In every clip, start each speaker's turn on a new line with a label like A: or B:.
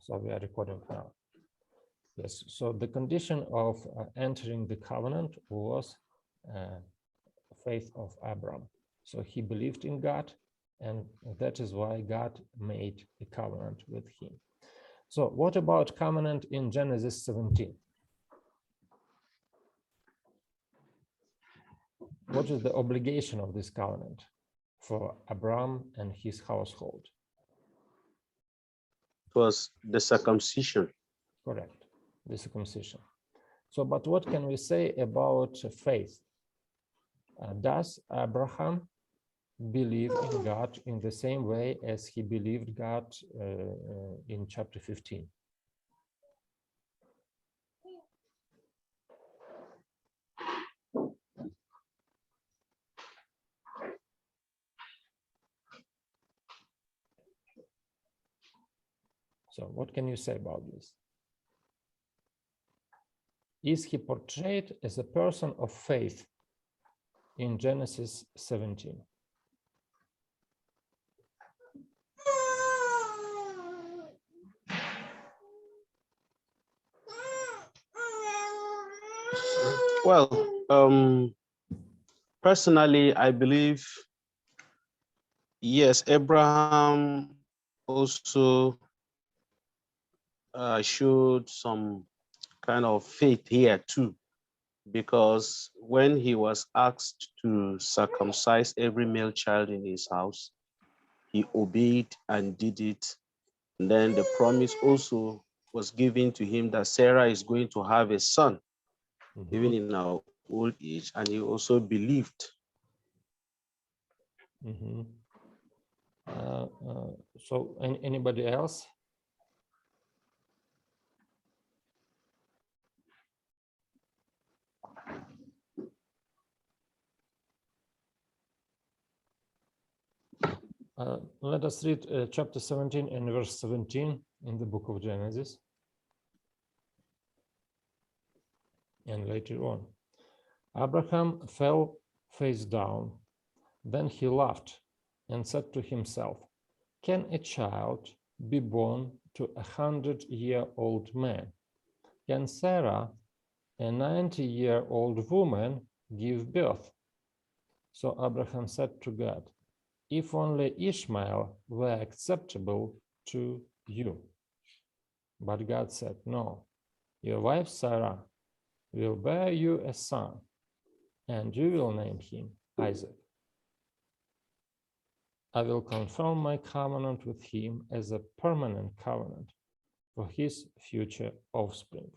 A: So we are recording now. Yes, so the condition of entering the covenant was faith of Abraham. So he believed in God, and that is why God made a covenant with him. So what about covenant in Genesis 17? What is the obligation of this covenant for Abraham and his household?
B: It was the circumcision.
A: Correct, the circumcision. So, but what can we say about faith? Does Abraham believe in God in the same way as he believed God in chapter 15? So what can you say about this? Is he portrayed as a person of faith in Genesis 17?
B: Well, personally, I believe, yes, Abraham also showed some kind of faith here too, because when he was asked to circumcise every male child in his house, he obeyed and did it. And then the promise also was given to him that Sarah is going to have a son, even in our old age, and he also believed.
A: So anybody else? Let us read chapter 17 and verse 17 in the book of Genesis. And later on, Abraham fell face down. Then he laughed and said to himself, "Can a child be born to 100-year-old man? Can Sarah, a 90-year-old woman, give birth?" So Abraham said to God, "If only Ishmael were acceptable to you." But God said, "No, your wife Sarah will bear you a son, and you will name him Isaac. I will confirm my covenant with him as a permanent covenant for his future offspring."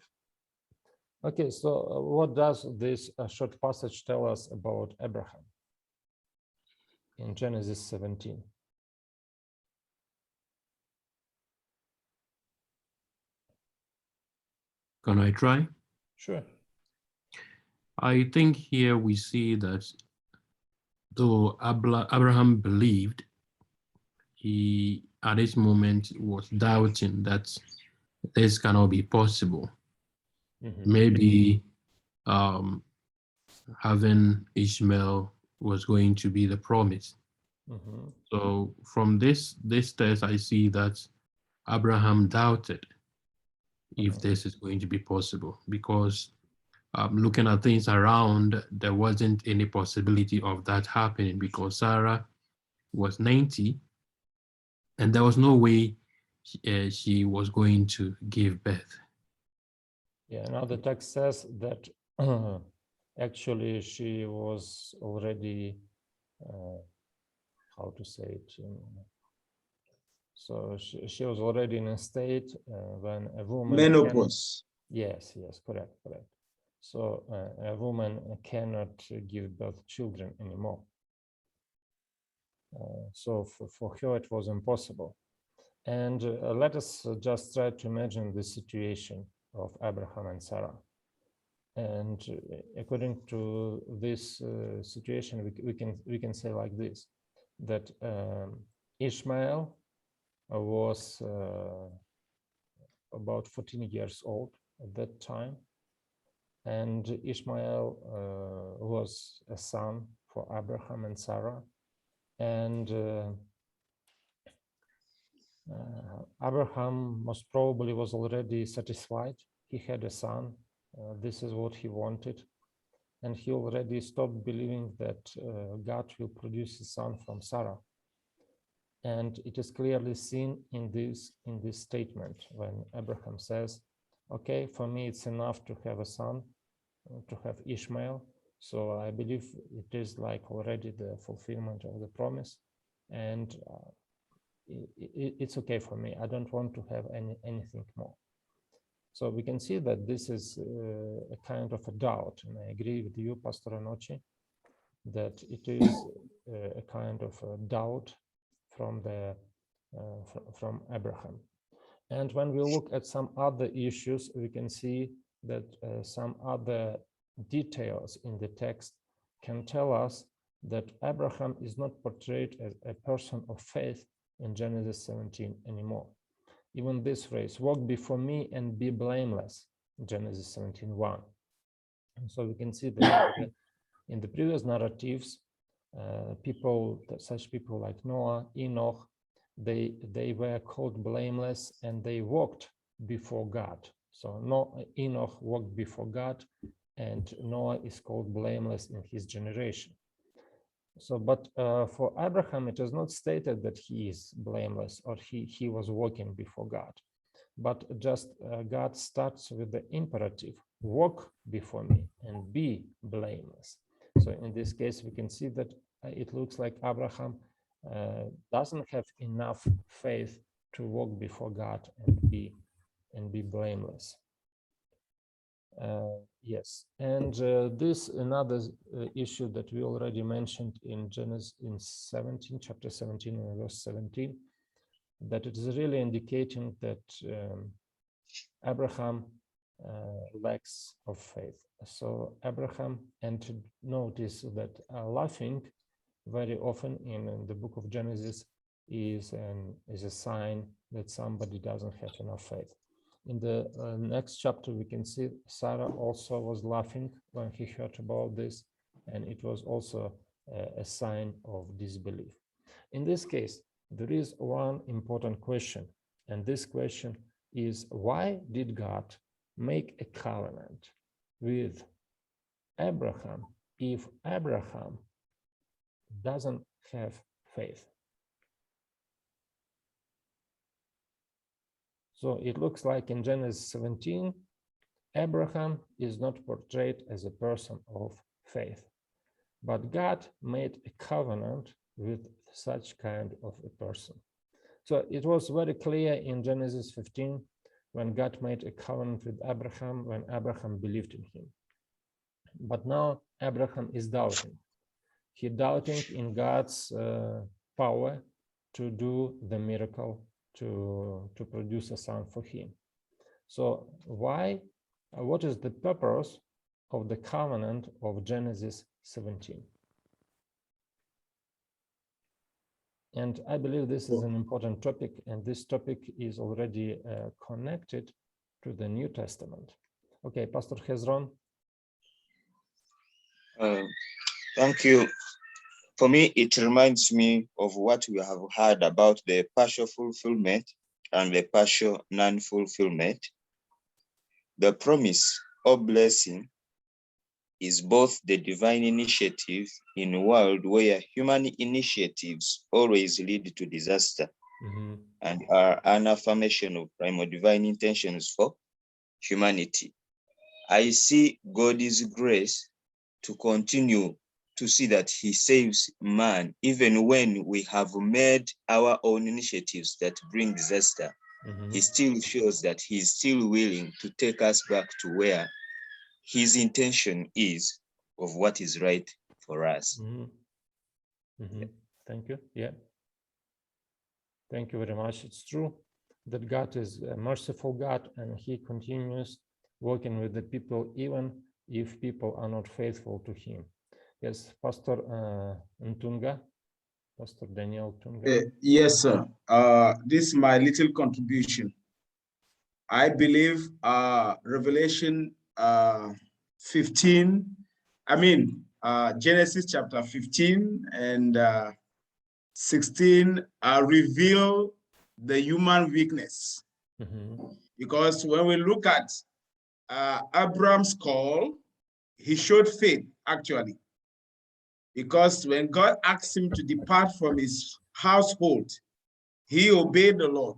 A: Okay, so what does this short passage tell us about Abraham in Genesis 17?
C: Can I try?
A: Sure.
C: I think here we see that though Abraham believed, he at this moment was doubting that this cannot be possible. Maybe having Ishmael was going to be the promise. So from this text, I see that Abraham doubted if this is going to be possible, because looking at things around, there wasn't any possibility of that happening, because Sarah was 90 and there was no way she was going to give birth.
A: Yeah, now the text says that actually she was already, how to say it? So she was already in a state when a woman...
D: Menopause.
A: Yes, correct. So a woman cannot give birth to children anymore. So for her it was impossible. And let us just try to imagine the situation of Abraham and Sarah. And according to this situation, we can say like this, that Ishmael was about 14 years old at that time, and Ishmael was a son for Abraham and Sarah, and Abraham most probably was already satisfied. He had a son. This is what he wanted. And he already stopped believing that God will produce a son from Sarah. And it is clearly seen in this statement when Abraham says, okay, for me it's enough to have a son, to have Ishmael. So I believe it is like already the fulfillment of the promise. And it's okay for me. I don't want to have anything more. So we can see that this is a kind of a doubt. And I agree with you, Pastor Anochi, that it is a kind of a doubt from from Abraham. And when we look at some other issues, we can see that some other details in the text can tell us that Abraham is not portrayed as a person of faith in Genesis 17 anymore. Even this phrase, walk before me and be blameless, Genesis 17:1. And so we can see that in the previous narratives, such people like Noah, Enoch, they were called blameless and they walked before God. So Enoch walked before God, and Noah is called blameless in his generation. So, but for Abraham, it is not stated that he is blameless or he was walking before God, but just God starts with the imperative, walk before me and be blameless. So in this case, we can see that it looks like Abraham doesn't have enough faith to walk before God and be blameless. Yes, and this another issue that we already mentioned in Genesis in chapter 17 and verse 17, that it is really indicating that Abraham lacks of faith. So Abraham, and to notice that laughing very often in the book of Genesis is a sign that somebody doesn't have enough faith. In the next chapter, we can see Sarah also was laughing when he heard about this, and it was also a sign of disbelief. In this case, there is one important question, and this question is, why did God make a covenant with Abraham if Abraham doesn't have faith? So it looks like in Genesis 17, Abraham is not portrayed as a person of faith, but God made a covenant with such kind of a person. So it was very clear in Genesis 15 when God made a covenant with Abraham, when Abraham believed in him. But now Abraham is doubting. He doubting in God's power to do the miracle, to produce a son for him. So what is the purpose of the covenant of Genesis 17? And I believe this is an important topic, and this topic is already connected to the New Testament. Okay, Pastor Hezron.
D: Thank you. For me, it reminds me of what we have heard about the partial fulfillment and the partial non-fulfillment. The promise or blessing is both the divine initiative in a world where human initiatives always lead to disaster, and are an affirmation of primal divine intentions for humanity. I see God's grace to continue to see that he saves man, even when we have made our own initiatives that bring disaster. He still shows that he's still willing to take us back to where his intention is of what is right for us.
A: Thank you. Yeah. Thank you very much. It's true that God is a merciful God, and he continues working with the people, even if people are not faithful to him. Yes, Pastor Ntunga, Pastor Daniel Tunga.
E: Yes, sir. This is my little contribution. I believe Revelation 15, Genesis chapter 15 and 16 reveal the human weakness. Because when we look at Abraham's call, he showed faith, actually. Because when God asked him to depart from his household, he obeyed the Lord.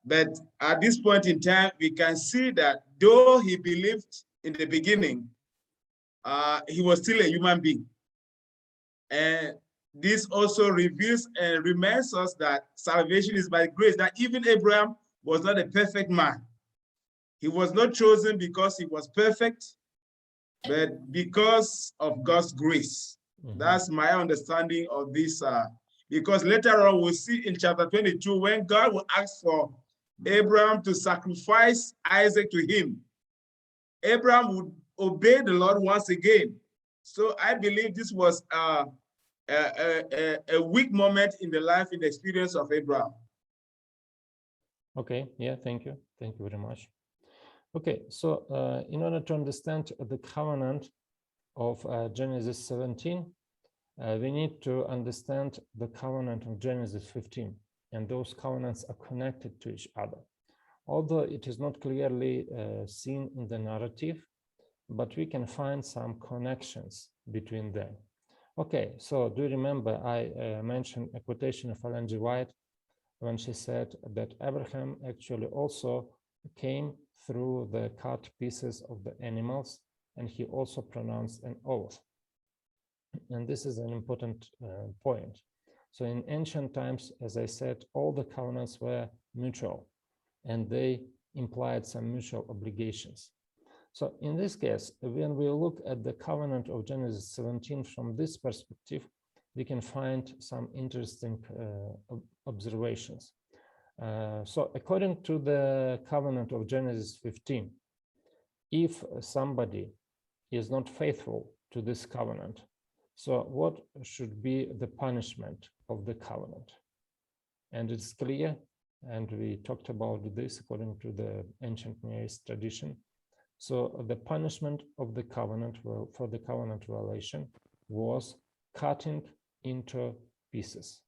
E: But at this point in time, we can see that though he believed in the beginning, he was still a human being. And this also reveals and reminds us that salvation is by grace, that even Abraham was not a perfect man. He was not chosen because he was perfect, but because of God's grace. That's my understanding of this. Because later on, we'll see in chapter 22, when God will ask for Abraham to sacrifice Isaac to him, Abraham would obey the Lord once again. So I believe this was a weak moment in the life, in the experience of Abraham.
A: Okay, yeah, thank you. Thank you very much. Okay, so in order to understand the covenant of Genesis 17, we need to understand the covenant of Genesis 15, and those covenants are connected to each other. Although it is not clearly seen in the narrative, but we can find some connections between them. Okay, so do you remember I mentioned a quotation of Ellen G. White when she said that Abraham actually also came through the cut pieces of the animals, and he also pronounced an oath. And this is an important point. So in ancient times, as I said, all the covenants were mutual, and they implied some mutual obligations. So in this case, when we look at the covenant of Genesis 17 from this perspective, we can find some interesting observations. So according to the covenant of Genesis 15, if somebody is not faithful to this covenant, so what should be the punishment of the covenant? And it's clear, and we talked about this according to the ancient Near East tradition. So the punishment of the covenant, well, for the covenant violation was cutting into pieces.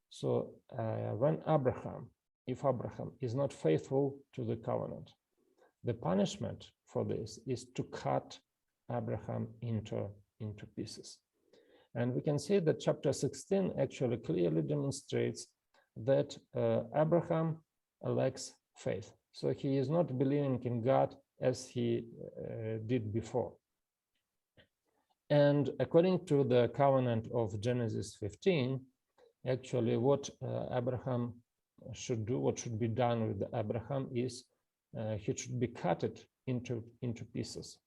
A: So if Abraham is not faithful to the covenant, the punishment for this is to cut Abraham into pieces. And we can see that chapter 16 actually clearly demonstrates that Abraham lacks faith. So he is not believing in God as he did before. And according to the covenant of Genesis 15, actually what Abraham should do, what should be done with Abraham is he should be cut into pieces.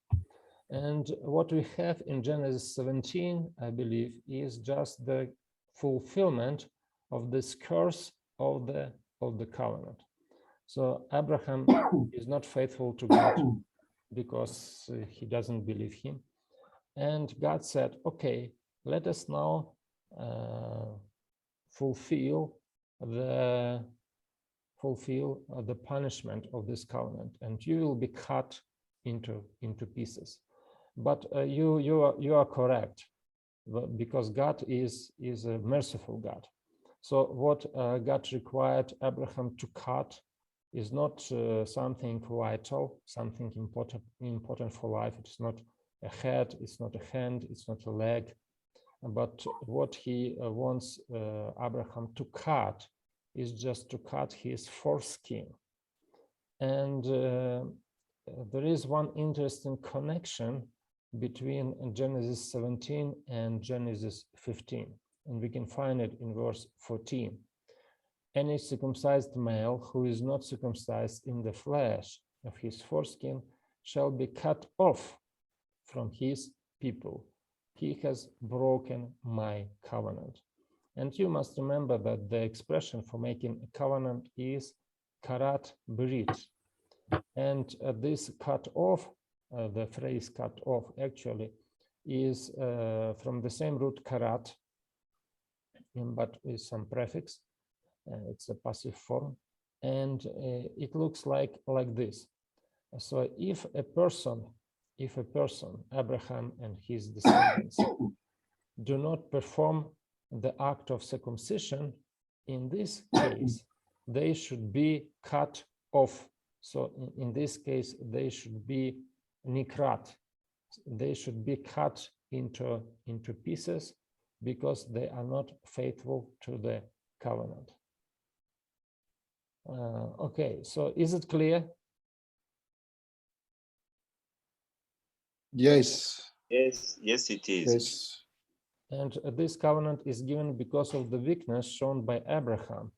A: And what we have in Genesis 17, I believe, is just the fulfillment of this curse of the covenant. So Abraham is not faithful to God because he doesn't believe him. And God said, okay, let us now fulfill the punishment of this covenant, and you will be cut into pieces. But you are correct, because God is a merciful God. So what God required Abraham to cut is not something vital, something important for life. It's not a head, it's not a hand, it's not a leg. But what he wants Abraham to cut is just to cut his foreskin. And there is one interesting connection between Genesis 17 and Genesis 15, and we can find it in verse 14. Any circumcised male who is not circumcised in the flesh of his foreskin shall be cut off from his people. He has broken my covenant. And you must remember that the expression for making a covenant is karat berit. And this cut off, the phrase cut off actually is from the same root karat, but with some prefix. It's a passive form, and it looks like this. So if a person, Abraham and his descendants, do not perform the act of circumcision, in this case, they should be cut off. So in this case, they should be nikrat. They should be cut into pieces because they are not faithful to the covenant. Okay, so is it clear?
F: Yes.
D: Yes, yes, it is.
F: Yes.
A: And this covenant is given because of the weakness shown by Abraham.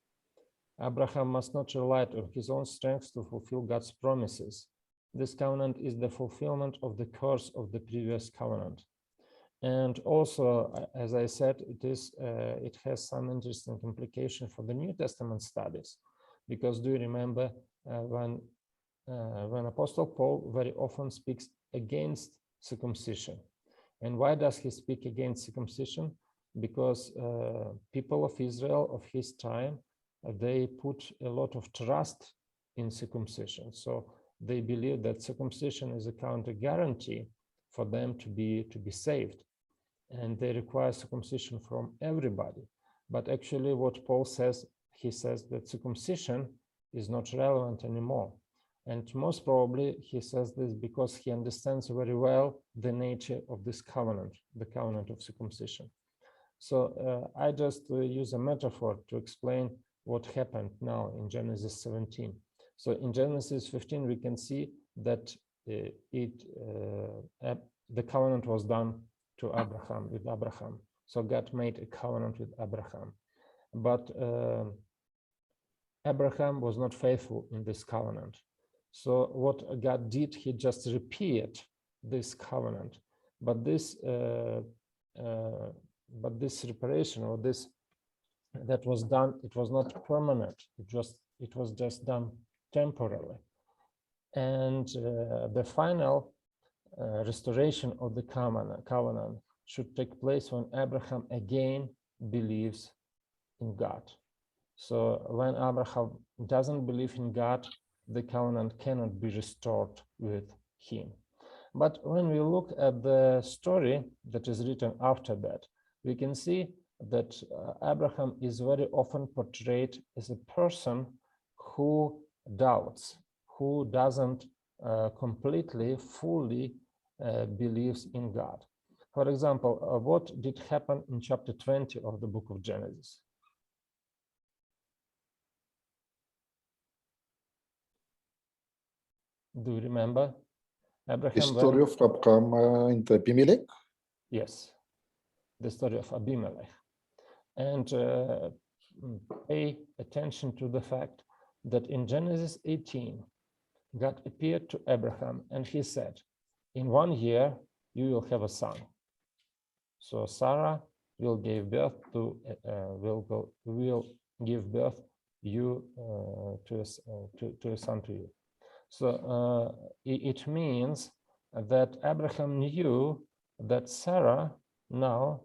A: Abraham must not rely on his own strength to fulfill God's promises. This covenant is the fulfillment of the curse of the previous covenant. And also, as I said, it has some interesting implication for the New Testament studies, because do you remember when Apostle Paul very often speaks against circumcision? And why does he speak against circumcision? Because people of Israel of his time, they put a lot of trust in circumcision. So they believe that circumcision is a counter guarantee for them to be saved. And they require circumcision from everybody. But actually what Paul says, he says that circumcision is not relevant anymore. And most probably he says this because he understands very well the nature of this covenant, the covenant of circumcision. So I just use a metaphor to explain what happened now in Genesis 17. So in Genesis 15, we can see that the covenant was done to Abraham, with Abraham. So God made a covenant with Abraham. But Abraham was not faithful in this covenant. So what God did, he just repeated this covenant. But this reparation, or this that was done, it was not permanent. It was just done temporarily. And the final restoration of the covenant should take place when Abraham again believes in God. So when Abraham doesn't believe in God, the covenant cannot be restored with him. But when we look at the story that is written after that, we can see that Abraham is very often portrayed as a person who doubts, who doesn't completely, fully believes in God. For example, what did happen in chapter 20 of the book of Genesis? Do you remember? Abraham.
F: The story of Abraham and Abimelech?
A: Yes, the story of Abimelech. And pay attention to the fact that in Genesis 18, God appeared to Abraham and he said, in 1 year, you will have a son. So Sarah will give birth to, will give birth to a son to you. So it means that Abraham knew that Sarah now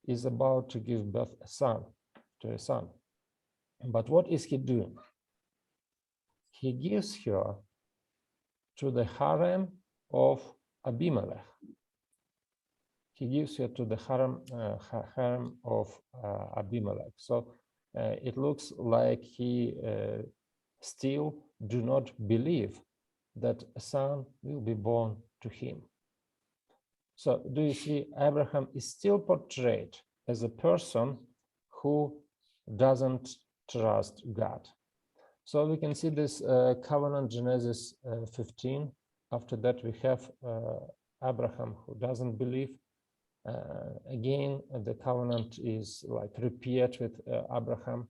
A: is about to give birth to a son. But what is he doing? He gives her to the harem of Abimelech. He gives her to the harem of Abimelech. So it looks like he still do not believe that a son will be born to him. So do you see, Abraham is still portrayed as a person who doesn't trust God. So we can see this covenant, Genesis 15. After that, we have Abraham who doesn't believe. Again, the covenant is like repeated with Abraham.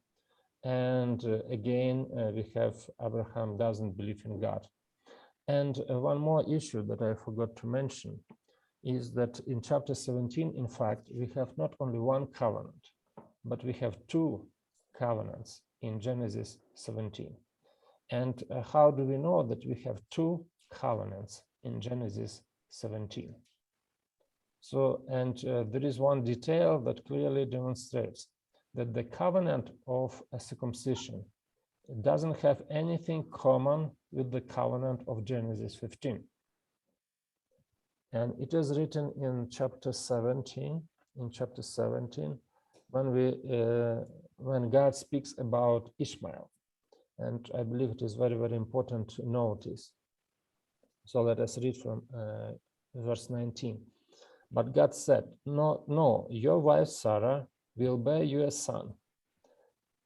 A: And again, we have Abraham doesn't believe in God. And one more issue that I forgot to mention is that in chapter 17, in fact, we have not only one covenant, but we have two covenants in Genesis 17. And how do we know that we have two covenants in Genesis 17? So, and there is one detail that clearly demonstrates that the covenant of a circumcision doesn't have anything common with the covenant of Genesis 15. And it is written in chapter 17, when we when God speaks about Ishmael. And I believe it is very, very important to notice. So let us read from verse 19. But God said, no, your wife Sarah will bear you a son,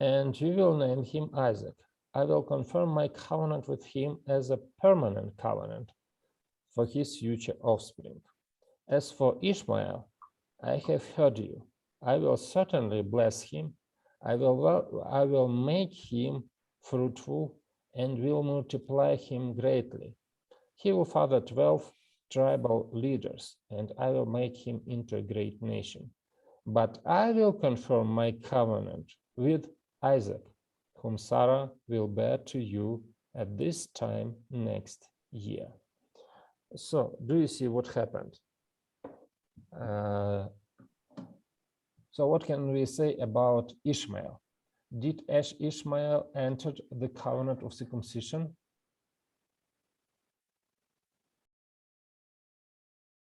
A: and you will name him Isaac. I will confirm my covenant with him as a permanent covenant for his future offspring. As for Ishmael, I have heard you. I will certainly bless him. I will make him fruitful and will multiply him greatly. He will father 12 tribal leaders, and I will make him into a great nation. But I will confirm my covenant with Isaac, whom Sarah will bear to you at this time next year. So, do you see what happened? So what can we say about Ishmael? Did Ishmael enter the covenant of circumcision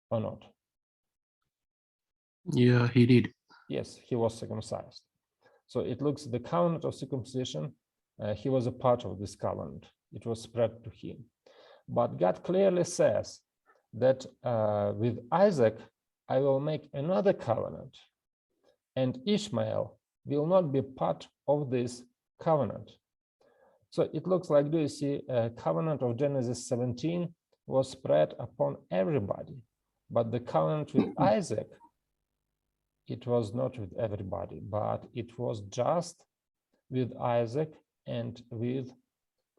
A: or not?
C: Yeah, he did.
A: Yes, he was circumcised. So it looks the covenant of circumcision, he was a part of this covenant. It was spread to him. But God clearly says that with Isaac, I will make another covenant, and Ishmael will not be part of this covenant. So it looks like, do you see, a covenant of Genesis 17 was spread upon everybody, but the covenant with Isaac, it was not with everybody, but it was just with Isaac and with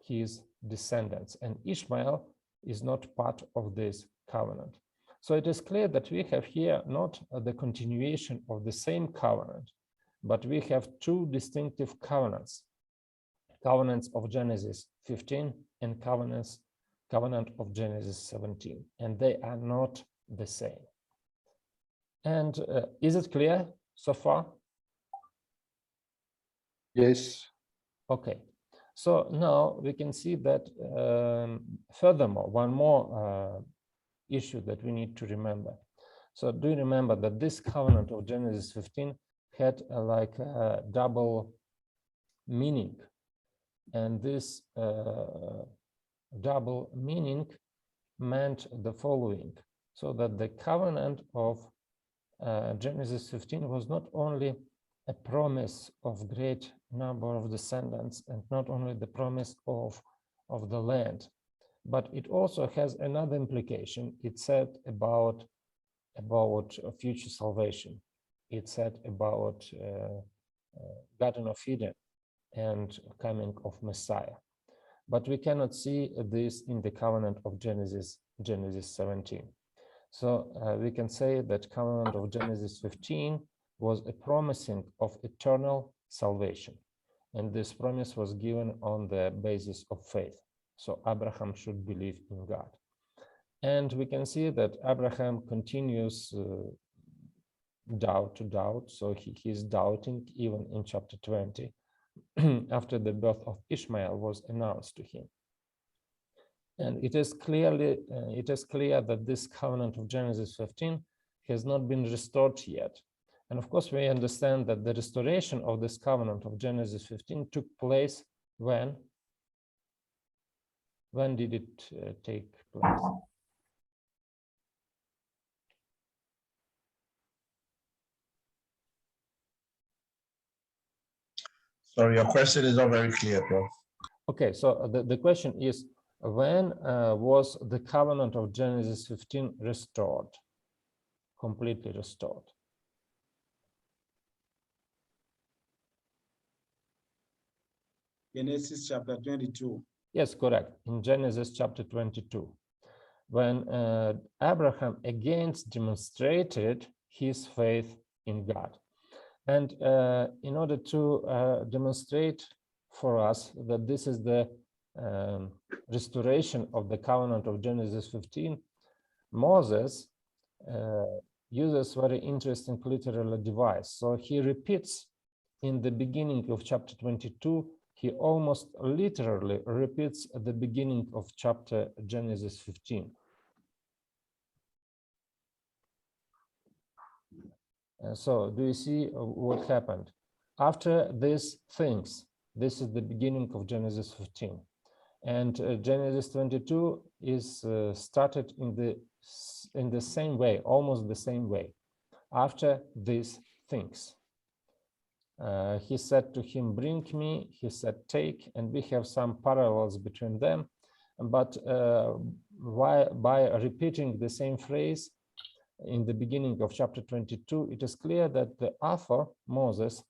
A: his descendants. And Ishmael is not part of this covenant. So it is clear that we have here not the continuation of the same covenant, but we have two distinctive covenants. Covenants of Genesis 15 and covenant of Genesis 17, and they are not the same. And is it clear so far?
F: Yes.
A: Okay, so now we can see that furthermore, one more issue that we need to remember. So do you remember that this covenant of Genesis 15 had like a double meaning? And this double meaning meant the following, so that the covenant of Genesis 15 was not only a promise of great number of descendants and not only the promise of the land, but it also has another implication. It said about future salvation. It said about Garden of Eden and coming of Messiah. But we cannot see this in the covenant of Genesis 17. So we can say that covenant of Genesis 15 was a promising of eternal salvation. And this promise was given on the basis of faith. So Abraham should believe in God. And we can see that Abraham continues doubt to doubt. So he is doubting even in chapter 20 after the birth of Ishmael was announced to him. And it is clear that this covenant of Genesis 15 has not been restored yet. And of course, we understand that the restoration of this covenant of Genesis 15 took place when? When did it take place?
E: Sorry, your question is not very clear, bro.
A: Okay, so the question is, when was the covenant of Genesis 15 restored, completely restored?
E: Genesis chapter 22.
A: Yes, correct. In Genesis chapter 22, when Abraham again demonstrated his faith in God. And in order to demonstrate for us that this is the restoration of the covenant of Genesis 15, Moses uses very interesting literal device. So he repeats in the beginning of chapter 22, he almost literally repeats at the beginning of chapter Genesis 15. So do you see what happened? after these things, this is the beginning of Genesis 15. And Genesis 22 is started in the same way, almost the same way. After these things, he said to him, bring me, he said, take, and we have some parallels between them. But by repeating the same phrase in the beginning of chapter 22, it is clear that the author, Moses,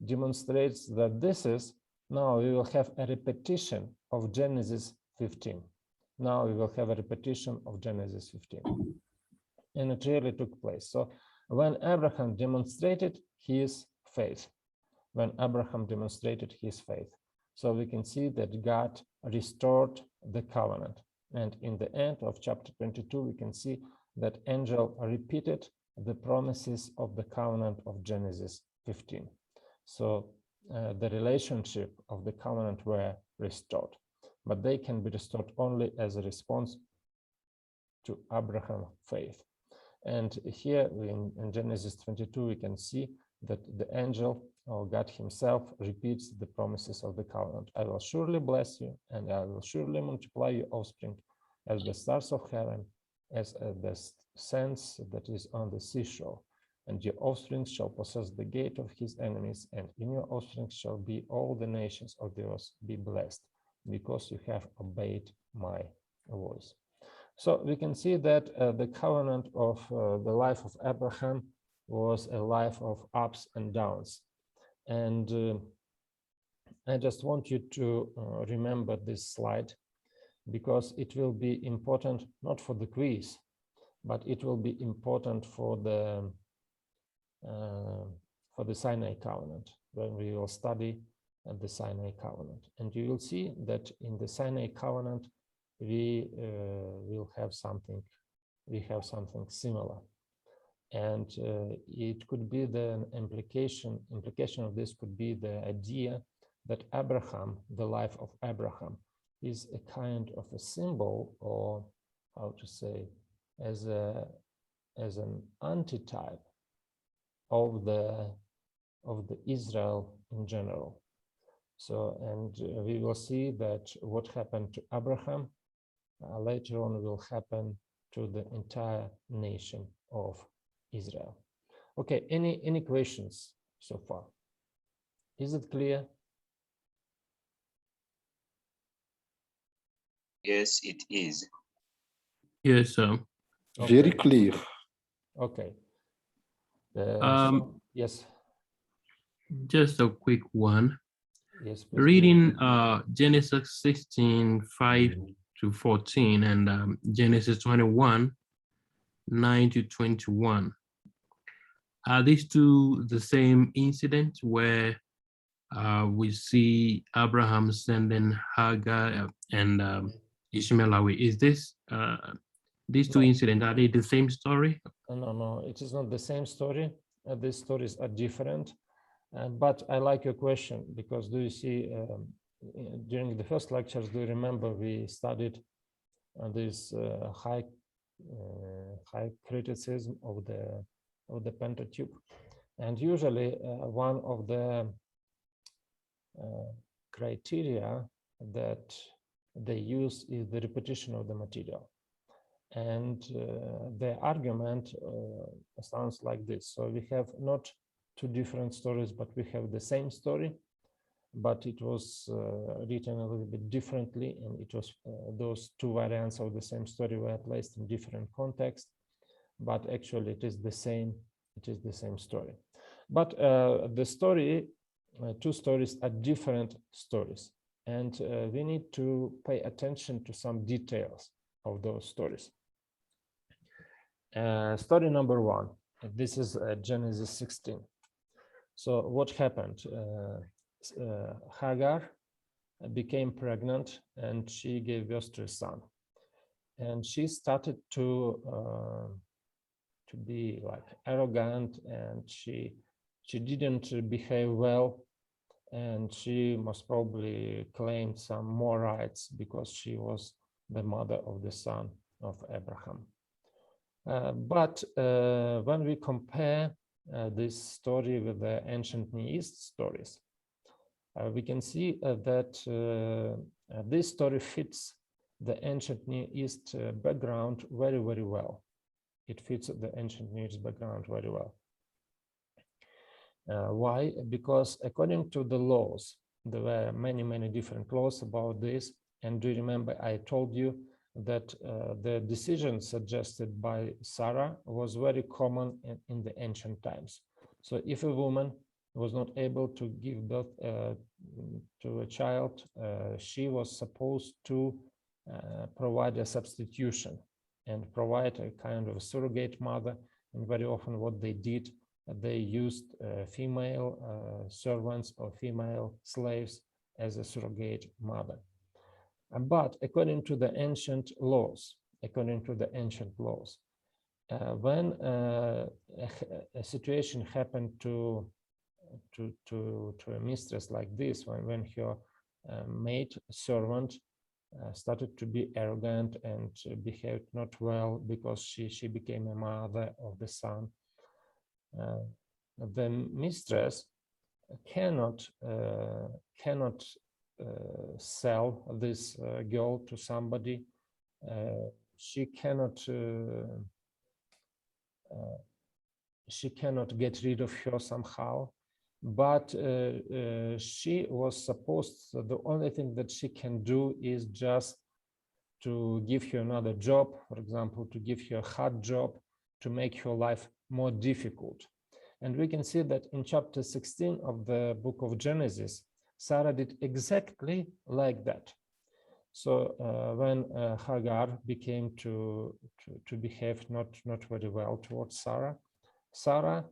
A: demonstrates that this is, now we will have a repetition of Genesis 15. Now we will have a repetition of Genesis 15. And it really took place. So when Abraham demonstrated his faith, so we can see that God restored the covenant. And in the end of chapter 22, we can see that angel repeated the promises of the covenant of Genesis 15. So the relationship of the covenant were restored, but they can be restored only as a response to Abraham's faith. And here in Genesis 22, we can see that the angel or God himself repeats the promises of the covenant. I will surely bless you, and I will surely multiply your offspring as the stars of heaven, as the sands that is on the seashore. And your offspring shall possess the gate of his enemies, and in your offspring shall be all the nations of the earth be blessed, because you have obeyed my voice. So we can see that the covenant of the life of Abraham was a life of ups and downs. And I just want you to remember this slide, because it will be important, not for the quiz, but it will be important for the Sinai covenant, when we will study the Sinai covenant. And you will see that in the Sinai covenant, we will have something, similar. And it could be the implication of this could be the idea that Abraham, the life of Abraham, is a kind of a symbol, or how to say, as an antitype of the Israel in general. So, and we will see that what happened to Abraham later on will happen to the entire nation of Israel. Okay, any questions so far? Is it clear?
D: Yes, it is.
C: Yes, sir.
A: Okay.
F: Very clear.
A: Okay. Yes.
C: Just a quick one.
A: Yes, please.
C: Reading Genesis 16:5 to 14 and Genesis 21, 9 to 21. Are these two the same incident where we see Abraham sending Hagar and Ishmael away? Is this these two incidents, are they the same story?
A: No, it is not the same story. These stories are different. But I like your question, because do you see, during the first lectures, do you remember we studied this high criticism of the Pentateuch, and usually one of the criteria that they use is the repetition of the material. And the argument sounds like this. So we have not two different stories, but we have the same story, but it was written a little bit differently, and it was those two variants of the same story were placed in different contexts, but actually it is the same story. But the story, two stories are different stories, and we need to pay attention to some details of those stories. Story number one, this is Genesis 16. So what happened? Hagar became pregnant, and she gave birth to a son, and she started to be like arrogant, and she didn't behave well, and she most probably claimed some more rights because she was the mother of the son of Abraham. But when we compare this story with the ancient Near East stories, we can see that this story fits the ancient Near East background very, very well. It fits the ancient Near East background very well. Why? Because according to the laws, there were many, many different laws about this. And do you remember I told you that the decision suggested by Sarah was very common in the ancient times. So if a woman was not able to give birth to a child, she was supposed to provide a substitution and provide a kind of a surrogate mother. And very often what they did, they used female servants or female slaves as a surrogate mother. But according to the ancient laws, when a situation happened to a mistress like this, when her maid servant started to be arrogant and behaved not well because she became a mother of the son, the mistress cannot sell this girl to somebody. She cannot get rid of her somehow, but she was supposed, the only thing that she can do is just to give her another job, for example, to give her a hard job, to make her life more difficult. And we can see that in chapter 16 of the book of Genesis, Sarah did exactly like that. So when Hagar became to behave not very well towards Sarah, Sarah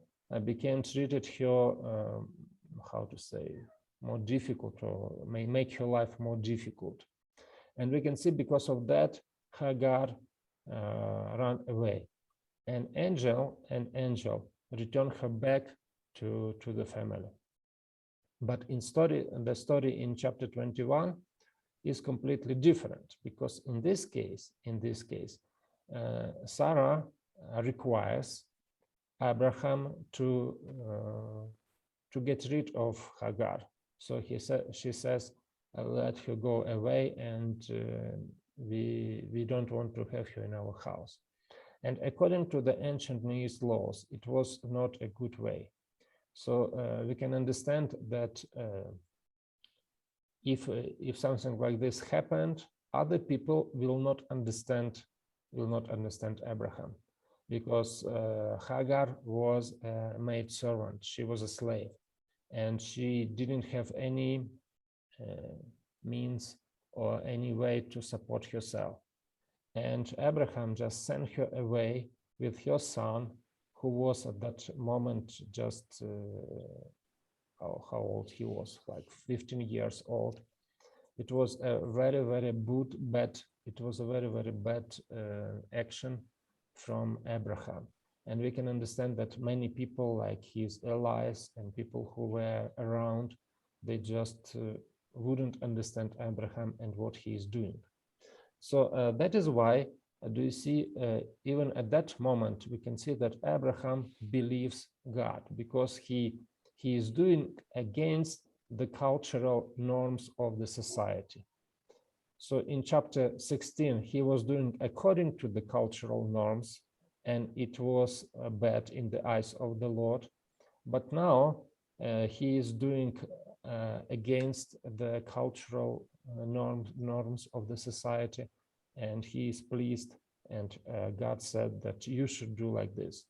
A: became treated her, how to say, more difficult, or may make her life more difficult. And we can see because of that, Hagar ran away. An angel returned her back to the family. But the story in chapter 21 is completely different, because in this case, Sarah requires Abraham to get rid of Hagar. So she says, let her go away, and we don't want to have her in our house. And according to the ancient Near East laws, it was not a good way. So we can understand that if something like this happened, other people will not understand Abraham, because Hagar was a maid servant. She was a slave, and she didn't have any means or any way to support herself. And Abraham just sent her away with her son, who was at that moment just, how old he was, like 15 years old. It was a very, very bad action from Abraham. And we can understand that many people, like his allies and people who were around, they just wouldn't understand Abraham and what he is doing. So that is why, do you see, even at that moment, we can see that Abraham believes God, because he is doing against the cultural norms of the society. So in chapter 16, he was doing according to the cultural norms, and it was bad in the eyes of the Lord. But now he is doing against the cultural norms of the society, and he is pleased. And God said that you should do like this.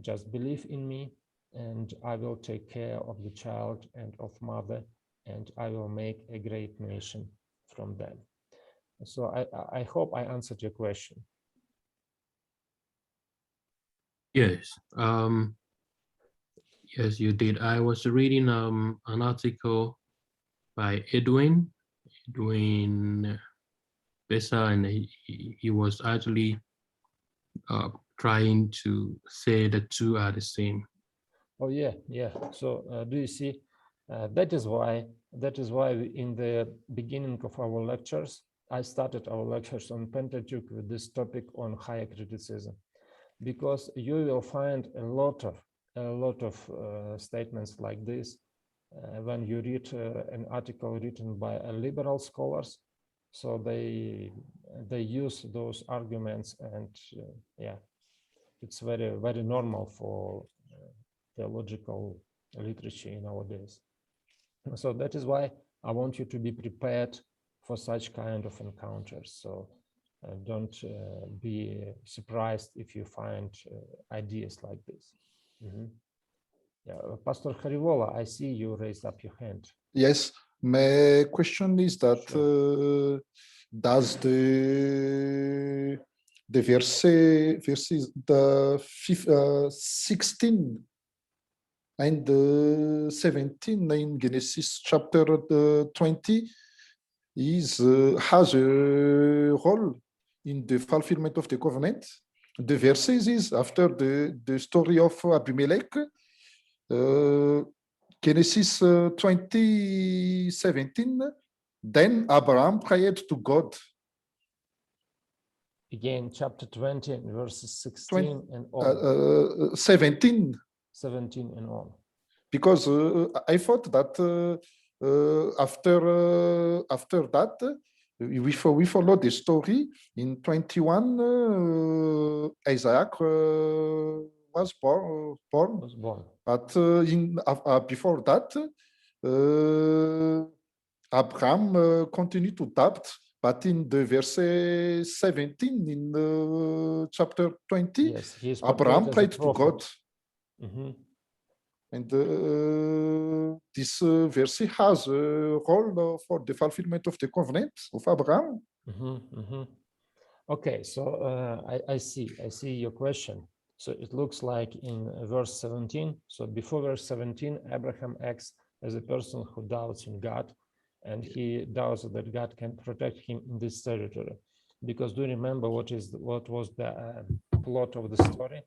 A: Just believe in me, and I will take care of the child and of mother, and I will make a great nation from them. So I hope I answered your question.
C: Yes. Yes, you did. I was reading an article by Edwin Bessa, and he was actually trying to say the two are the same.
A: Oh yeah. So do you see? That is why in the beginning of our lectures, I started our lectures on Pentateuch with this topic on higher criticism, because you will find a lot of a lot of statements like this when you read an article written by liberal scholars. So they use those arguments, and yeah, it's very normal for theological literature nowadays. So that is why I want you to be prepared for such kind of encounters. So don't be surprised if you find ideas like this. Yeah, Pastor Harivola, I see you raised up your hand.
F: Yes, my question is that does the verses the 16 and 17 in Genesis chapter 20 has a role in the fulfillment of the covenant? The verses is after the story of Abimelech, Genesis 20:17. Then Abraham prayed to God.
A: Again, chapter 20 and verses 16 and on.
F: 17.
A: 17 and on.
F: Because I thought that after that, we follow the story in 21. Isaac was born. But before that, Abraham continued to doubt. But in the verse 17 in chapter 20,
A: yes,
F: Abraham prayed to God. And this verse has a role for the fulfillment of the covenant of Abraham.
A: Okay, so I see your question. So it looks like in verse 17. So before verse 17, Abraham acts as a person who doubts in God, and he doubts that God can protect him in this territory. Because do you remember what was the plot of the story?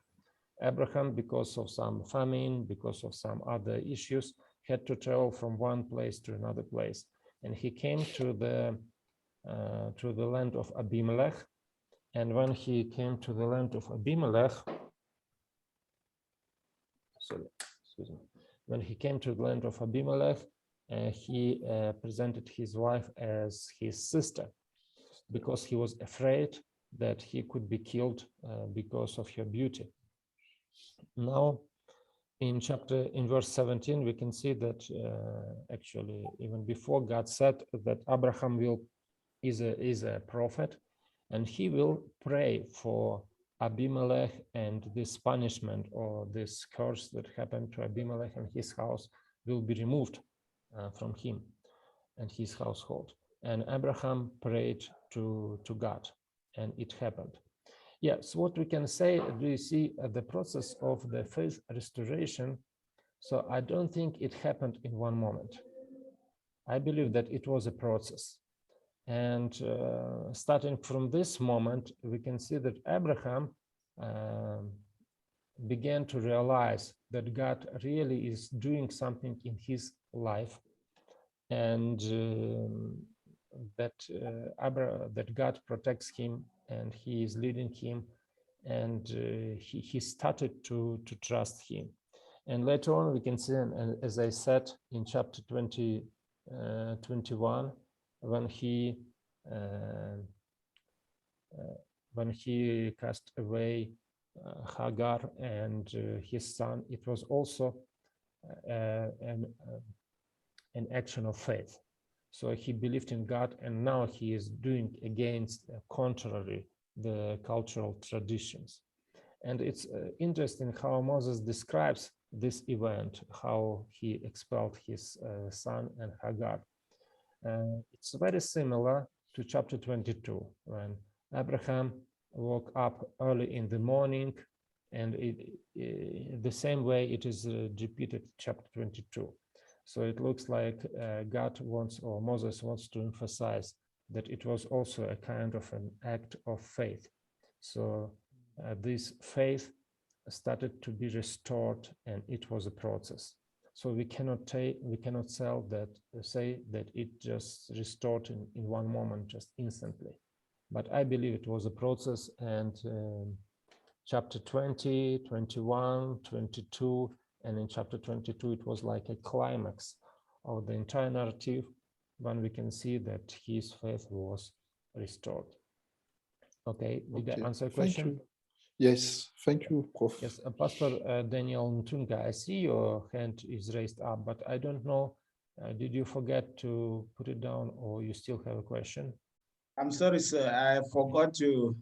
A: Abraham, because of some famine, because of some other issues, had to travel from one place to another place, and he came to the land of Abimelech. And when he came to the land of Abimelech, he presented his wife as his sister, because he was afraid that he could be killed because of her beauty. Now, in verse 17, we can see that actually, even before, God said that Abraham is a prophet, and he will pray for Abimelech, and this punishment or this curse that happened to Abimelech and his house will be removed from him and his household. And Abraham prayed to God, and it happened. Yes, what we can say, we see the process of the faith restoration. So I don't think it happened in one moment. I believe that it was a process. And starting from this moment, we can see that Abraham began to realize that God really is doing something in his life, and that God protects him, and he is leading him, and he started to trust him. And later on, we can see, and as I said in chapter 21, when he cast away Hagar and his son, it was also an action of faith. So he believed in God, and now he is doing against contrary the cultural traditions. And it's interesting how Moses describes this event, how he expelled his son and Hagar. It's very similar to chapter 22, when Abraham woke up early in the morning, and the same way it is repeated in chapter 22. So it looks like God wants, or Moses wants to emphasize that it was also a kind of an act of faith. So this faith started to be restored, and it was a process. So we cannot say that it just restored in one moment, just instantly. But I believe it was a process, and chapter 20, 21, 22, and in chapter 22, it was like a climax of the entire narrative when we can see that his faith was restored. Okay, did I answer your question?
F: Thank you. Yes, thank you, Prof.
A: Yes, Pastor Daniel Ntunga, I see your hand is raised up, but I don't know, did you forget to put it down or you still have a question?
E: I'm sorry, sir. I forgot to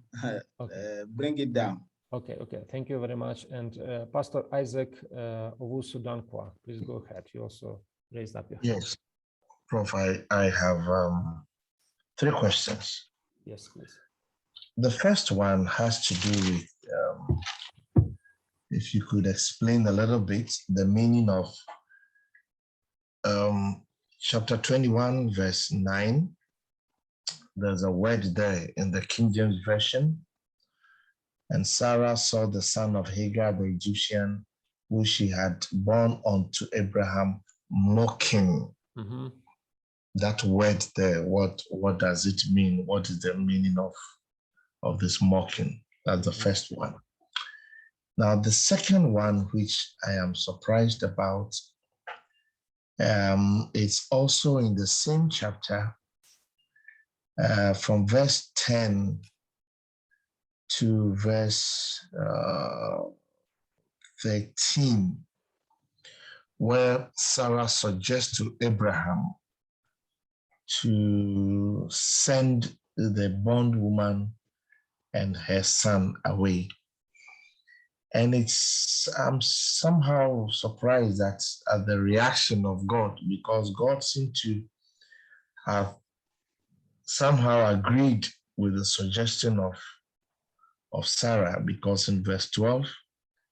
E: bring it down.
A: Okay, thank you very much. And Pastor Isaac Owusu Dankwa, please go ahead. You also raised up your hand.
G: Yes, Prof, I have 3 questions.
A: Yes, please.
G: The first one has to do with, if you could explain a little bit the meaning of chapter 21, verse 9. There's a word there in the King James Version. And Sarah saw the son of Hagar, the Egyptian, who she had born unto Abraham, mocking.
A: Mm-hmm.
G: That word there, what does it mean? What is the meaning of this mocking? That's the first one. Now, the second one, which I am surprised about, it's also in the same chapter, from verse 10 to verse 13, where Sarah suggests to Abraham to send the bondwoman and her son away. And I'm somehow surprised at the reaction of God, because God seemed to have somehow agreed with the suggestion of Sarah, because in verse 12,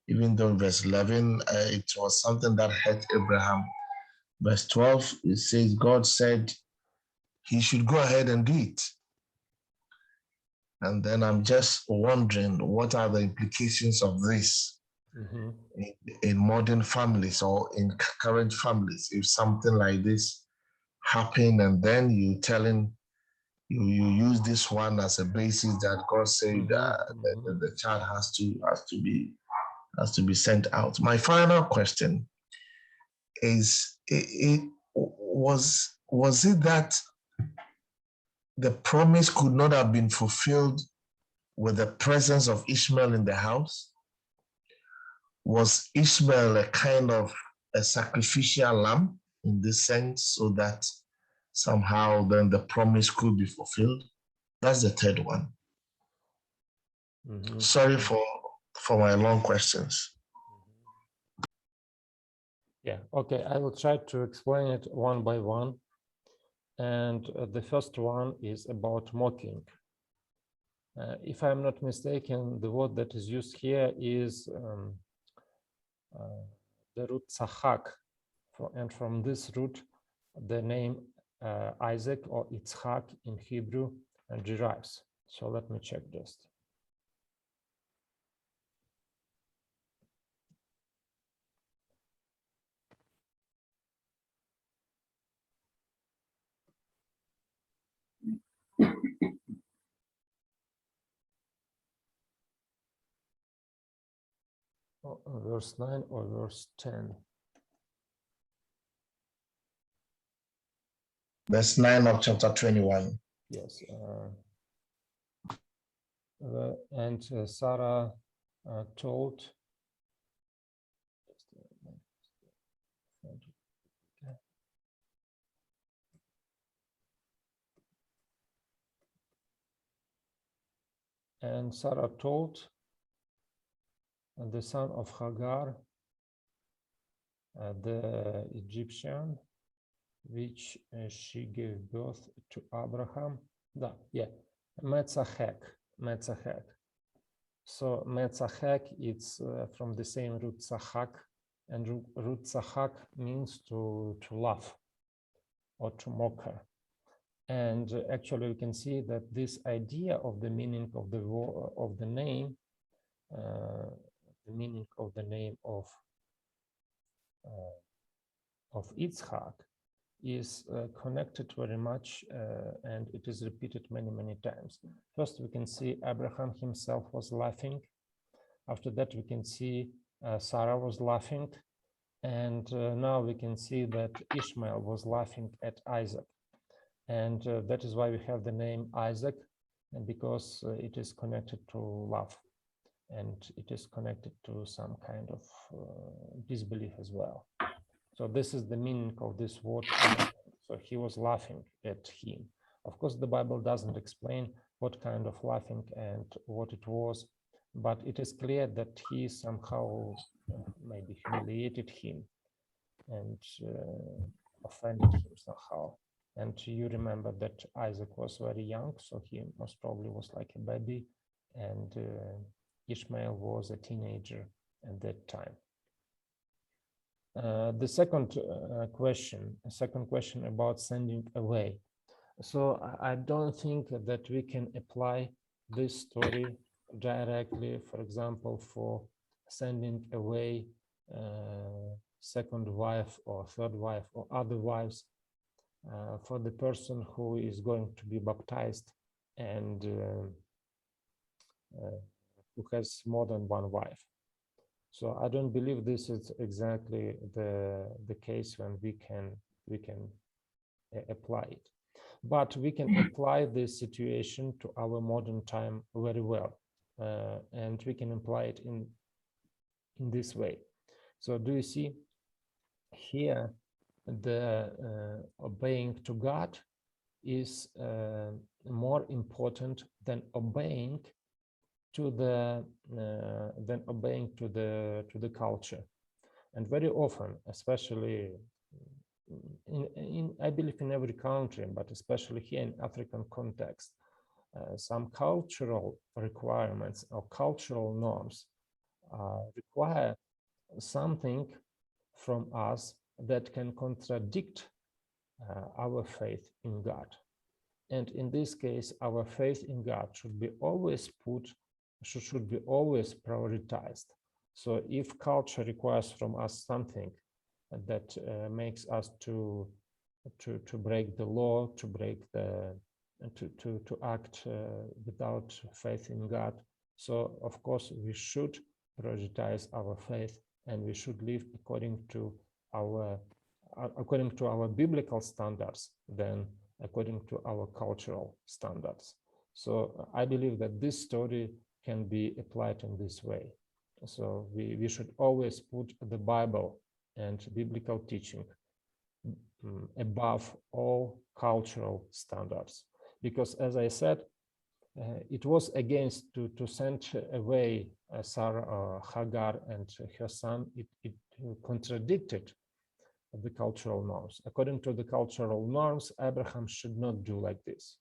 G: even though in verse 11, it was something that hurt Abraham. Verse 12, it says, God said he should go ahead and do it. And then I'm just wondering, what are the implications of this in modern families or in current families? If something like this happened and then you use this one as a basis that God said the child has to be sent out. My final question is, was it that the promise could not have been fulfilled with the presence of Ishmael in the house? Was Ishmael a kind of a sacrificial lamb in this sense, so that somehow then the promise could be fulfilled? That's the third one. Sorry for my long questions.
A: Yeah, okay, I will try to explain it one by one. And the first one is about mocking. If I'm not mistaken, the word that is used here is the root tzachak, and from this root, the name Isaac or Yitzhak in Hebrew derives. So let me check just. Verse 9 or verse 10?
G: Verse 9 of chapter 21.
A: Yes. And Sarah told. And Sarah told the son of Hagar, the Egyptian, which she gave birth to Abraham. Metzachek. So Metzachek, it's from the same root tzachak, and root tzachak means to laugh or to mock her. And actually, we can see that this idea of the meaning of the name, the meaning of the name of Yitzhak is connected very much, and it is repeated many, many times. First, we can see Abraham himself was laughing After that, we can see Sarah was laughing, and now we can see that Ishmael was laughing at Isaac. And that is why we have the name Isaac, and because it is connected to love, and it is connected to some kind of disbelief as well. So this is the meaning of this word. So he was laughing at him. Of course, the Bible doesn't explain what kind of laughing and what it was, but it is clear that he somehow maybe humiliated him and offended him somehow. And you remember that Isaac was very young, so he most probably was like a baby, and Ishmael was a teenager at that time. The second question about sending away. So I don't think that we can apply this story directly, for example, for sending away second wife or third wife or other wives for the person who is going to be baptized and who has more than one wife. So I don't believe this is exactly the case when we can apply it. But we can apply this situation to our modern time very well, and we can apply it in this way. So do you see here the obeying to God is more important than obeying to the culture, and very often, especially in I believe in every country, but especially here in African context, some cultural requirements or cultural norms require something from us that can contradict our faith in God. And in this case, our faith in God should be always prioritized. So if culture requires from us something that makes us to break the law, to act without faith in God, so of course we should prioritize our faith, and we should live according to our biblical standards than according to our cultural standards. So I believe that this story can be applied in this way. So we should always put the Bible and biblical teaching above all cultural standards, because as I said, it was against to send away Sarah, Hagar and her son. It contradicted the cultural norms. According to the cultural norms, Abraham should not do like this.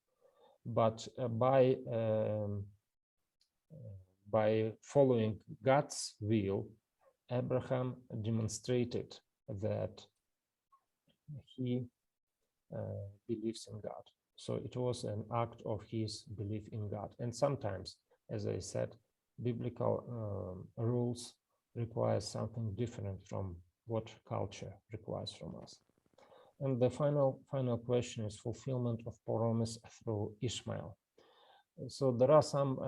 A: But by following God's will, Abraham demonstrated that he believes in God. So it was an act of his belief in God. And sometimes, as I said, biblical rules require something different from what culture requires from us. And the final question is fulfillment of promise through Ishmael. So there are some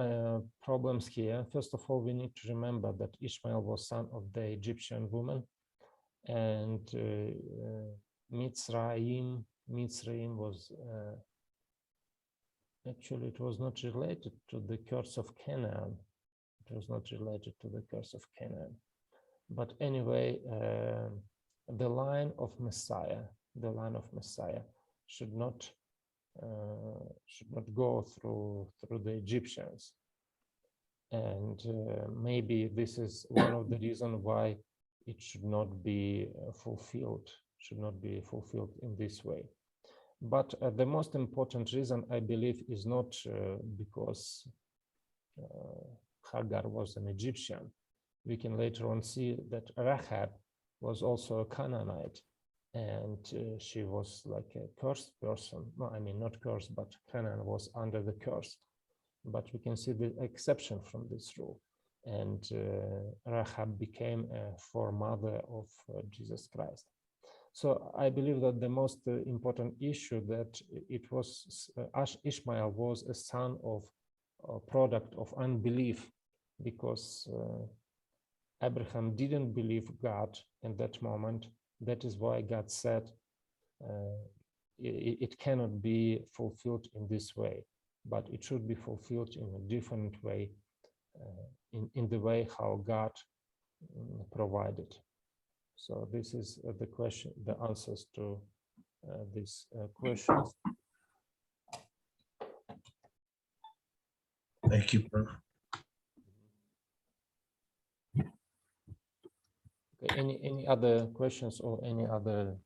A: problems here. First of all, we need to remember that Ishmael was son of the Egyptian woman, and Mitzrayim was actually, it was not related to the curse of Canaan. It was not related to the curse of Canaan. But anyway, the line of Messiah should not go through the Egyptians. And maybe this is one of the reasons why it should not be fulfilled in this way. But the most important reason, I believe, is not because Hagar was an Egyptian. We can later on see that Rahab was also a Canaanite, and she was like a cursed person. No, I mean, not cursed, but Canaan was under the curse. But we can see the exception from this rule. And Rahab became a foremother of Jesus Christ. So I believe that the most important issue that it was Ishmael was a son of a product of unbelief because Abraham didn't believe God in that moment. That is why God said it cannot be fulfilled in this way, but it should be fulfilled in a different way, in the way how God provided. So this is the question, the answers to these questions.
G: Thank you, Prof.
A: Okay, any other questions or any other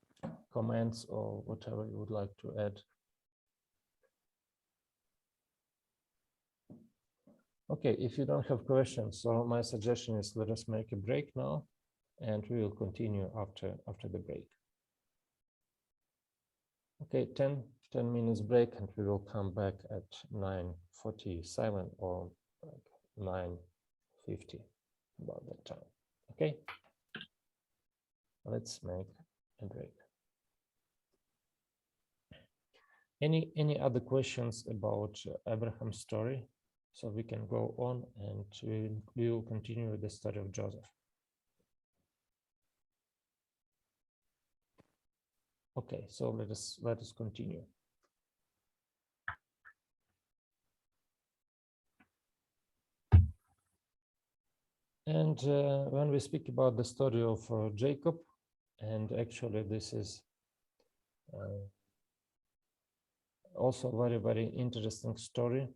A: comments or whatever you would like to add? Okay, if you don't have questions, so my suggestion is let us make a break now, and we will continue after the break. Okay, 10 minutes break, and we will come back at 9:47 or 9:50, about that time. Okay, let's make a break. Any other questions about Abraham's story? So we can go on, and we will continue with the story of Joseph. Okay, so let us continue. And when we speak about the story of Jacob, and actually this is also a very interesting story.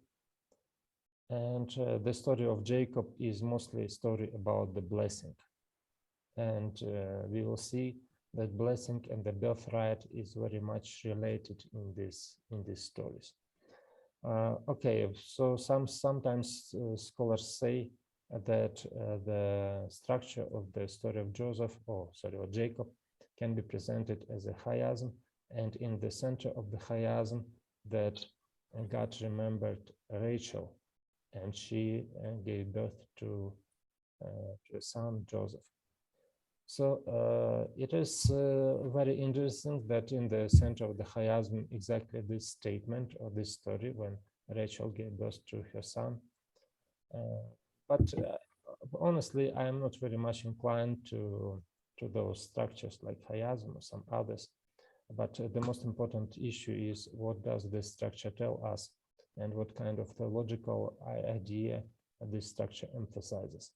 A: And the story of Jacob is mostly a story about the blessing. And we will see that blessing and the birthright is very much related in these stories. Okay, so sometimes scholars say that the structure of the story of Jacob can be presented as a chiasm, and in the center of the chiasm that God remembered Rachel, and she gave birth to a son, Joseph. So it is very interesting that in the center of the chiasm, exactly this statement or this story when Rachel gave birth to her son. But honestly, I am not very much inclined to those structures like chiasm or some others. But the most important issue is what does this structure tell us, and what kind of theological idea this structure emphasizes.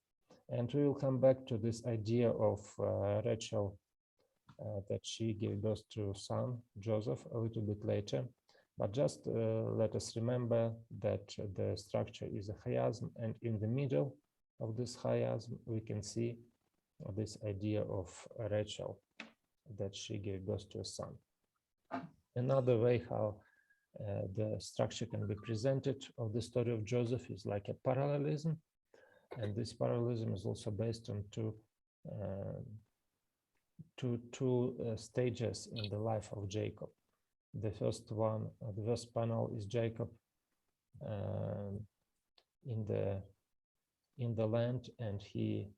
A: And we will come back to this idea of Rachel, that she gave birth to son, Joseph, a little bit later. But just let us remember that the structure is a chiasm, and in the middle of this chiasm, we can see this idea of Rachel, that she gave birth to a son. Another way how the structure can be presented of the story of Joseph is like a parallelism, and this parallelism is also based on two stages in the life of Jacob. The first one, the first panel is Jacob in the land, and he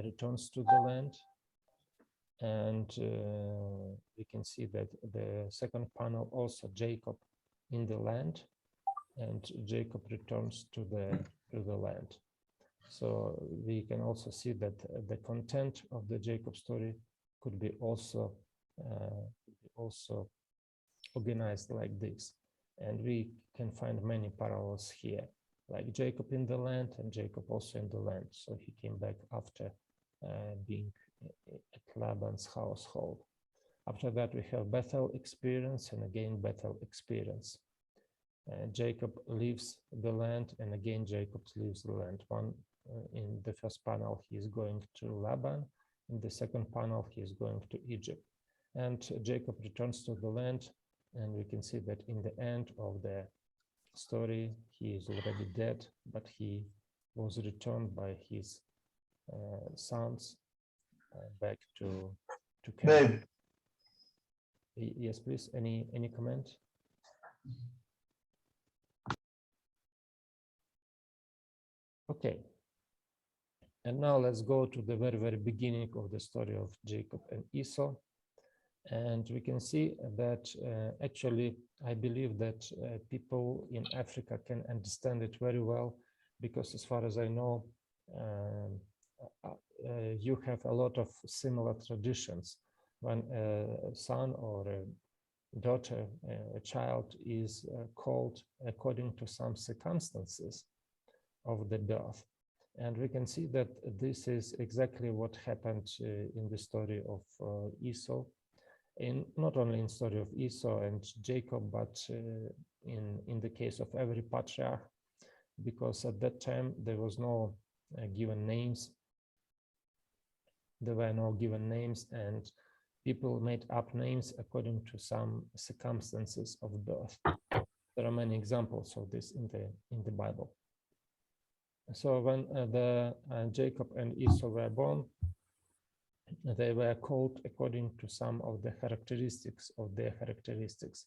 A: returns to the land. And we can see that the second panel also Jacob in the land, and Jacob returns to the land. So we can also see that the content of the Jacob story could be also organized like this. And we can find many parallels here, like Jacob in the land and Jacob also in the land. So he came back after being at Laban's household. After that, we have Bethel experience and again Bethel experience. Jacob leaves the land, and again Jacob leaves the land. One in the first panel he is going to Laban, in the second panel he is going to Egypt, and Jacob returns to the land, and we can see that in the end of the story he is already dead, but he was returned by his sons back to Canaan. Yes, please. Any comment? Okay. And now let's go to the very beginning of the story of Jacob and Esau. And we can see that actually, I believe that people in Africa can understand it very well because as far as I know, you have a lot of similar traditions when a son or a daughter, a child is called according to some circumstances of the birth. And we can see that this is exactly what happened in the story of Esau, not only in story of Esau and Jacob, but in the case of every patriarch, because at that time there was no given names. There were no given names, and people made up names according to some circumstances of birth. There are many examples of this in the Bible. So when Jacob and Esau were born, they were called according to some of the characteristics of their characteristics.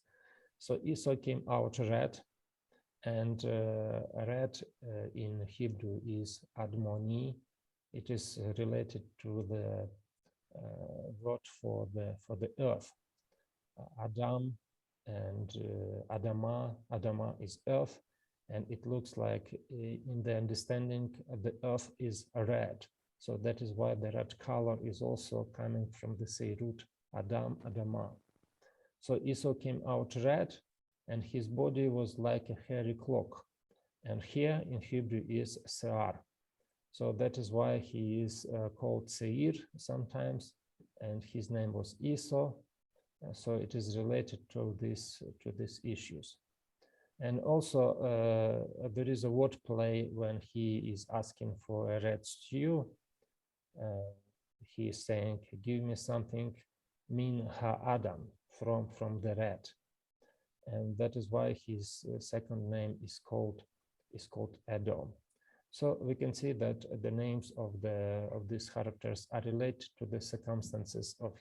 A: So Esau came out red, and red in Hebrew is admoni. It is related to the word for the earth, Adam and Adama. Adama is earth, and it looks like in the understanding the earth is red. So that is why the red color is also coming from the same root, Adam, Adama. So Esau came out red, and his body was like a hairy cloak. And here in Hebrew is Seir. So that is why he is called Seir sometimes, and his name was Esau. So it is related to these issues. And also there is a word play when he is asking for a red stew. He is saying, "Give me something min ha-Adam, from the red," and that is why his second name is called Edom. So we can see that the names of these characters are related to the circumstances of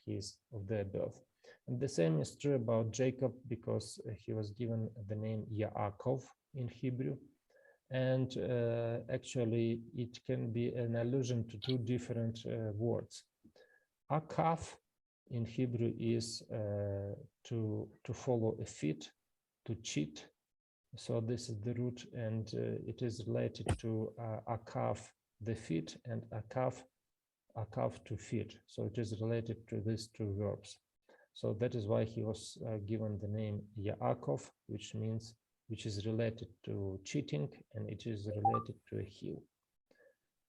A: their birth. And the same is true about Jacob, because he was given the name Yaakov in Hebrew. And actually, it can be an allusion to two different words. Akav in Hebrew is to follow a fit, to cheat. So this is the root, and it is related to akav, the fit, and akav to fit. So it is related to these two verbs. So that is why he was given the name Yaakov, which is related to cheating, and it is related to a heel.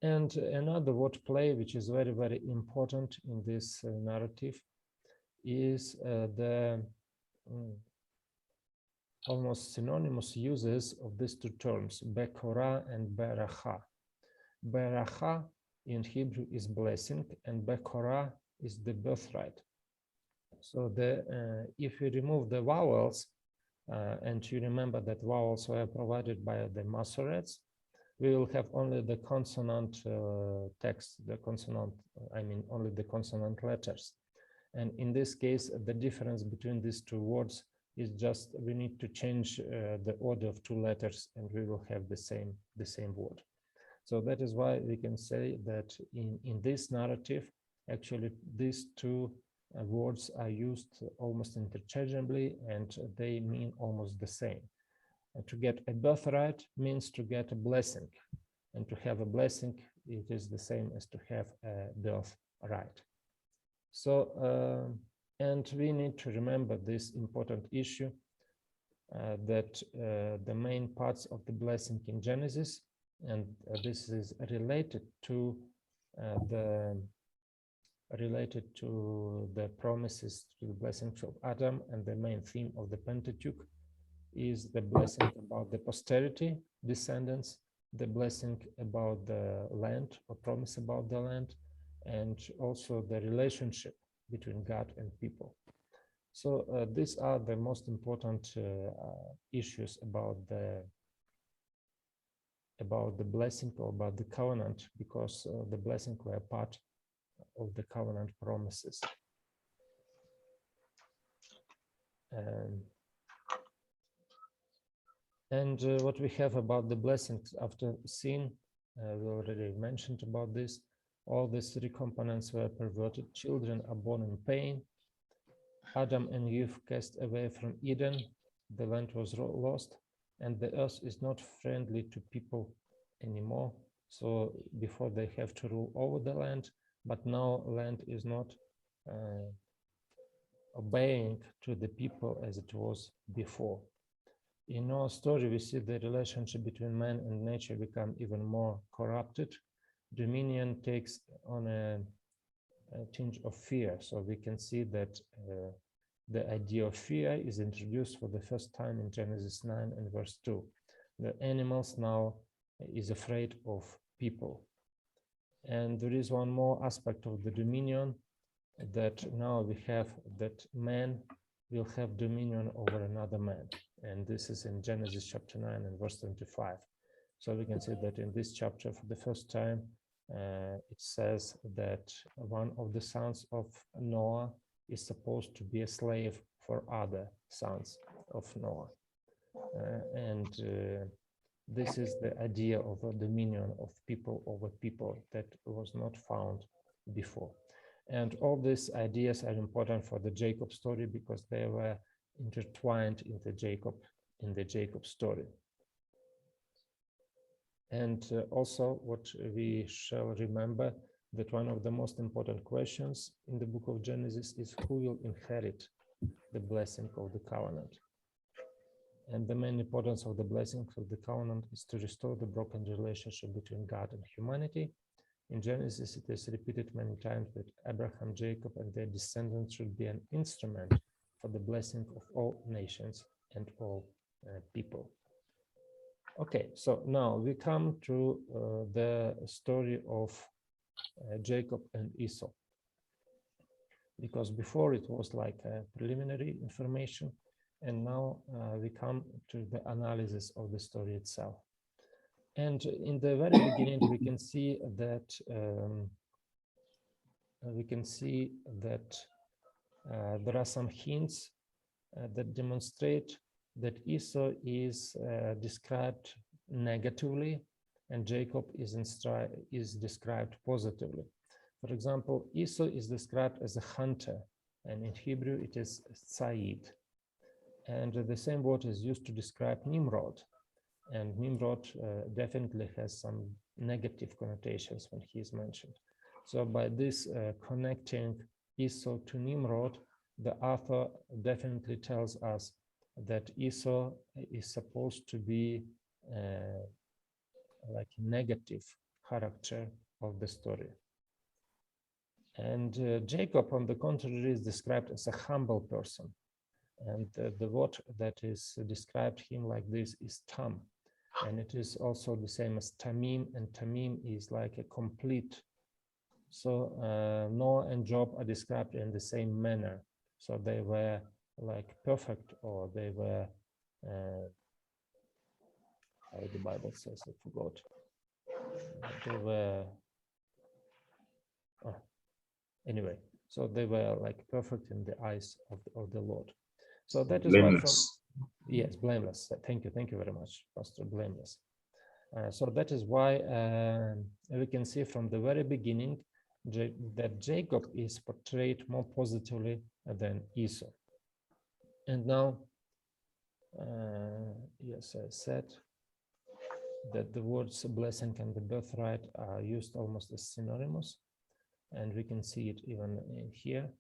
A: And another word play, which is very, very important in this narrative, is the almost synonymous uses of these two terms, Bekorah and Beracha. Beracha in Hebrew is blessing, and Bekorah is the birthright. So if you remove the vowels, and you remember that vowels were provided by the Masoretes, we will have only the consonant text, only the consonant letters. And in this case, the difference between these two words is just we need to change the order of two letters, and we will have the same word. So that is why we can say that in this narrative, actually these two words are used almost interchangeably, and they mean almost the same. To get a birthright means to get a blessing, and to have a blessing, it is the same as to have a birthright. So and we need to remember this important issue, that the main parts of the blessing in Genesis, and this is related to the promises to the blessings of Adam, and the main theme of the Pentateuch is the blessing about the posterity, descendants, the blessing about the land, or promise about the land, and also the relationship between God and people. So these are the most important issues about the blessing, or about the covenant, because the blessing were part of the covenant promises. And what we have about the blessings after sin, we already mentioned about this. All these three components were perverted. Children are born in pain. Adam and Eve cast away from Eden. The land was lost, and the earth is not friendly to people anymore. So before they have to rule over the land, but now land is not obeying to the people as it was before. In our story, we see the relationship between man and nature become even more corrupted. Dominion takes on a tinge of fear. So we can see that the idea of fear is introduced for the first time in Genesis 9 and verse 2. The animals now is afraid of people. And there is one more aspect of the dominion, that now we have that man will have dominion over another man. And this is in Genesis chapter 9 and verse 25. So we can see that in this chapter, for the first time, it says that one of the sons of Noah is supposed to be a slave for other sons of Noah. This is the idea of a dominion of people over people that was not found before. And all these ideas are important for the Jacob story because they were intertwined in the Jacob story. And also what we shall remember, that one of the most important questions in the book of Genesis is who will inherit the blessing of the covenant. And the main importance of the blessing of the covenant is to restore the broken relationship between God and humanity. In Genesis, it is repeated many times that Abraham, Jacob, and their descendants should be an instrument for the blessing of all nations and all people. Okay, so now we come to the story of Jacob and Esau. Because before it was like a preliminary information, and now we come to the analysis of the story itself. And in the very beginning, we can see that there are some hints that demonstrate that Esau is described negatively and Jacob is described positively. For example, Esau is described as a hunter, and in Hebrew it is Said. And the same word is used to describe Nimrod. And Nimrod definitely has some negative connotations when he is mentioned. So by this connecting Esau to Nimrod, the author definitely tells us that Esau is supposed to be like a negative character of the story. And Jacob, on the contrary, is described as a humble person. And the word that is described him like this is Tam. And it is also the same as Tamim, and Tamim is like a complete. So Noah and Job are described in the same manner. So they were like perfect, or they were, how the Bible says, I forgot. They were, anyway, so they were like perfect in the eyes of the Lord. So that is blameless. Why yes, blameless. Thank you very much, Pastor. Blameless. So that is why we can see from the very beginning that Jacob is portrayed more positively than Esau. And now, yes, I said that the words blessing and the birthright are used almost as synonymous, and we can see it even in here.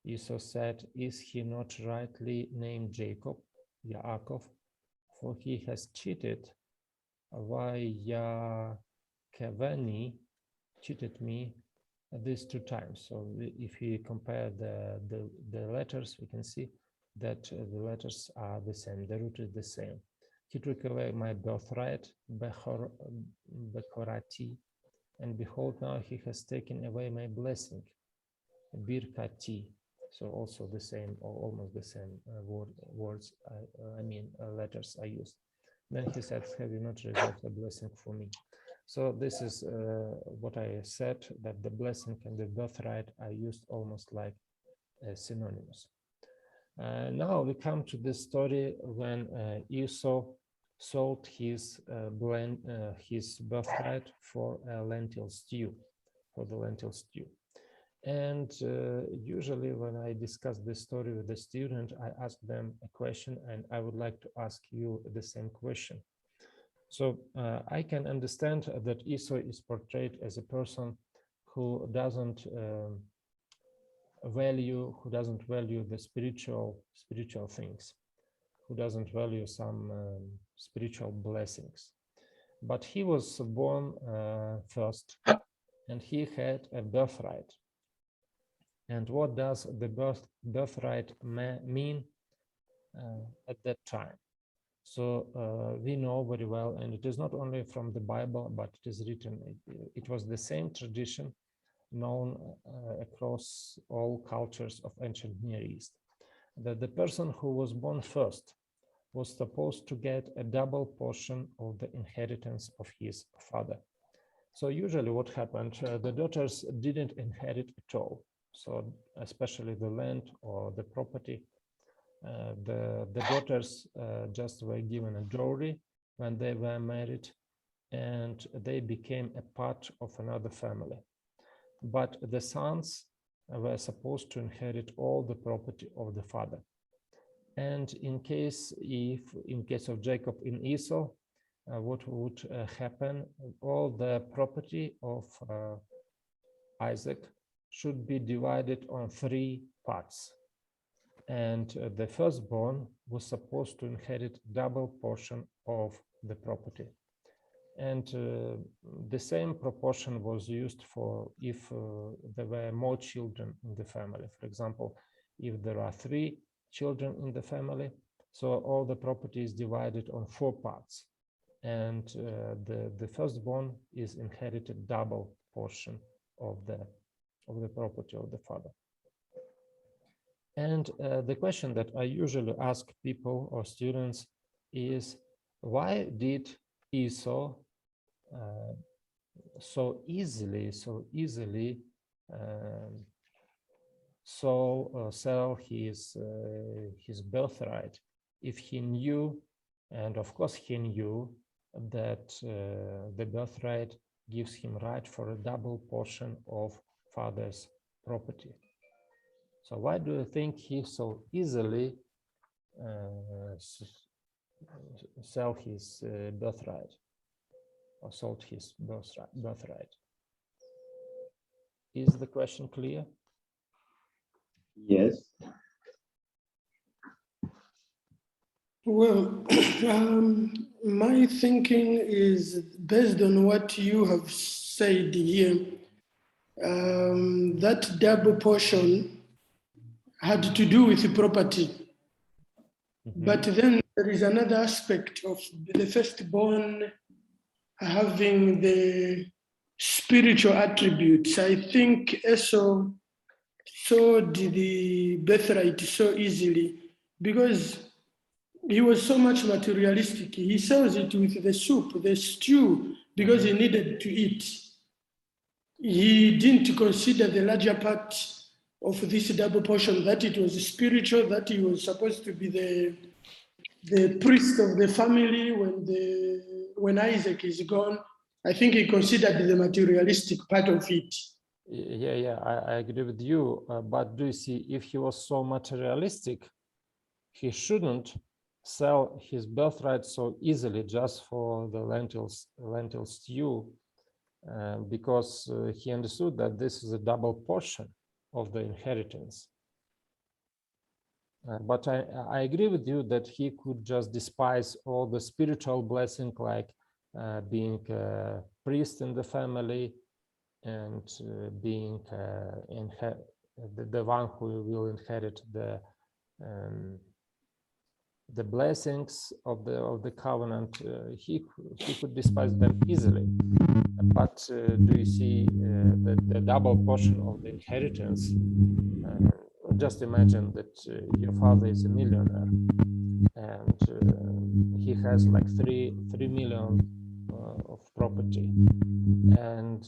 A: Esau said, "Is he not rightly named Jacob, Yaakov? For he has cheated. Vayakavani cheated me these two times." So if we compare the letters, we can see that the letters are the same. The root is the same. He took away my birthright, Bekorati, and behold, now he has taken away my blessing, Birkati. So also the same, or almost the same letters are used. Then he said, "Have you not reserved a blessing for me?" So this is what I said, that the blessing and the birthright are used almost like synonymous. Now we come to the story when Esau sold his birthright for a lentil stew, And usually when I discuss this story with the student, I ask them a question, and I would like to ask you the same question. So I can understand that Esau is portrayed as a person who doesn't value the spiritual things, who doesn't value some spiritual blessings. But he was born first, and he had a birthright. And what does the birthright mean at that time? So we know very well, and it is not only from the Bible, but it is written. It was the same tradition known across all cultures of ancient Near East, that the person who was born first was supposed to get a double portion of the inheritance of his father. So usually what happened, the daughters didn't inherit at all. So especially the land or the property, the daughters just were given a dowry when they were married, and they became a part of another family. But the sons were supposed to inherit all the property of the father. And in case of Jacob in Esau, what would happen? All the property of Isaac should be divided on 3 parts. And the firstborn was supposed to inherit double portion of the property. And the same proportion was used for if there were more children in the family. For example, if there are 3 children in the family, so all the property is divided on 4 parts. And the firstborn is inherited double portion of the property of the father. And the question that I usually ask people or students is, why did Esau so easily sell his birthright if he knew, and of course he knew, that the birthright gives him right for a double portion of father's property? So why do you think he so easily sell his birthright, or sold his birthright? Is the question clear?
H: Yes.
I: Well, my thinking is based on what you have said here. That double portion had to do with the property. Mm-hmm. But then there is another aspect of the firstborn having the spiritual attributes. I think Esau sold the birthright so easily because he was so much materialistic. He sells it with the soup, the stew, because he needed to eat. He didn't consider the larger part of this double portion, that it was spiritual, that he was supposed to be the priest of the family when Isaac is gone. I think he considered the materialistic part of it.
A: Yeah, I agree with you. But do you see, if he was so materialistic, he shouldn't sell his birthright so easily just for the lentil stew, because he understood that this is a double portion of the inheritance. But I agree with you that he could just despise all the spiritual blessing, like being a priest in the family and being the one who will inherit the blessings of the covenant. He could despise them easily. But do you see the double portion of the inheritance? Just imagine that your father is a millionaire, and he has like 3 million of property, and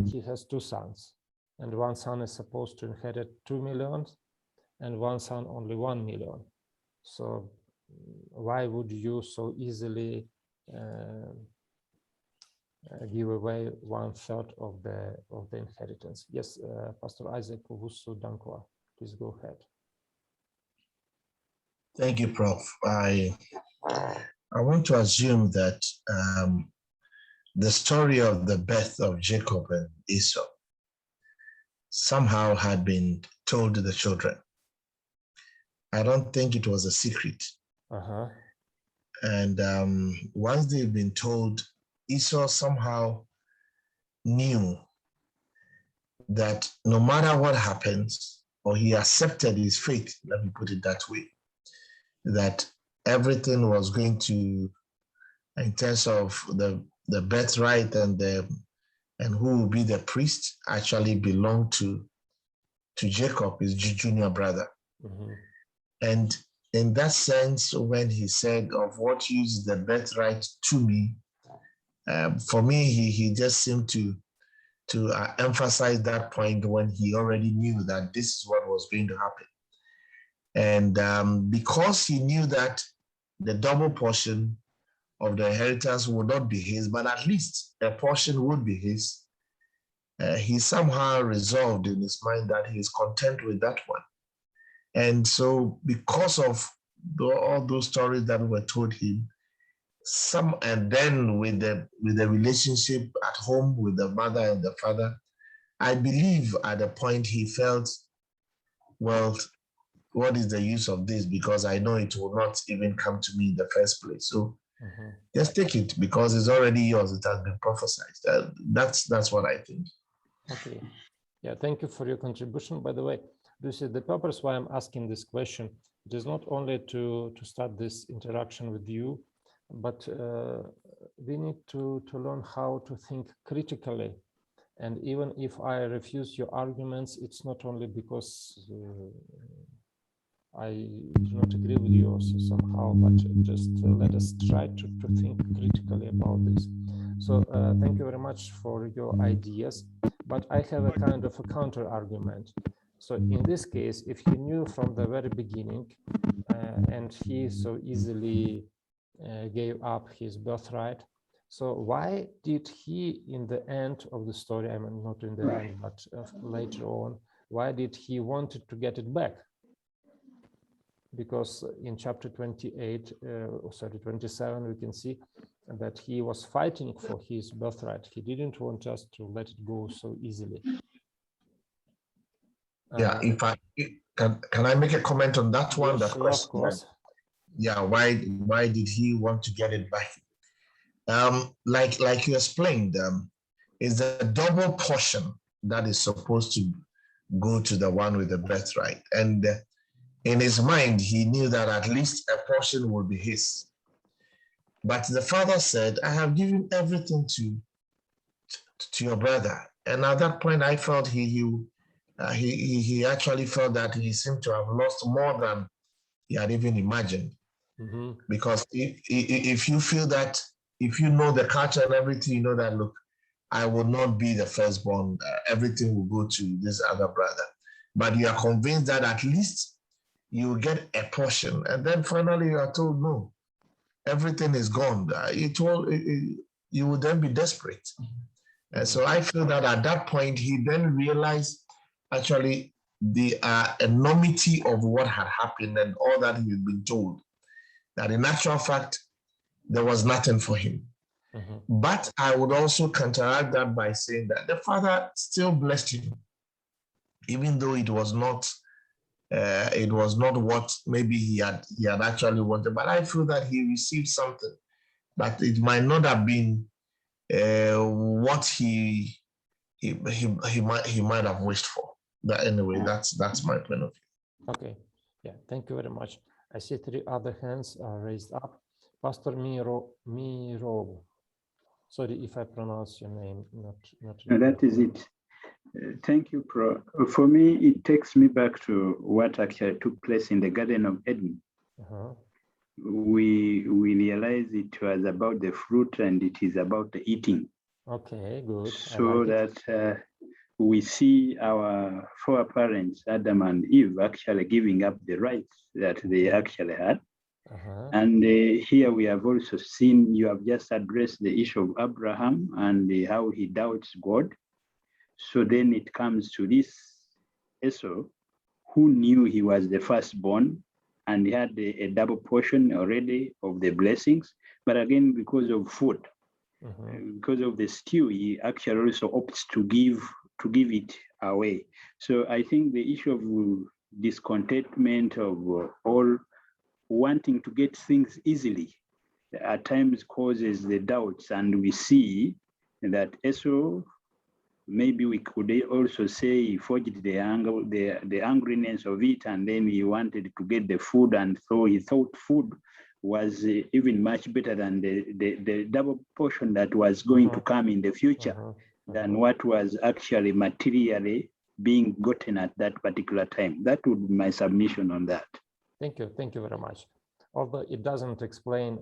A: he has 2 sons, and one son is supposed to inherit 2 million, and one son only 1 million. So why would you so easily give away 1/3 of the inheritance? Yes, Pastor Isaac Owusu Dankwa, please go ahead.
G: Thank you, Prof. I want to assume that the story of the birth of Jacob and Esau somehow had been told to the children. I don't think it was a secret. And once they've been told, Esau somehow knew that no matter what happens, or he accepted his fate, let me put it that way, that everything was going to, in terms of the birthright and who will be the priest, actually belong to Jacob, his junior brother. And in that sense, when he said, of what use is the birthright to me, for me, he just seemed to emphasize that point when he already knew that this is what was going to happen. And because he knew that the double portion of the inheritance would not be his, but at least a portion would be his, he somehow resolved in his mind that he is content with that one. And so because of all those stories that were told him, and then with the relationship at home with the mother and the father, I believe at the point he felt, well, what is the use of this? Because I know it will not even come to me in the first place. So just take it because it's already yours. It has been prophesied. That's what I think.
A: Okay. Yeah, thank you for your contribution. By the way, this is the purpose why I'm asking this question. It is not only to start this interaction with you, but we need to learn how to think critically. And even if I refuse your arguments, it's not only because I do not agree with you also somehow, but just let us try to think critically about this. So thank you very much for your ideas, but I have a kind of a counter argument. So in this case, if he knew from the very beginning and he so easily gave up his birthright, so why did he in the end of the story, I mean not in the end, but later on, why did he wanted to get it back? Because in chapter 27, we can see that he was fighting for his birthright. He didn't want us to let it go so easily.
G: Yeah, if I can I make a comment on that one?
A: Yes, sure, of course.
G: Yeah, why did he want to get it back? Like you explained, is a double portion that is supposed to go to the one with the birthright, and in his mind he knew that at least a portion would be his. But the father said, "I have given everything to your brother," and at that point, I felt he actually felt that he seemed to have lost more than he had even imagined. Because if you feel that, if you know the culture and everything, you know that, look, I will not be the firstborn, everything will go to this other brother. But you are convinced that at least you will get a portion. And then finally you are told, no, everything is gone. You will then be desperate. And so I feel that at that point, he then realized actually the enormity of what had happened and all that he had been told, that in actual fact, there was nothing for him. But I would also counteract that by saying that the father still blessed him, even though it was not what maybe he had actually wanted. But I feel that he received something, but it might not have been what he might have wished for. But anyway, that's my point of view.
A: Okay, yeah, thank you very much. I see 3 other hands are raised up. Pastor Miro. Sorry if I pronounce your name not.
H: No, that is it. Thank you, Pro. For me, it takes me back to what actually took place in the Garden of Eden. We realize it was about the fruit and it is about the eating.
A: Okay, good.
H: So that we see our foreparents, Adam and Eve, actually giving up the rights that they actually had. And here we have also seen, you have just addressed the issue of Abraham and how he doubts God. So then it comes to this Esau, who knew he was the firstborn and he had a double portion already of the blessings. but again, because of food, because of the stew, he actually also opts to give it away. So I think the issue of discontentment, of all wanting to get things easily, at times causes the doubts, and we see that Esau, maybe we could also say, he forged the angriness of it, and then he wanted to get the food, and so he thought food was even much better than the double portion that was going to come in the future than what was actually materially being gotten at that particular time. That would be my submission on that.
A: Thank you very much. Although it doesn't explain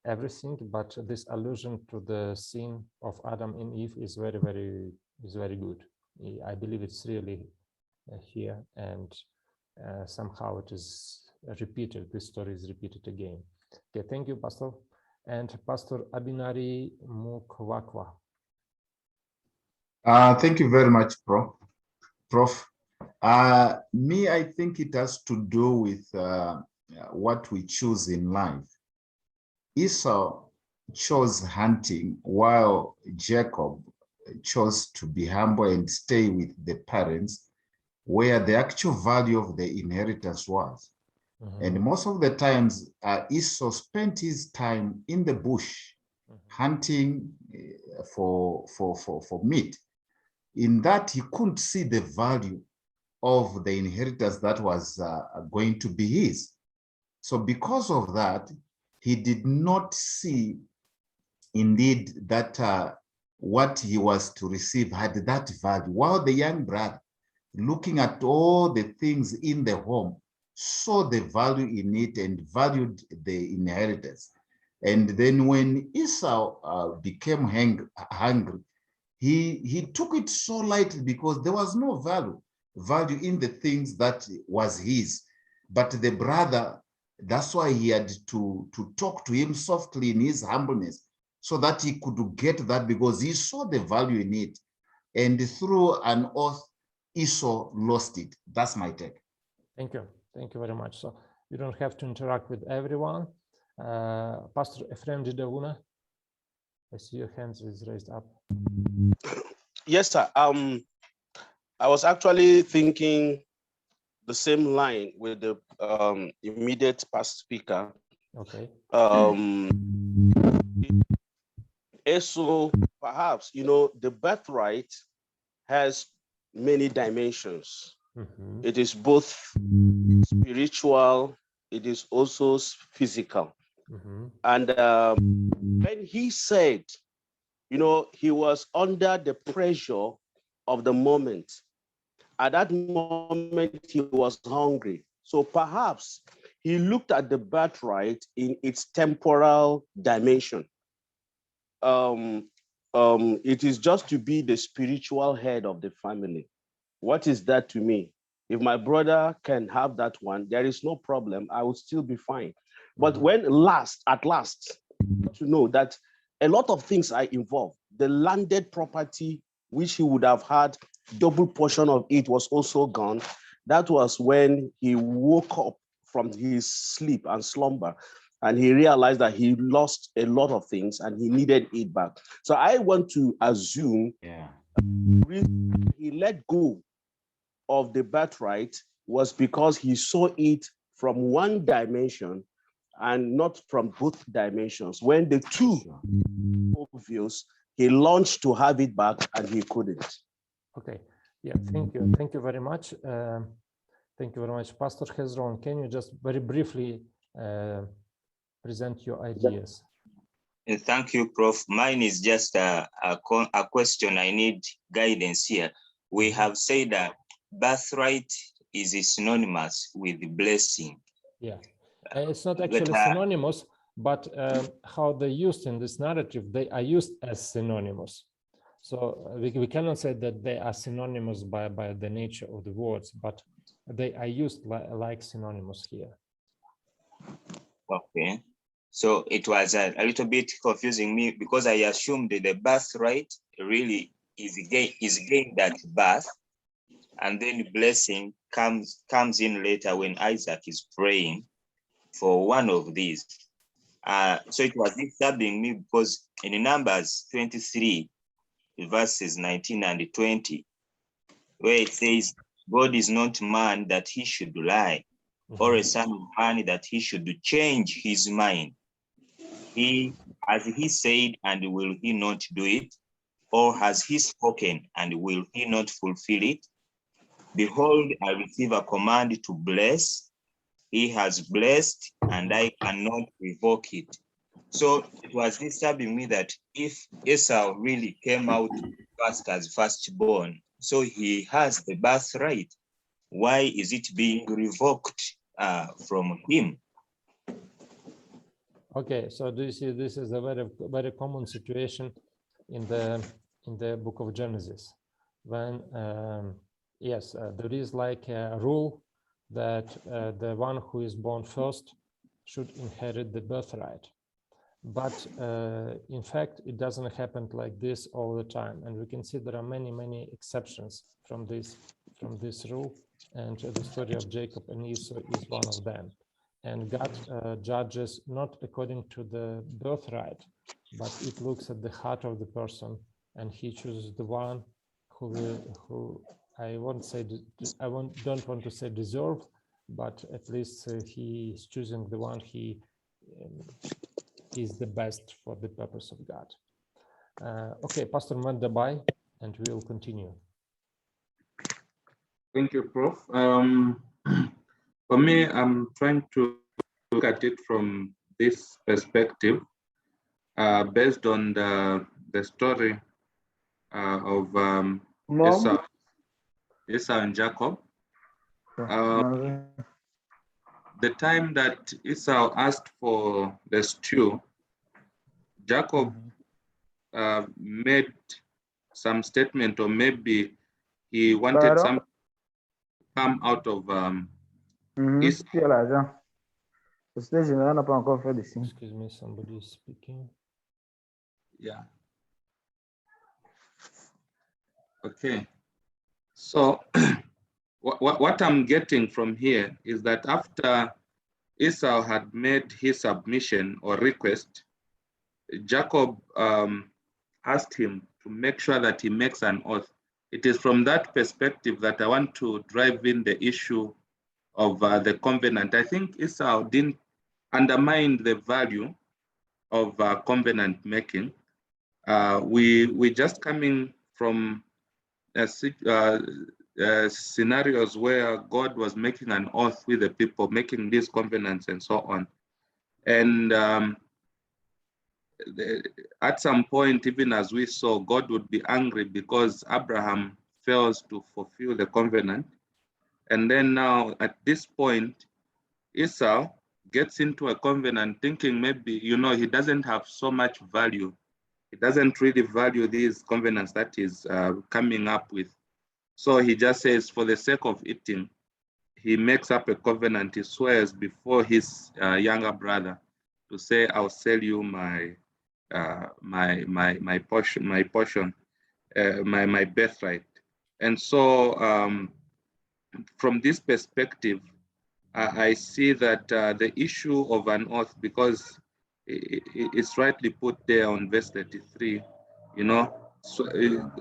A: everything, but this allusion to the sin of Adam and Eve is very good. I believe it's really here, and somehow it is repeated. This story is repeated again. Okay, thank you, Pastor. And Pastor Abinari Mukwakwa.
J: Thank you very much, Prof. I think it has to do with what we choose in life. Esau chose hunting while Jacob chose to be humble and stay with the parents where the actual value of the inheritance was. And most of the times, Esau spent his time in the bush hunting for meat. In that, he couldn't see the value of the inheritance that was going to be his. So because of that, he did not see indeed that what he was to receive had that value, while the young brother, looking at all the things in the home, saw the value in it and valued the inheritance. And then when Esau became hungry, he took it so lightly because there was no value in the things that was his. But the brother, that's why he had to talk to him softly in his humbleness so that he could get that, because he saw the value in it. And through an oath, Esau lost it. That's my take.
A: Thank you. Thank you very much. So you don't have to interact with everyone. Pastor Ephraim Didavuna, I see your hands is raised up.
B: Yes, sir. I was actually thinking the same line with the immediate past speaker.
A: Okay.
B: So perhaps, the birthright has many dimensions. It is both spiritual, it is also physical. And when he said, he was under the pressure of the moment. At that moment, he was hungry. So perhaps he looked at the birthright in its temporal dimension. It is just to be the spiritual head of the family. What is that to me? If my brother can have that one, there is no problem. I will still be fine. But when at last, to know that a lot of things are involved. The landed property, which he would have had, double portion of it was also gone. That was when he woke up from his sleep and slumber, and he realized that he lost a lot of things and he needed it back. So I want to assume he let go of the birthright was because he saw it from one dimension and not from both dimensions. When the two obvious, he launched to have it back and he couldn't.
A: Okay. Yeah, thank you. Thank you very much. Thank you very much. Pastor Hezron, can you just very briefly present your ideas?
D: Thank you, Prof. Mine is just a question. I need guidance here. We have said that birthright is synonymous with blessing.
A: Yeah, it's not actually synonymous, but how they used in this narrative, they are used as synonymous. So we cannot say that they are synonymous by the nature of the words, but they are used like synonymous here.
D: Okay. So it was a little bit confusing me because I assumed that the birthright really is gained at birth, and then blessing comes in later when Isaac is praying for one of these. So it was disturbing me because in Numbers 23, verses 19 and 20, where it says, God is not man that he should lie, or a son of man that he should change his mind. Has he said, and will he not do it? Or has he spoken, and will he not fulfill it? Behold, I receive a command to bless. He has blessed, and I cannot revoke it. So it was disturbing me that if Esau really came out first as firstborn, so he has the birthright, why is it being revoked from him?
A: Okay, so do you see this is a very common situation in the book of Genesis, when yes, there is like a rule that the one who is born first should inherit the birthright. But in fact, it doesn't happen like this all the time, and we can see there are many exceptions from this rule, and the story of Jacob and Esau is one of them. And God judges not according to the birthright, but it looks at the heart of the person, and He chooses the one who I won't say don't want to say deserve, but at least He is choosing the one He is the best for the purpose of God. Okay, Pastor Mandabai, and we will continue.
K: Thank you, Prof. For me, I'm trying to look at it from this perspective, based on the story of Esau and Jacob. The time that Esau asked for the stew, Jacob made some statement, or maybe he wanted some to come out of Esau.
A: Excuse me, somebody is speaking.
K: Yeah. Okay. So what I'm getting from here is that after Esau had made his submission or request, Jacob asked him to make sure that he makes an oath. It is from that perspective that I want to drive in the issue of the covenant. I think Esau didn't undermine the value of covenant making. We just coming from scenarios where God was making an oath with the people, making these covenants and so on. And at some point, even as we saw, God would be angry because Abraham fails to fulfill the covenant. And then now at this point, Esau gets into a covenant thinking maybe, he doesn't have so much value. He doesn't really value these covenants that he's coming up with. So he just says, for the sake of eating, he makes up a covenant. He swears before his younger brother to say, I'll sell you my portion, my birthright. And so from this perspective, I see that the issue of an oath, because it's rightly put there on verse 33, so,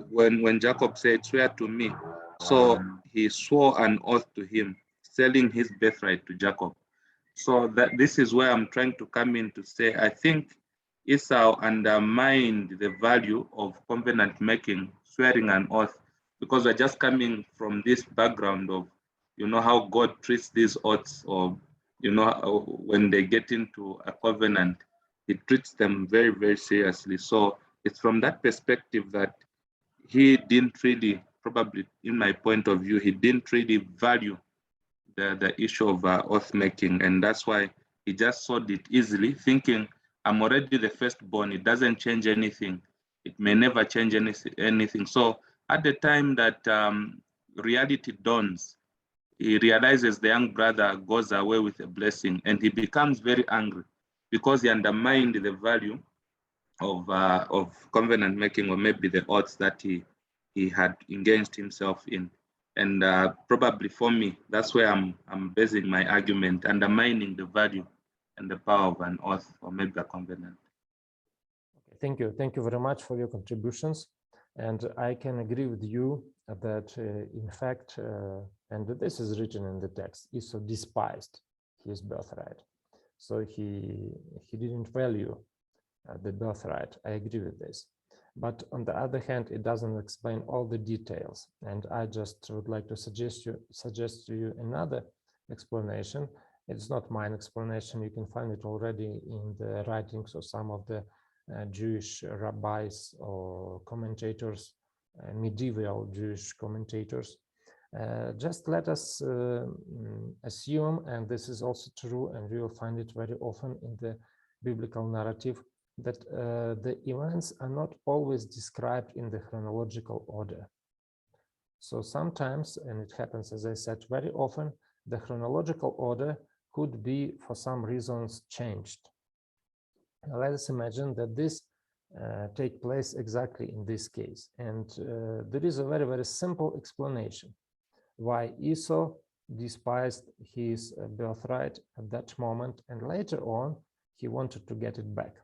K: when Jacob said, swear to me, so he swore an oath to him, selling his birthright to Jacob. So that this is where I'm trying to come in to say, I think Esau undermined the value of covenant making, swearing an oath, because we're just coming from this background of, how God treats these oaths, or, when they get into a covenant, He treats them very, very seriously. So it's from that perspective that he didn't really, probably in my point of view, he didn't really value the issue of oath making. And that's why he just sold it easily, thinking, I'm already the firstborn, it doesn't change anything. It may never change anything. So at the time that reality dawns, he realizes the young brother goes away with a blessing, and he becomes very angry because he undermined the value of covenant making, or maybe the odds that he had engaged himself in. And probably for me, that's where I'm basing my argument, undermining the value and the power of an oath or maybe a covenant.
A: Thank you. Thank you very much for your contributions. And I can agree with you that, in fact, and this is written in the text, Esau despised his birthright. So he didn't value the birthright. I agree with this. But on the other hand, it doesn't explain all the details. And I just would like to suggest to you another explanation. It's not mine explanation. You can find it already in the writings of some of the Jewish rabbis or commentators, medieval Jewish commentators. Just let us assume, and this is also true, and we will find it very often in the biblical narrative, that the events are not always described in the chronological order. So sometimes, and it happens, as I said, very often, the chronological order could be, for some reasons, changed. Let us imagine that this take place exactly in this case. And there is a very, very simple explanation why Esau despised his birthright at that moment, and later on, he wanted to get it back.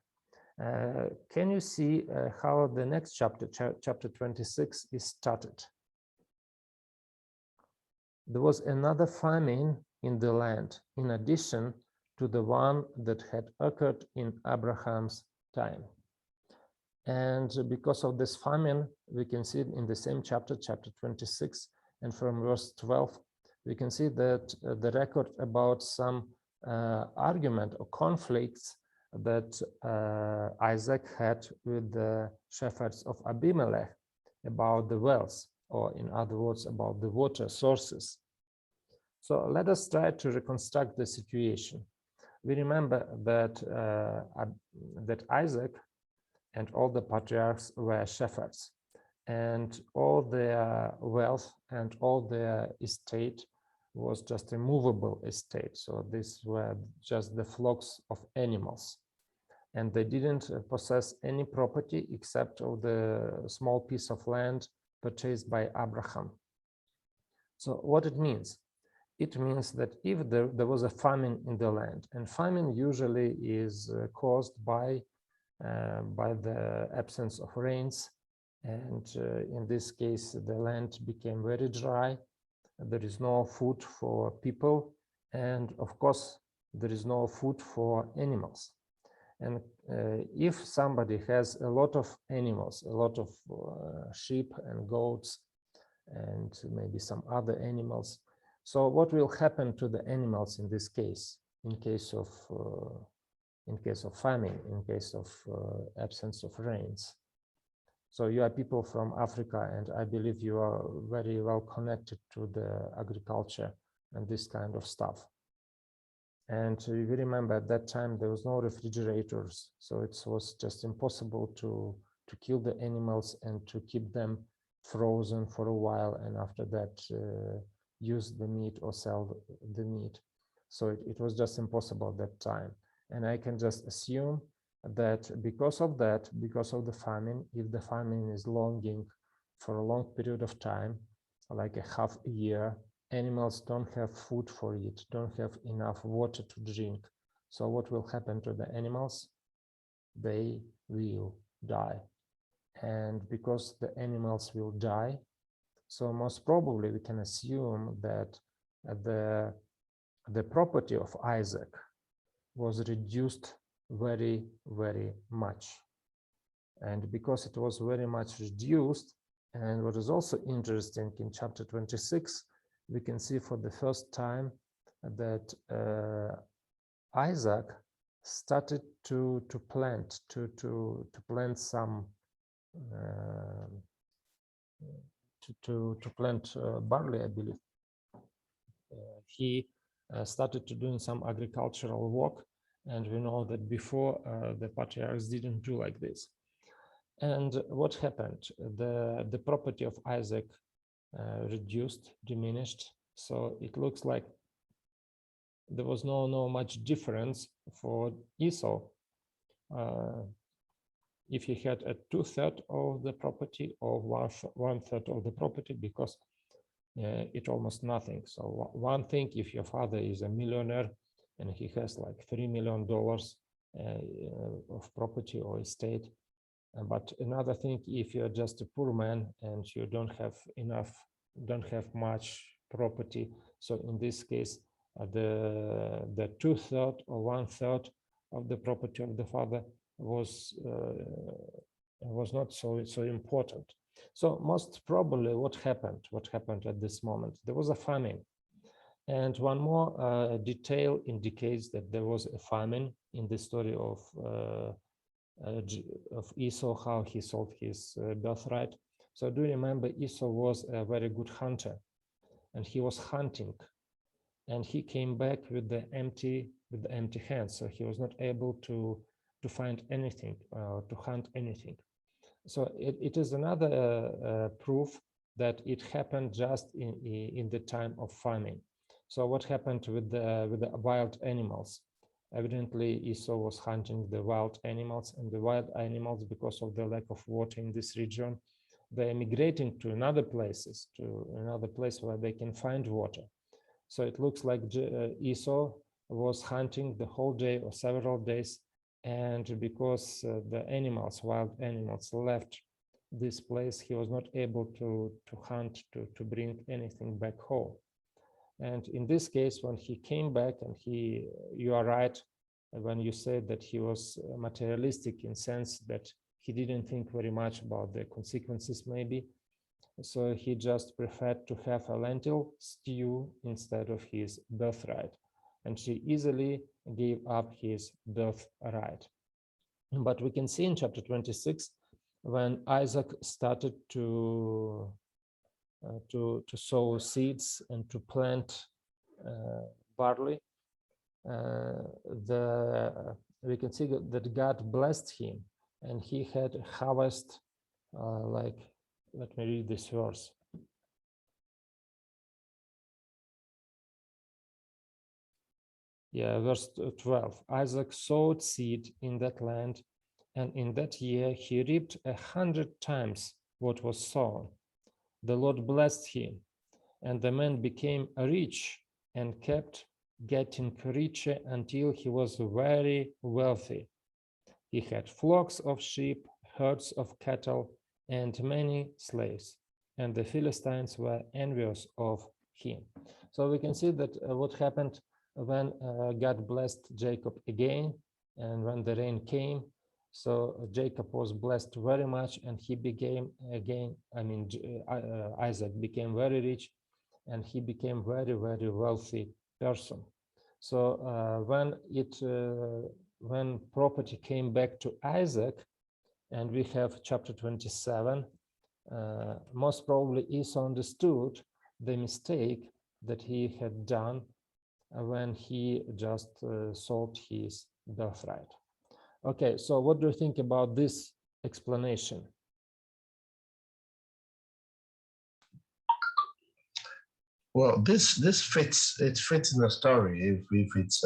A: Can you see how the next chapter, chapter 26, is started? There was another famine in the land, in addition to the one that had occurred in Abraham's time. And because of this famine, we can see it in the same chapter, chapter 26, and from verse 12, we can see that the record about some argument or conflicts that Isaac had with the shepherds of Abimelech about the wells, or in other words, about the water sources. So let us try to reconstruct the situation. We remember that, that Isaac and all the patriarchs were shepherds, and all their wealth and all their estate was just a movable estate. So these were just the flocks of animals. And they didn't possess any property except of the small piece of land purchased by Abraham. So what it means? It means that if there was a famine in the land, and famine usually is caused by the absence of rains, and in this case, the land became very dry. There is no food for people, and of course, there is no food for animals. And if somebody has a lot of animals, a lot of sheep and goats, and maybe some other animals, so what will happen to the animals in this case, in case of famine, in case of absence of rains? So you are people from Africa, and I believe you are very well connected to the agriculture and this kind of stuff. And you remember at that time there was no refrigerators, so it was just impossible to kill the animals and to keep them frozen for a while, and after that use the meat or sell the meat. So it was just impossible at that time. And I can just assume that because of the famine, if the famine is longing for a long period of time, like a half a year, animals don't have food for it, don't have enough water to drink. So what will happen to the animals? They will die. And because the animals will die, so most probably we can assume that the property of Isaac was reduced very, very much. And because it was very much reduced, and what is also interesting in chapter 26, we can see for the first time that Isaac started to plant some to plant barley, I believe. He started to doing some agricultural work, and we know that before the patriarchs didn't do like this. And what happened? The property of Isaac diminished. So it looks like there was no much difference for Esau. If he had a 2/3 of the property or 1/3 of the property, because it almost nothing. So one thing, if your father is a millionaire, and he has like $3 million of property or estate. But another thing, if you're just a poor man and you don't have much property, so in this case, the 2/3 or 1/3 of the property of the father was not so important. So most probably what happened at this moment, there was a famine. And one more detail indicates that there was a famine in the story of Esau, how he sold his birthright. So do you remember Esau was a very good hunter, and he was hunting, and he came back with the empty hands. So he was not able to find anything, to hunt anything. So it is another proof that it happened just in the time of famine. So what happened with the wild animals? Evidently, Esau was hunting the wild animals, and the wild animals, because of the lack of water in this region, they're migrating to another place where they can find water. So it looks like Esau was hunting the whole day or several days, and because the wild animals left this place, he was not able to hunt, to bring anything back home. And in this case, when he came back, and you are right when you said that he was materialistic in sense that he didn't think very much about the consequences maybe. So he just preferred to have a lentil stew instead of his birthright. And he easily gave up his birthright. But we can see in chapter 26, when Isaac started to sow seeds and to plant barley, we can see that God blessed him, and he had a harvest like, let me read this verse. Yeah, verse 12. Isaac sowed seed in that land, and in that year he reaped 100 times what was sown. The Lord blessed him, and the man became rich and kept getting richer until he was very wealthy. He had flocks of sheep, herds of cattle, and many slaves, and the Philistines were envious of him. So we can see that what happened when God blessed Jacob again, and when the rain came, so Jacob was blessed very much, and he became Isaac became very rich, and he became very, very wealthy person. So when property came back to Isaac, and we have chapter 27, most probably Esau understood the mistake that he had done when he just sold his birthright. Okay, so what do you think about this explanation?
G: Well, this fits. It fits in the story if it's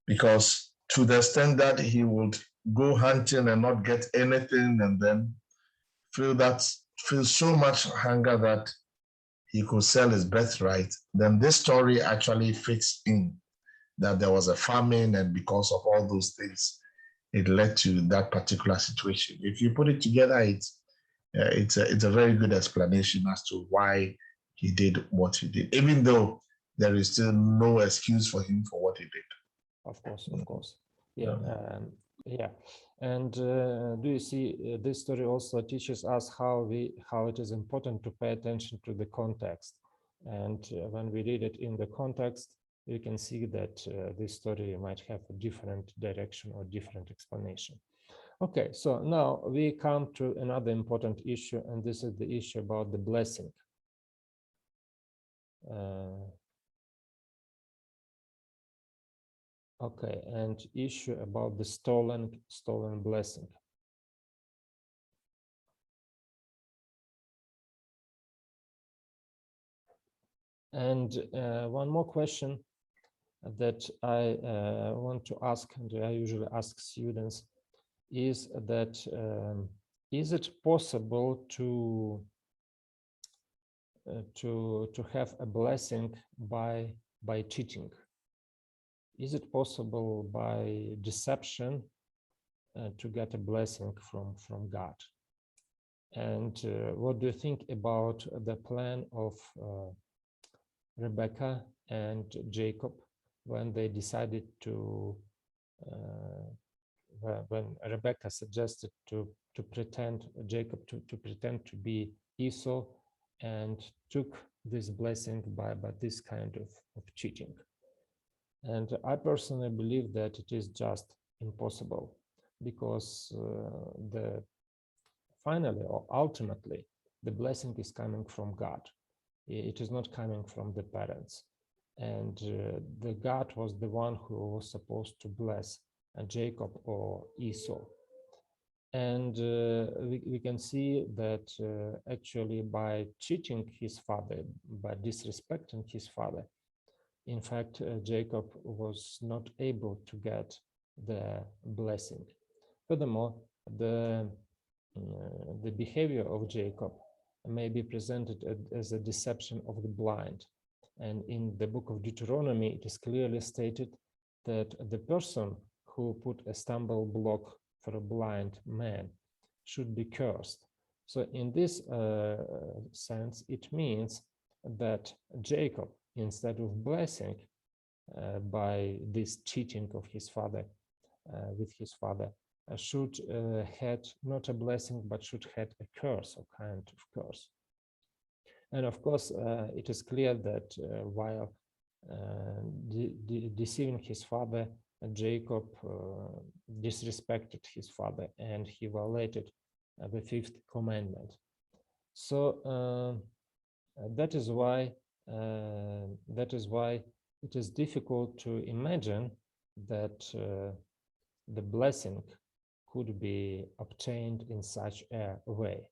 G: because to the extent that he would go hunting and not get anything, and then feel so much hunger that he could sell his birthright. Then this story actually fits in that there was a famine, and because of all those things, it led to that particular situation. If you put it together, it's a very good explanation as to why he did what he did, even though there is still no excuse for him for what he did.
A: Of course. Yeah. Yeah. And do you see this story also teaches us how it is important to pay attention to the context. And when we read it in the context, you can see that this story might have a different direction or different explanation. Okay, so now we come to another important issue, and this is the issue about the blessing. Okay, and issue about the stolen blessing. And one more question that I want to ask, and I usually ask students, is that is it possible to have a blessing by cheating? is it possible by deception to get a blessing from God? And what do you think about the plan of Rebecca and Jacob when they decided to, when Rebecca suggested to pretend, Jacob to pretend to be Esau, and took this blessing by this kind of cheating? And I personally believe that it is just impossible, because finally or ultimately the blessing is coming from God. It is not coming from the parents. And the God was the one who was supposed to bless Jacob or Esau. And we can see that actually by cheating his father, by disrespecting his father, in fact, Jacob was not able to get the blessing. Furthermore, the behavior of Jacob may be presented as a deception of the blind. And in the book of Deuteronomy, it is clearly stated that the person who put a stumble block for a blind man should be cursed. So in this sense, it means that Jacob, instead of blessing by this cheating of his father, with his father, should had not a blessing, but should had a curse, or kind of curse. And of course, it is clear that while deceiving his father, Jacob disrespected his father, and he violated the fifth commandment. So that is why it is difficult to imagine that the blessing could be obtained in such a way.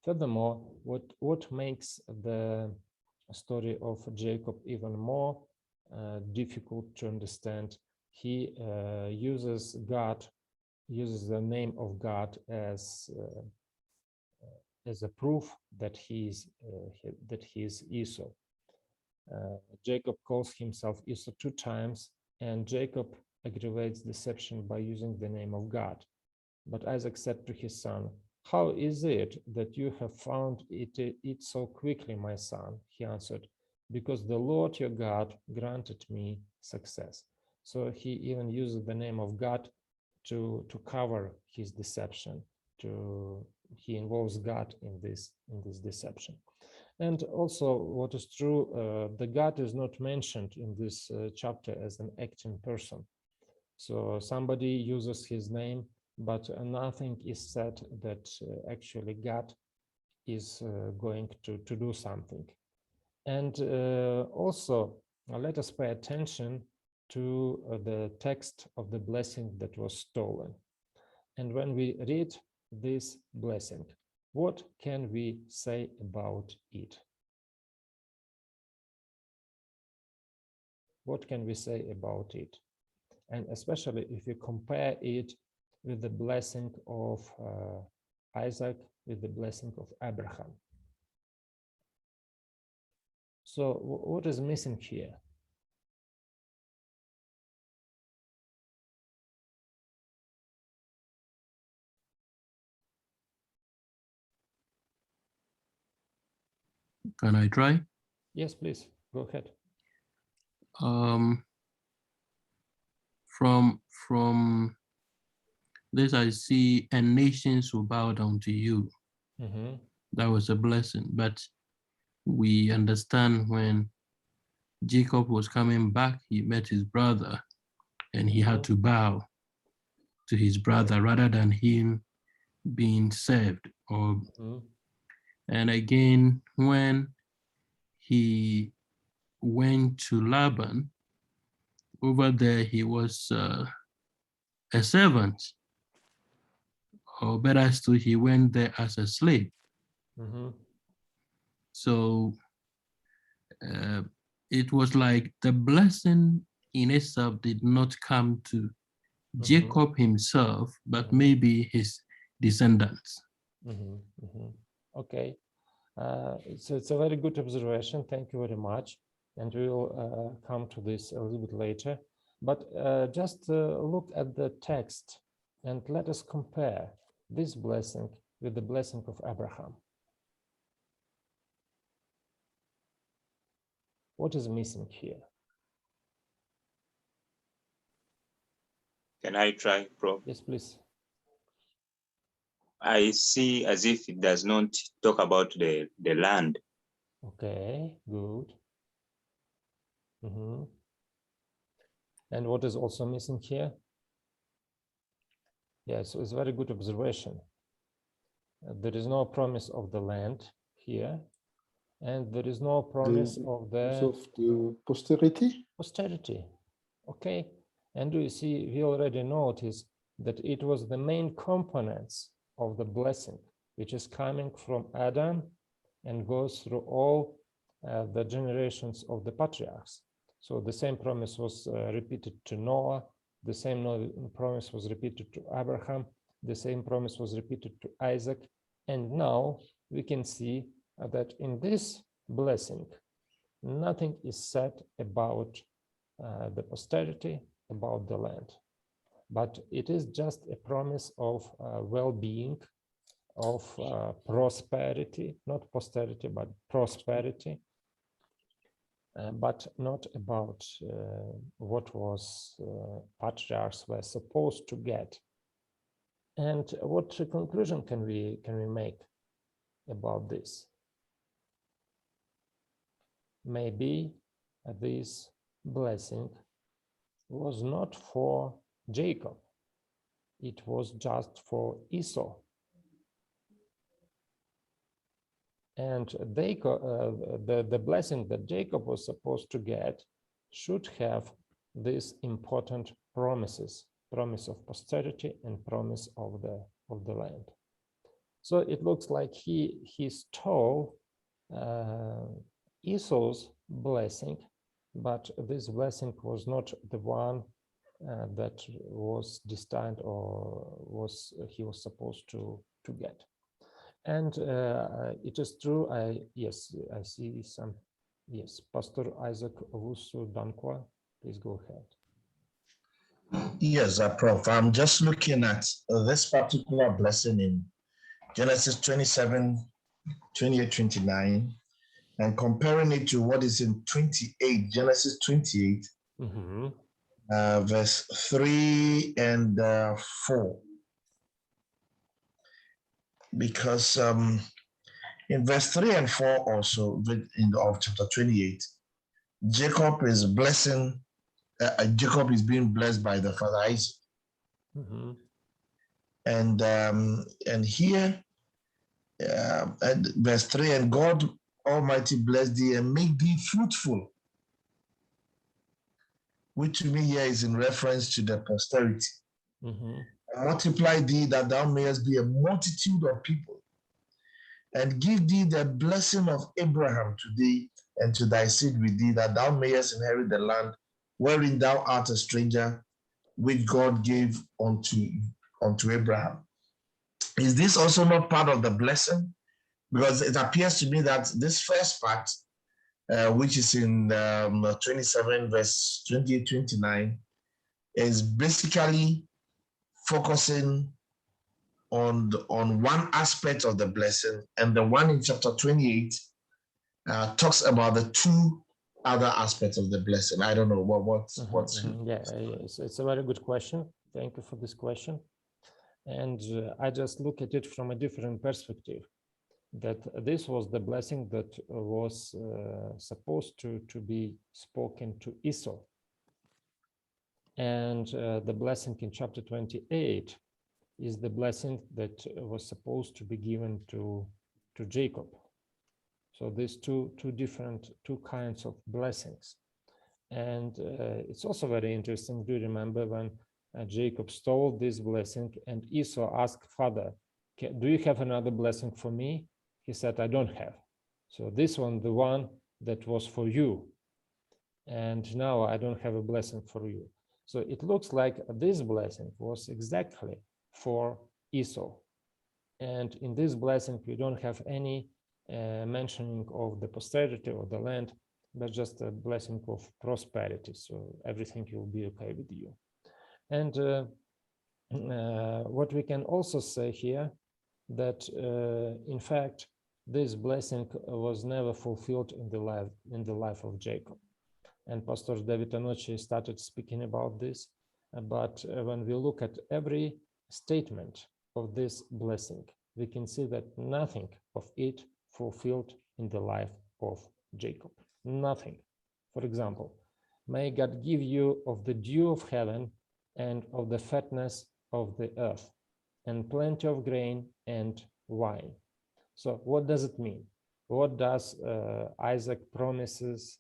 A: Furthermore, what makes the story of Jacob even more difficult to understand, he uses the name of God as a proof that he is Esau. Jacob calls himself Esau 2 times, and Jacob aggravates deception by using the name of God. But Isaac said to his son, "How is it that you have found it so quickly, my son?" He answered, "Because the Lord your God granted me success." So he even uses the name of God to cover his deception. He involves God in this deception. And also, what is true, the God is not mentioned in this chapter as an acting person. So somebody uses his name, but nothing is said that actually God is going to do something. And also, let us pay attention to the text of the blessing that was stolen. And when we read this blessing, what can we say about it? What can we say about it? And especially if you compare it with the blessing of Isaac, with the blessing of Abraham. So what is missing here?
C: Can I try?
A: Yes, please, go ahead.
C: From this, I see, "And nations will bow down to you."
A: Mm-hmm.
C: That was a blessing. But we understand when Jacob was coming back, he met his brother, and he had to bow to his brother rather than him being served. And again, when he went to Laban, over there he was a servant, or better still, he went there as a slave.
A: Mm-hmm.
C: So it was like the blessing in itself did not come to Jacob himself, but maybe his descendants.
A: Okay, so it's a very good observation. Thank you very much. And we will come to this a little bit later. But just look at the text and let us compare this blessing with the blessing of Abraham. What is missing here?
D: Can I try, Prof?
A: Yes, please.
D: I see as if it does not talk about the land.
A: Okay, good. And what is also missing here? Yes, it's a very good observation. There is no promise of the land here, and there is no promise of the
F: posterity.
A: Posterity. Okay, and you see, we already noticed that it was the main components of the blessing, which is coming from Adam and goes through all the generations of the patriarchs. So the same promise was repeated to Noah, the same promise was repeated to Abraham, the same promise was repeated to Isaac, and now we can see that in this blessing, nothing is said about the posterity, about the land, but it is just a promise of well-being, of prosperity, not posterity, but prosperity, but not about what was patriarchs were supposed to get. And what conclusion can we make about this? Maybe this blessing was not for Jacob, it was just for Esau. And the blessing that Jacob was supposed to get should have these important promises, promise of posterity and promise of the land. So it looks like he stole Esau's blessing, but this blessing was not the one that was destined or he was supposed to get. And it is true. I see some. Yes, Pastor Isaac Owusu Dankwa, please go ahead.
G: Yes, Prof. I'm just looking at this particular blessing in Genesis 27, 28, 29, and comparing it to what is in 28, Genesis 28, verse 3 and 4. Because in verse 3 and 4 also of chapter 28, Jacob is blessing, Jacob is being blessed by the father Isaac. And here, at verse 3, and God Almighty bless thee and make thee fruitful, which to me here is in reference to the posterity. Multiply thee that thou mayest be a multitude of people, and give thee the blessing of Abraham to thee and to thy seed with thee, that thou mayest inherit the land wherein thou art a stranger, which God gave unto Abraham. Is this also not part of the blessing? Because it appears to me that this first part, which is in 27 verse 28, 29, is basically focusing on one aspect of the blessing, and the one in chapter 28 talks about the two other aspects of the blessing. I don't know what's
A: yeah, it's a very good question. Thank you for this question. And I just look at it from a different perspective, that this was the blessing that was supposed to be spoken to Esau. And the blessing in chapter 28 is the blessing that was supposed to be given to Jacob. So these two kinds of blessings. And it's also very interesting. Do you remember when Jacob stole this blessing and Esau asked father, do you have another blessing for me? He said, I don't have. So this one, the one that was for you. And now I don't have a blessing for you. So it looks like this blessing was exactly for Esau. And in this blessing, we don't have any mentioning of the posterity or the land, but just a blessing of prosperity. So everything will be okay with you. And what we can also say here, that in fact, this blessing was never fulfilled in the life of Jacob. And Pastor David Anochi started speaking about this. But when we look at every statement of this blessing, we can see that nothing of it fulfilled in the life of Jacob. Nothing. For example, may God give you of the dew of heaven and of the fatness of the earth, and plenty of grain and wine. So what does it mean? What does Isaac promise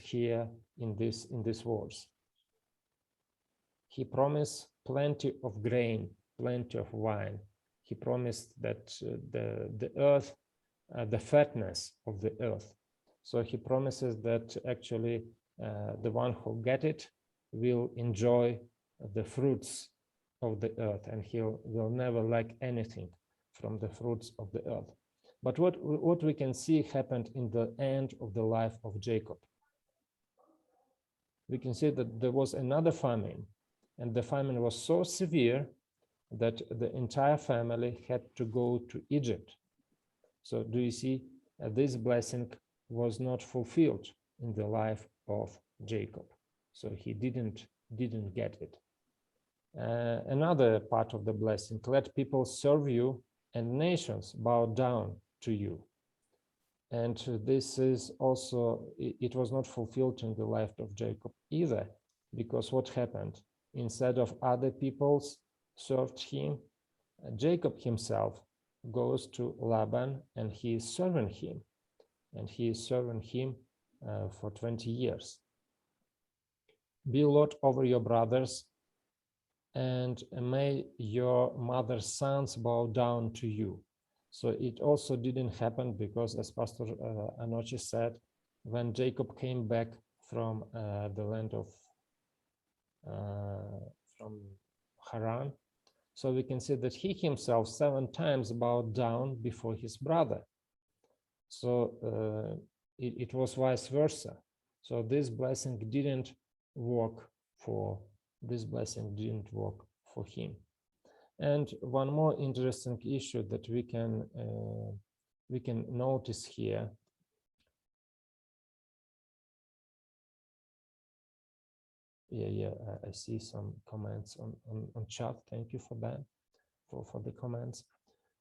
A: here in these words? He promised plenty of grain, plenty of wine. He promised that the earth, the fatness of the earth. So he promises that actually the one who get it will enjoy the fruits of the earth, and he will never lack anything from the fruits of the earth. But what we can see happened in the end of the life of Jacob. We can see that there was another famine, and the famine was so severe that the entire family had to go to Egypt. So do you see, this blessing was not fulfilled in the life of Jacob. So he didn't get it. Another part of the blessing, let people serve you and nations bow down to you. And this is also, it was not fulfilled in the life of Jacob either, because what happened? Instead of other peoples served him, Jacob himself goes to Laban and he is serving him. And he is serving him for 20 years. Be Lord over your brothers, and may your mother's sons bow down to you. So it also didn't happen because, as Pastor Anochi said, when Jacob came back from the land of from Haran, so we can see that he himself 7 times bowed down before his brother. So it was vice versa. So this blessing didn't work for him. And one more interesting issue that we can notice here. I see some comments on chat. Thank you for that, for the comments.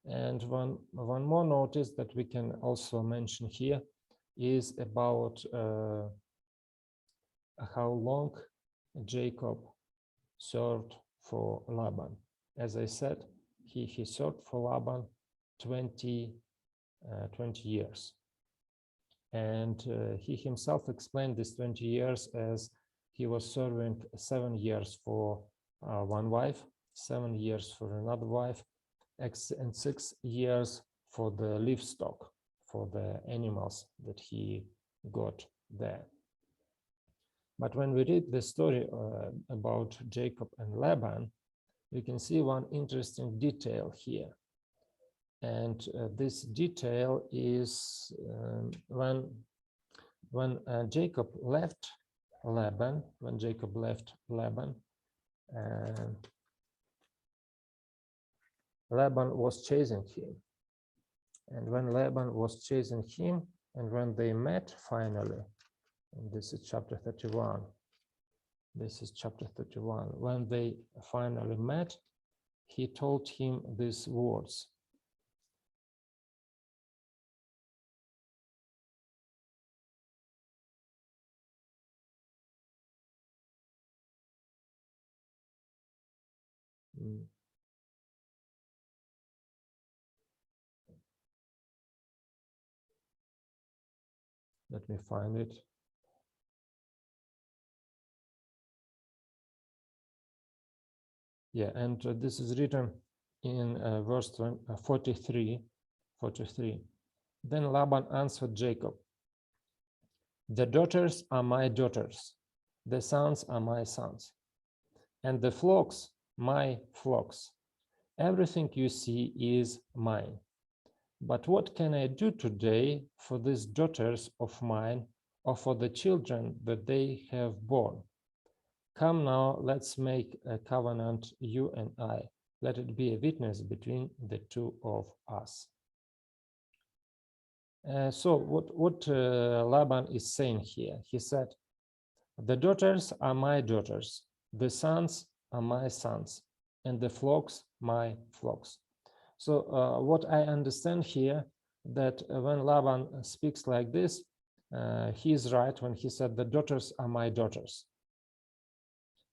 A: And one more notice that we can also mention here is about how long Jacob served for Laban. As I said, he served for Laban 20 years. And he himself explained this 20 years as he was serving 7 years for one wife, 7 years for another wife, and 6 years for the livestock, for the animals that he got there. But when we read the story about Jacob and Laban, we can see one interesting detail here. And this detail is when Jacob left Laban, Laban was chasing him. And when Laban was chasing him, and when they met finally, and this is chapter 31. This is chapter 31. When they finally met, he told him these words. Let me find it. Yeah, and this is written in verse 43. Then Laban answered Jacob, the daughters are my daughters, the sons are my sons, and the flocks my flocks. Everything you see is mine. But what can I do today for these daughters of mine or for the children that they have borne. Come now, let's make a covenant, you and I. Let it be a witness between the two of us. So what Laban is saying here, he said, the daughters are my daughters, the sons are my sons, and the flocks my flocks. So what I understand here, that when Laban speaks like this, he is right when he said the daughters are my daughters.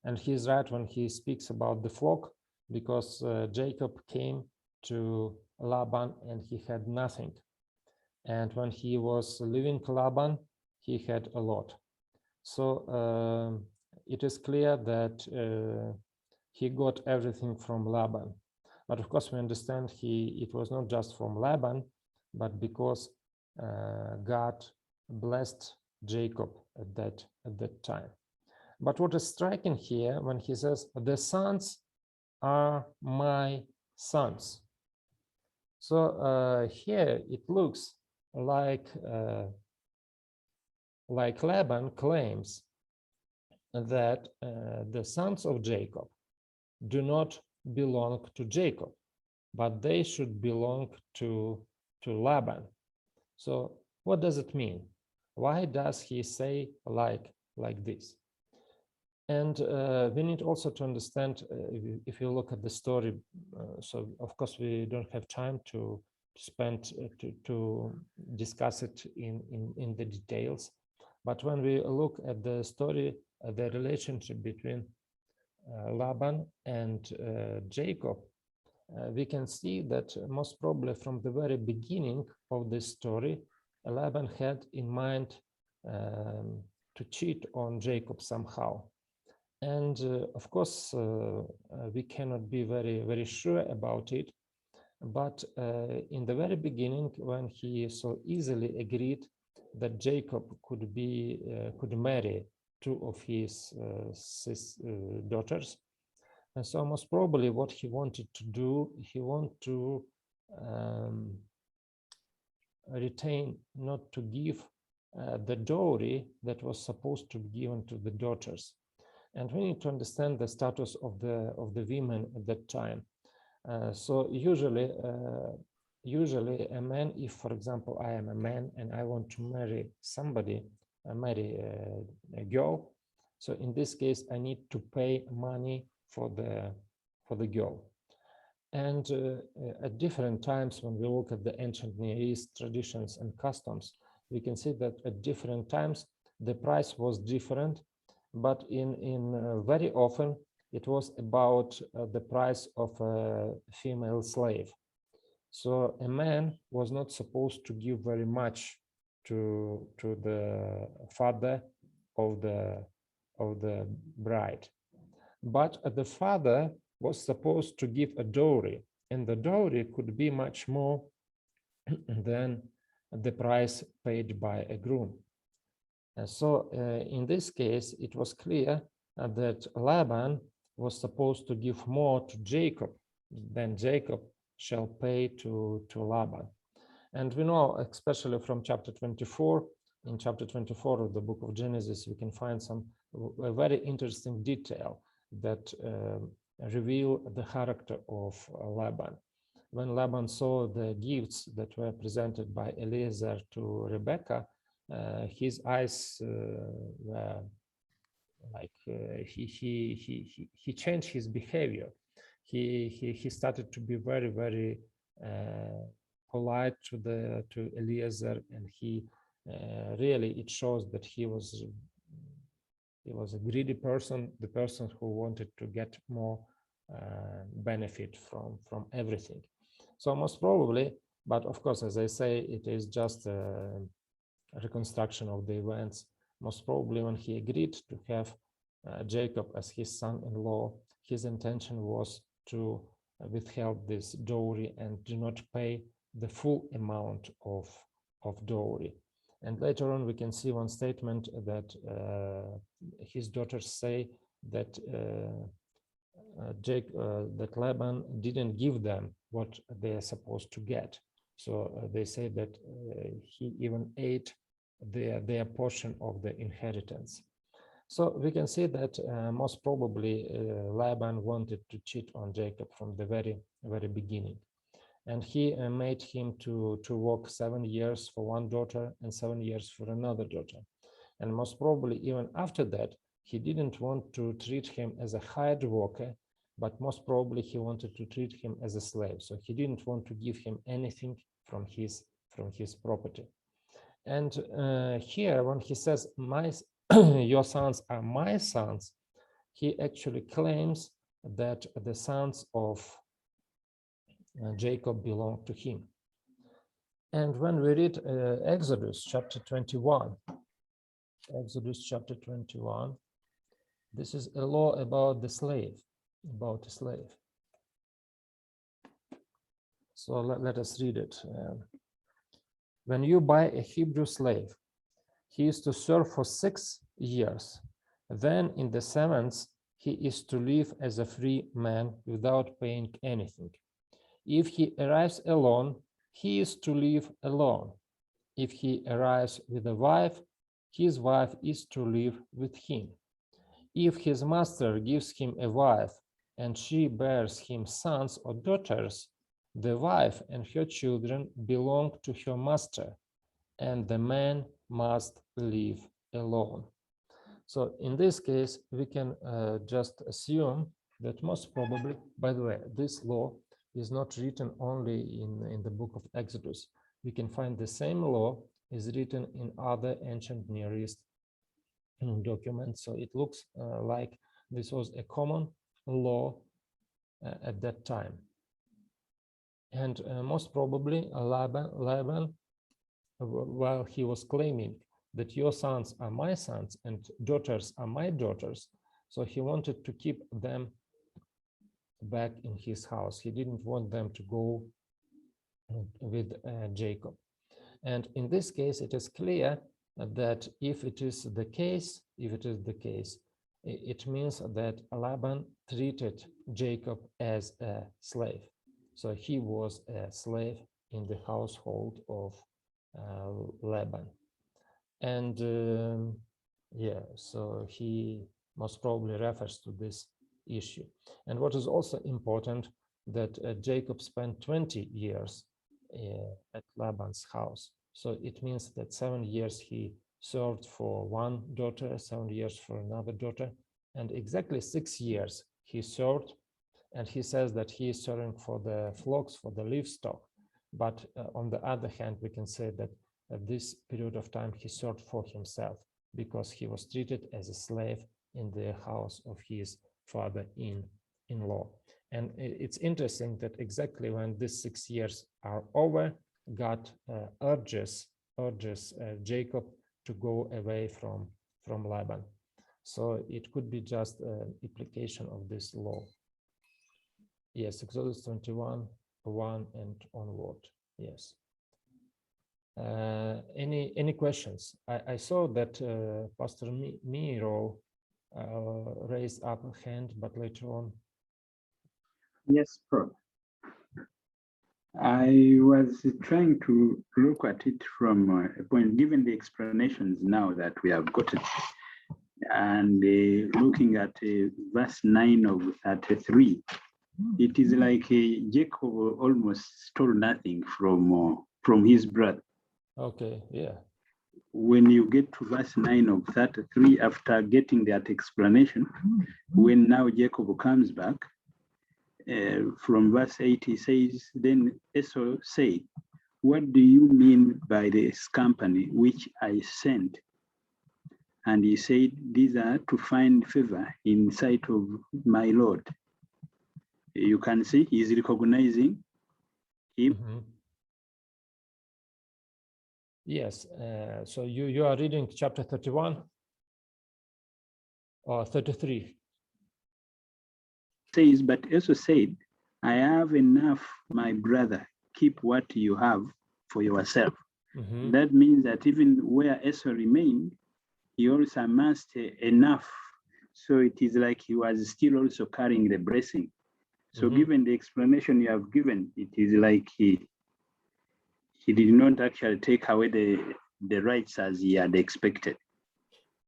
A: And he is right when he speaks about the flock, because Jacob came to Laban and he had nothing. And when he was leaving Laban, he had a lot. So it is clear that he got everything from Laban. But of course, we understand it was not just from Laban, but because God blessed Jacob at that time. But what is striking here when he says, the sons are my sons. So here it looks like Laban claims that the sons of Jacob do not belong to Jacob, but they should belong to Laban. So what does it mean? Why does he say like this? And we need also to understand, if you look at the story, so of course we don't have time to spend to discuss it in the details, but when we look at the story, the relationship between Laban and Jacob, we can see that most probably from the very beginning of this story, Laban had in mind to cheat on Jacob somehow. And of course, we cannot be very sure about it. But in the very beginning, when he so easily agreed that Jacob could marry two of his daughters, and so most probably what he wanted to do, he wanted to retain, not to give the dowry that was supposed to be given to the daughters. And we need to understand the status of the women at that time. So usually a man, if for example I am a man and I want to marry somebody, marry a girl, so in this case I need to pay money for the girl. And at different times, when we look at the ancient Near East traditions and customs, we can see that at different times the price was different. But in very often it was about the price of a female slave. So a man was not supposed to give very much to the father of the bride, but the father was supposed to give a dowry, and the dowry could be much more than the price paid by a groom. And so in this case, it was clear that Laban was supposed to give more to Jacob than Jacob shall pay to Laban. And we know, especially from chapter 24, in chapter 24 of the book of Genesis, we can find a very interesting detail that reveal the character of Laban. When Laban saw the gifts that were presented by Eliezer to Rebekah, his eyes were like he changed his behavior. He started to be very polite to Eliezer, and he really, it shows that he was a greedy person, the person who wanted to get more benefit from everything. So most probably, but of course, as I say, it is just a reconstruction of the events. Most probably when he agreed to have Jacob as his son-in-law, his intention was to withhold this dowry and do not pay the full amount of dowry. And later on, we can see one statement that his daughters say that that Laban didn't give them what they are supposed to get. So they say that he even ate their portion of the inheritance. So we can see that most probably Laban wanted to cheat on Jacob from the very beginning. And he made him to work 7 years for one daughter and 7 years for another daughter. And most probably even after that, he didn't want to treat him as a hired worker, but most probably he wanted to treat him as a slave. So he didn't want to give him anything from his property. And here, when he says, your sons are my sons, he actually claims that the sons of Jacob belong to him. And when we read Exodus chapter 21, this is a law about the slave, So let us read it. When you buy a Hebrew slave, he is to serve for 6 years. Then in the 7th, he is to live as a free man without paying anything. If he arrives alone, he is to live alone. If he arrives with a wife, his wife is to live with him. If his master gives him a wife and she bears him sons or daughters, the wife and her children belong to her master, and the man must live alone. So in this case, we can just assume that most probably, by the way, this law is not written only in the book of Exodus. We can find the same law is written in other ancient Near East documents. So it looks like this was a common law at that time. And most probably Laban, while he was claiming that your sons are my sons and daughters are my daughters, so he wanted to keep them back in his house. He didn't want them to go with Jacob. And in this case, it is clear that if it is the case, it means that Laban treated Jacob as a slave. So he was a slave in the household of Laban. And so he most probably refers to this issue. And what is also important, that Jacob spent 20 years at Laban's house. So it means that 7 years he served for one daughter, 7 years for another daughter, and exactly 6 years he served. And he says that he is serving for the flocks, for the livestock. But on the other hand, we can say that at this period of time, he served for himself because he was treated as a slave in the house of his father-in-law. And it's interesting that exactly when these 6 years are over, God urges Jacob to go away from Laban. So it could be just an application of this law. Yes, Exodus 21:1 and onward. Yes. Any questions? I saw that Pastor Miro raised up a hand, but later on.
H: Yes, Prof. I was trying to look at it from a point, given the explanations now that we have gotten, and looking at verse 9 of 33, it is like Jacob almost stole nothing from his brother.
A: Okay, yeah.
H: When you get to verse 9 of 33, after getting that explanation, when now Jacob comes back, from verse 8, he says, then Esau said, what do you mean by this company which I sent? And he said, these are to find favor in sight of my Lord. You can see he's recognizing him.
A: Mm-hmm. Yes, so you are reading chapter 31 or 33?
H: Says, but Esau said, I have enough, my brother, keep what you have for yourself.
A: Mm-hmm.
H: That means that even where Esau remained, he also amassed enough. So it is like he was still also carrying the blessing. So
A: Mm-hmm.
H: given the explanation you have given, it is like he did not actually take away the rights as he had expected.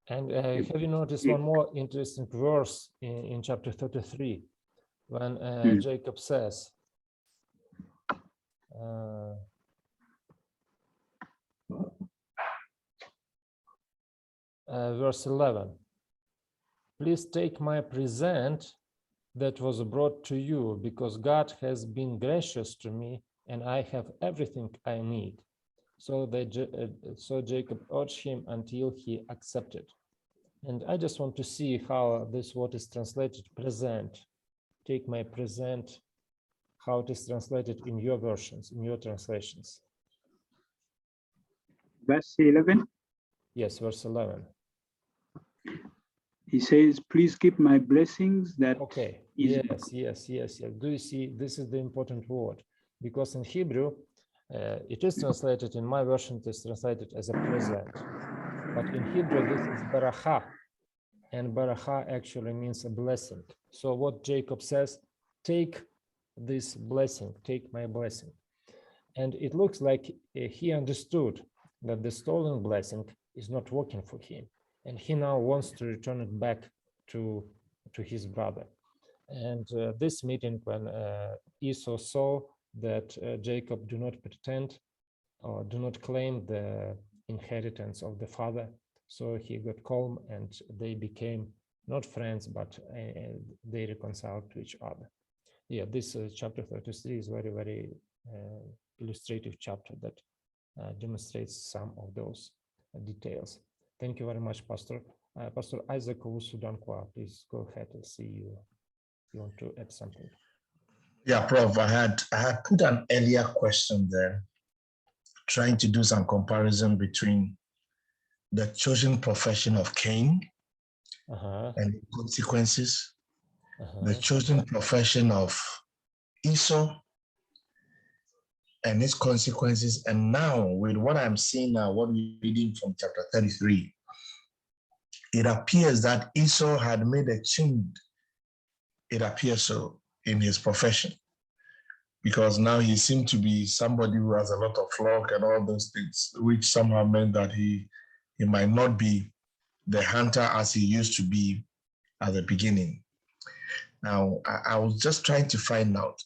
A: And have you noticed one more interesting verse in chapter 33, when Jacob says, verse 11, please take my present that was brought to you, because God has been gracious to me and I have everything I need. So Jacob urged him until he accepted. And I just want to see how this word is translated, present. Take my present, how it is translated in your versions, in your translations.
H: Verse 11?
A: Yes, verse 11.
H: He says, please keep my blessings that...
A: Okay, yes. Do you see, this is the important word, because in Hebrew, it is translated, in my version, it is translated as a present. But in Hebrew, this is baracha, and baracha actually means a blessing. So what Jacob says, take this blessing, take my blessing. And it looks like he understood that the stolen blessing is not working for him. And he now wants to return it back to his brother. And this meeting, when Esau saw that Jacob do not pretend or do not claim the inheritance of the father, so he got calm and they became not friends, but they reconciled to each other. Yeah, this chapter 33 is very, very illustrative chapter that demonstrates some of those details. Thank you very much, Pastor. Pastor Isaac Owusu-Danquah, please go ahead and see you. You want to add something?
G: Yeah, Prof, I had put an earlier question there, trying to do some comparison between the chosen profession of Cain and the consequences, the chosen profession of Esau and its consequences. And now with what I'm seeing now, what we're reading from chapter 33, it appears that Esau had made a change, it appears so, in his profession, because now he seemed to be somebody who has a lot of flock and all those things, which somehow meant that he might not be the hunter as he used to be at the beginning. Now, I was just trying to find out,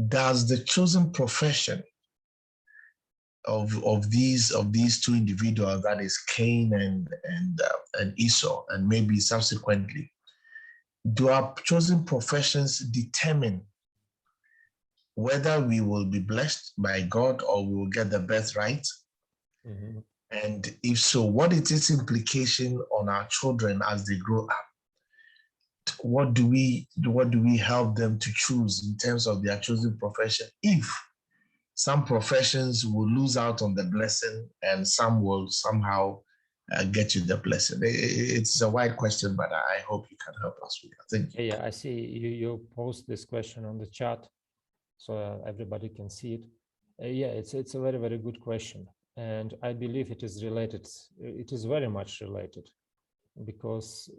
G: does the chosen profession of these two individuals, that is Cain and Esau, and maybe subsequently, do our chosen professions determine whether we will be blessed by God or we will get the birthright? And if so, what is its implication on our children as they grow up? What do we help them to choose in terms of their chosen profession? If some professions will lose out on the blessing and some will somehow get you the blessing. It's a wide question, but I hope you can help us with that. Thank you.
A: Yeah, I see you post this question on the chat, so everybody can see it. Yeah, it's a very, very good question. And I believe it is related. It is very much related because,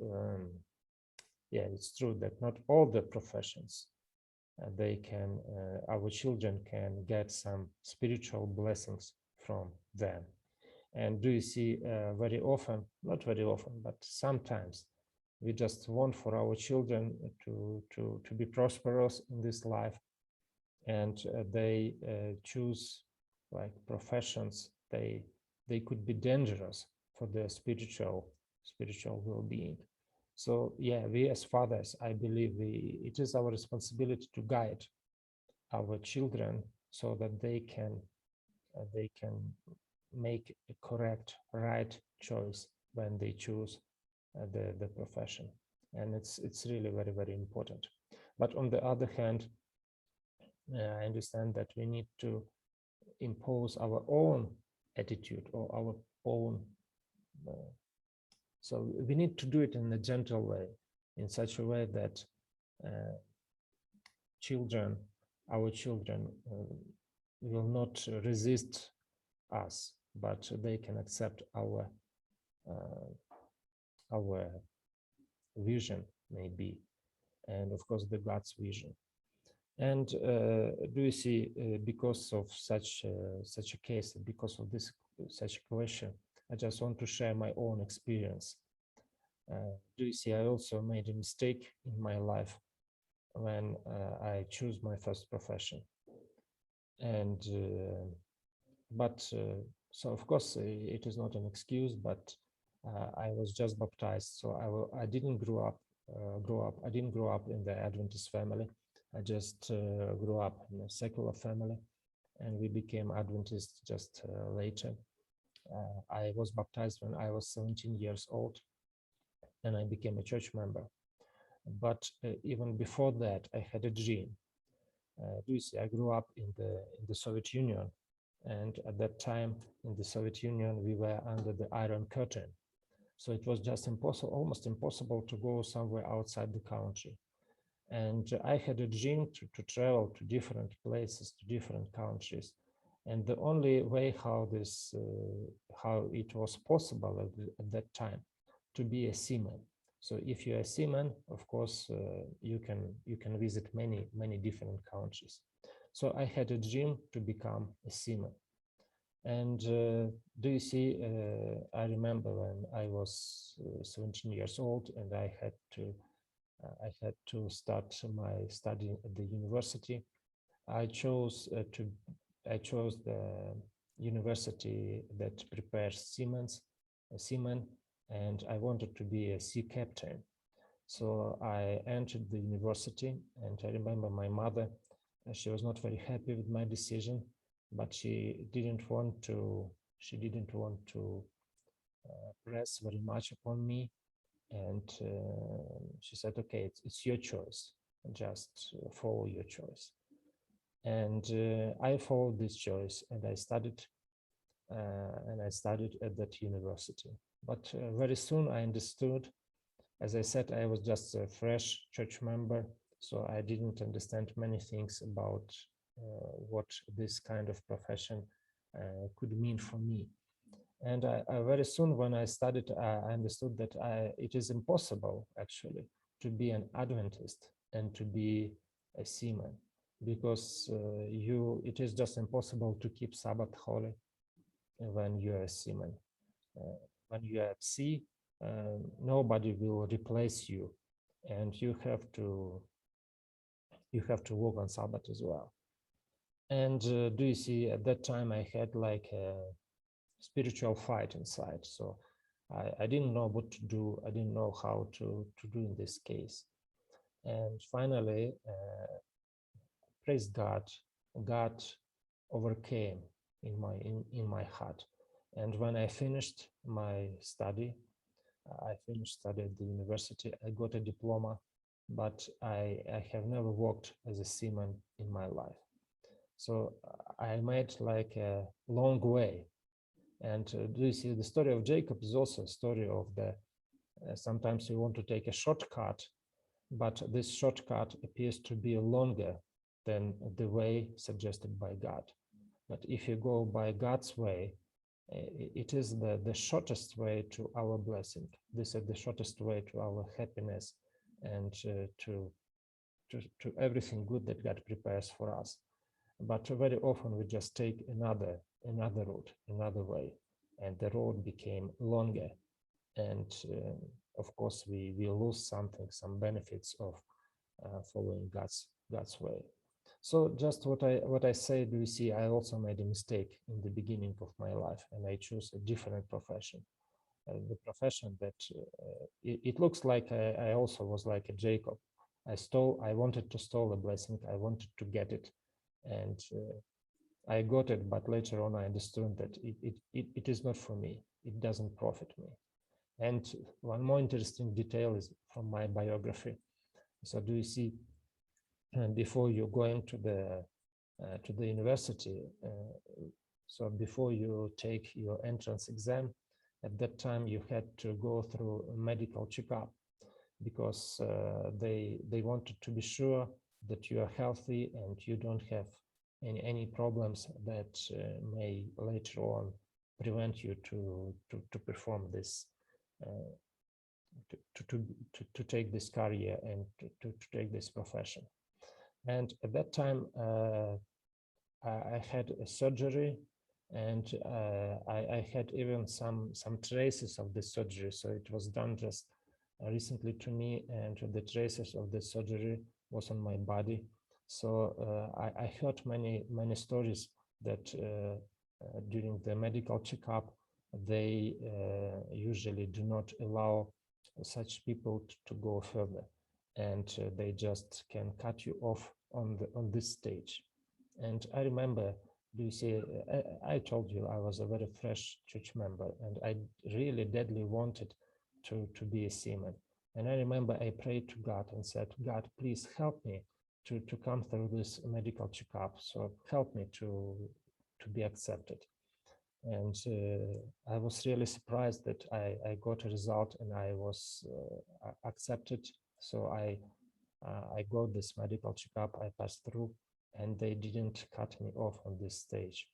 A: yeah, it's true that not all the professions, our children can get some spiritual blessings from them. And do you see very often, not very often, but sometimes we just want for our children to be prosperous in this life, and they choose like professions. They could be dangerous for their spiritual well-being. So yeah, we as fathers, I believe it is our responsibility to guide our children so that they can make a correct, right choice when they choose the profession. And it's really very, very important. But on the other hand, I understand that we need to impose our own attitude or our own so we need to do it in a gentle way, in such a way that our children will not resist us, but they can accept our vision, maybe, and of course the God's vision. And do you see, because of such a case, because of this such a question. I just want to share my own experience. Do you see, I also made a mistake in my life when I chose my first profession. And, so of course it is not an excuse, but I was just baptized. So I didn't grow up in the Adventist family. I just grew up in a secular family, and we became Adventists just later. I was baptized when I was 17 years old, and I became a church member. But even before that, I had a dream. You see, I grew up in the Soviet Union, and at that time in the Soviet Union, we were under the Iron Curtain. So it was just impossible, almost impossible to go somewhere outside the country. And I had a dream to travel to different places, to different countries. And the only way how it was possible at that time to be a seaman. So if you're a seaman, of course, you can visit many different countries. So I had a dream to become a seaman. And do you see, I remember when I was 17 years old, and I had to start my study at the university. I chose the university that prepares seamen, and I wanted to be a sea captain. So I entered the university, and I remember my mother, she was not very happy with my decision, but she didn't want to press very much upon me. And she said, okay, it's your choice, just follow your choice. And I followed this choice, and I studied at that university. But very soon I understood, as I said, I was just a fresh church member, so I didn't understand many things about what this kind of profession could mean for me. And I very soon, when I studied, I understood that it is impossible, actually, to be an Adventist and to be a seaman, because it is just impossible to keep Sabbath holy when you are a seaman. When you are at sea, nobody will replace you, and you have to work on Sabbath as well. And do you see, at that time I had like a spiritual fight inside. So I didn't know what to do. I didn't know how to do in this case. And finally, praise God, God overcame in my heart. And when I finished my study, at the university, I got a diploma, but I have never worked as a seaman in my life. So I made like a long way. And do you see, the story of Jacob is also a story of sometimes you want to take a shortcut, but this shortcut appears to be longer than the way suggested by God. But if you go by God's way, it is the shortest way to our blessing. This is the shortest way to our happiness and to everything good that God prepares for us. But very often we just take another route, another way, and the road became longer. And of course, we lose some benefits of following God's way. So just what I said, you see, I also made a mistake in the beginning of my life, and I chose a different profession. The profession that it looks like I also was like a Jacob. I wanted to steal a blessing. I wanted to get it, and I got it. But later on, I understood that it is not for me. It doesn't profit me. And one more interesting detail is from my biography. So do you see? And before you going to the university, so before you take your entrance exam, at that time you had to go through a medical checkup, because they wanted to be sure that you are healthy and you don't have any problems that may later on prevent you to perform this, to take this career and to take this profession. And at that time, I had a surgery, And I had even some traces of the surgery. So it was done just recently to me, and the traces of the surgery was on my body. So I heard many stories that during the medical checkup, they usually do not allow such people to go further, and they just can cut you off on this stage. And I remember, you see, I told you I was a very fresh church member, and I really deadly wanted to be a seaman. And I remember I prayed to God and said, God, please help me to come through this medical checkup. So help me to be accepted. And I was really surprised that I got a result and I was accepted. So I got this medical checkup, I passed through, and they didn't cut me off on this stage.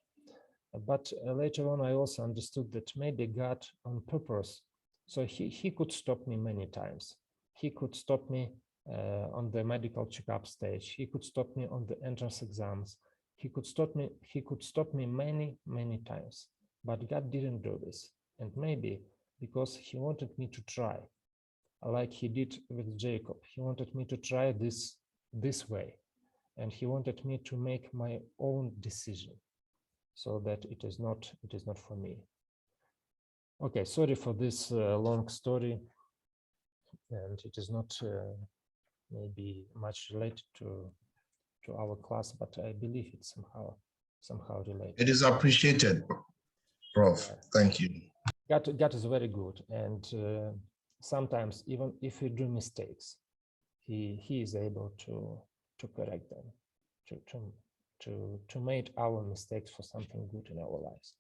A: But later on, I also understood that maybe God on purpose, so he could stop me many times. He could stop me on the medical checkup stage. He could stop me on the entrance exams. He could stop me many times. But God didn't do this. And maybe because he wanted me to try, like he did with Jacob. He wanted me to try this way. And he wanted me to make my own decision, so that it is not for me. Okay, sorry for this long story, and it is not maybe much related to our class, but I believe it's somehow related.
G: It is appreciated, Prof. Yeah. Thank you.
A: God is very good, and sometimes even if we do mistakes, he is able to correct them, to make our mistakes for something good in our lives.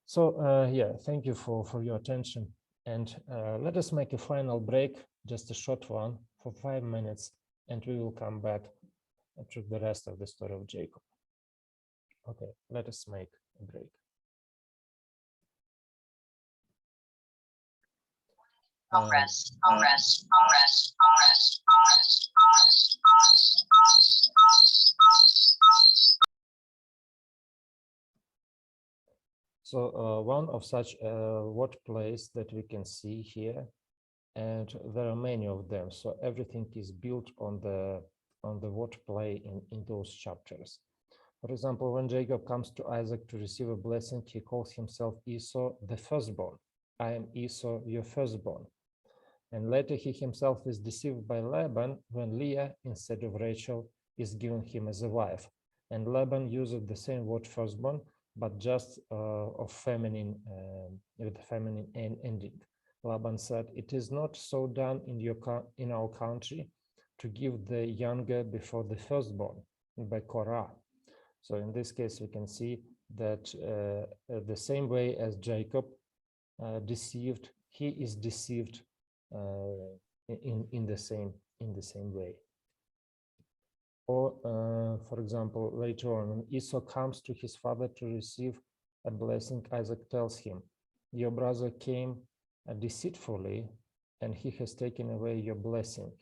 A: So yeah, thank you for your attention, and let us make a final break, just a short one for 5 minutes, and we will come back to the rest of the story of Jacob. Okay, let us make a break.
L: Progress.
A: So one of such word plays that we can see here, and there are many of them. So everything is built on the word play in those chapters. For example, when Jacob comes to Isaac to receive a blessing, he calls himself Esau, the firstborn. I am Esau, your firstborn. And later he himself is deceived by Laban when Leah, instead of Rachel, is given him as a wife. And Laban uses the same word firstborn, but just of feminine, with the feminine ending. Laban said, "It is not so done in our country to give the younger before the firstborn," by Korah. So in this case, we can see that the same way as Jacob deceived, he is deceived in the same way. Or, for example, later on, when Esau comes to his father to receive a blessing, Isaac tells him, "Your brother came deceitfully, and he has taken away your blessing."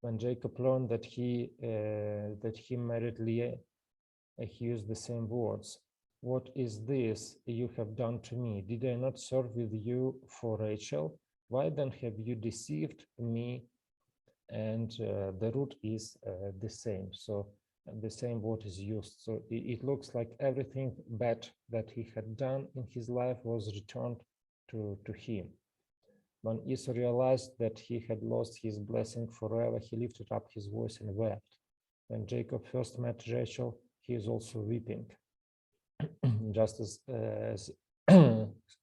A: When Jacob learned that he married Leah, he used the same words. "What is this you have done to me? Did I not serve with you for Rachel? Why then have you deceived me?" And the root is the same. So the same word is used. So it looks like everything bad that he had done in his life was returned to him. When Esau realized that he had lost his blessing forever, he lifted up his voice and wept. When Jacob first met Rachel, he is also weeping. Just as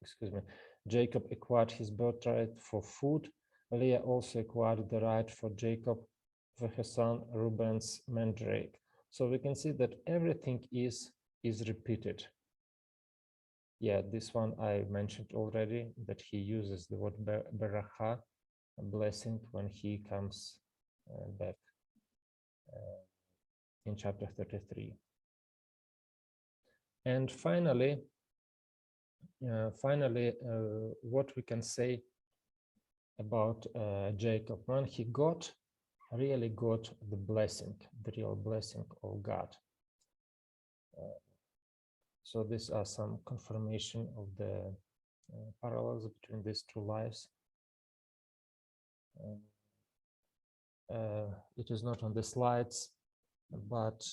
A: excuse me, Jacob acquired his birthright for food, Leah also acquired the right for Jacob for her son Reuben's mandrake. So we can see that everything is repeated. Yeah, this one I mentioned already, that he uses the word beracha, a blessing, when he comes back in chapter 33. And finally, what we can say about Jacob, when he really got the blessing, the real blessing of God. So these are some confirmation of the parallels between these two lives. It is not on the slides, but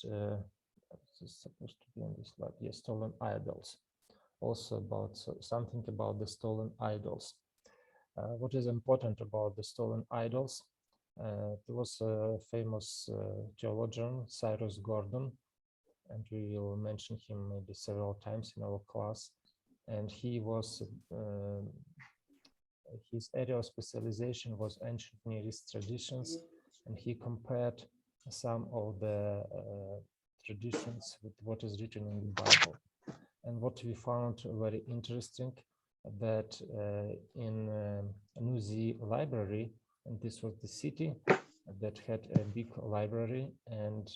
A: it's supposed to be on the slide. Yes, stolen idols. Also about something about the stolen idols. What is important about the stolen idols? There was a famous theologian, Cyrus Gordon, and we will mention him maybe several times in our class. And he was, his area of specialization was ancient Near East traditions, and he compared some of the traditions with what is written in the Bible. And what we found very interesting, that in Nuzi library, and this was the city that had a big library, and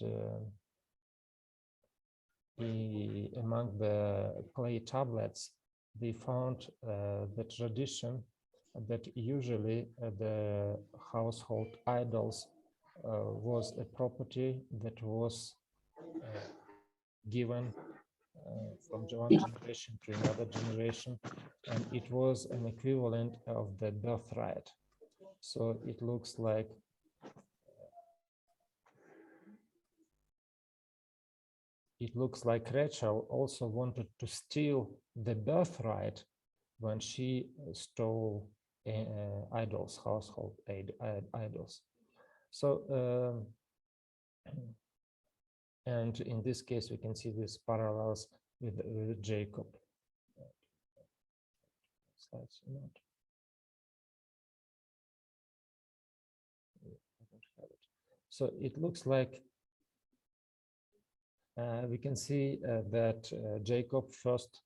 A: among the clay tablets, they found the tradition that usually the household idols was a property that was given from one generation to another generation, and it was an equivalent of the birthright. So it looks like Rachel also wanted to steal the birthright when she stole idols, household idols. So, and in this case, we can see these parallels with Jacob. Slides not. So it looks like we can see that Jacob first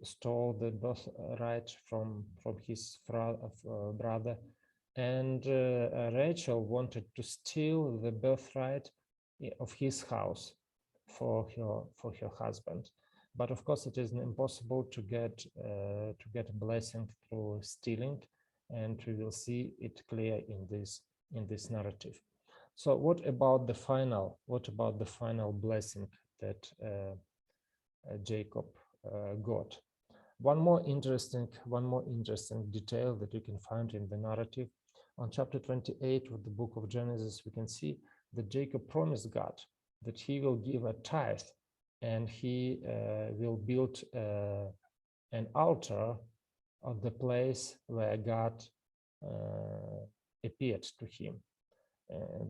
A: stole the birthright from his brother, and Rachel wanted to steal the birthright of his house for her husband. But of course, it is impossible to get a blessing through stealing, and we will see it clear in this narrative. So what about the final blessing that Jacob got? One more interesting detail that you can find in the narrative. On chapter 28 of the book of Genesis, we can see that Jacob promised God that he will give a tithe, and he will build an altar of the place where God appeared to him.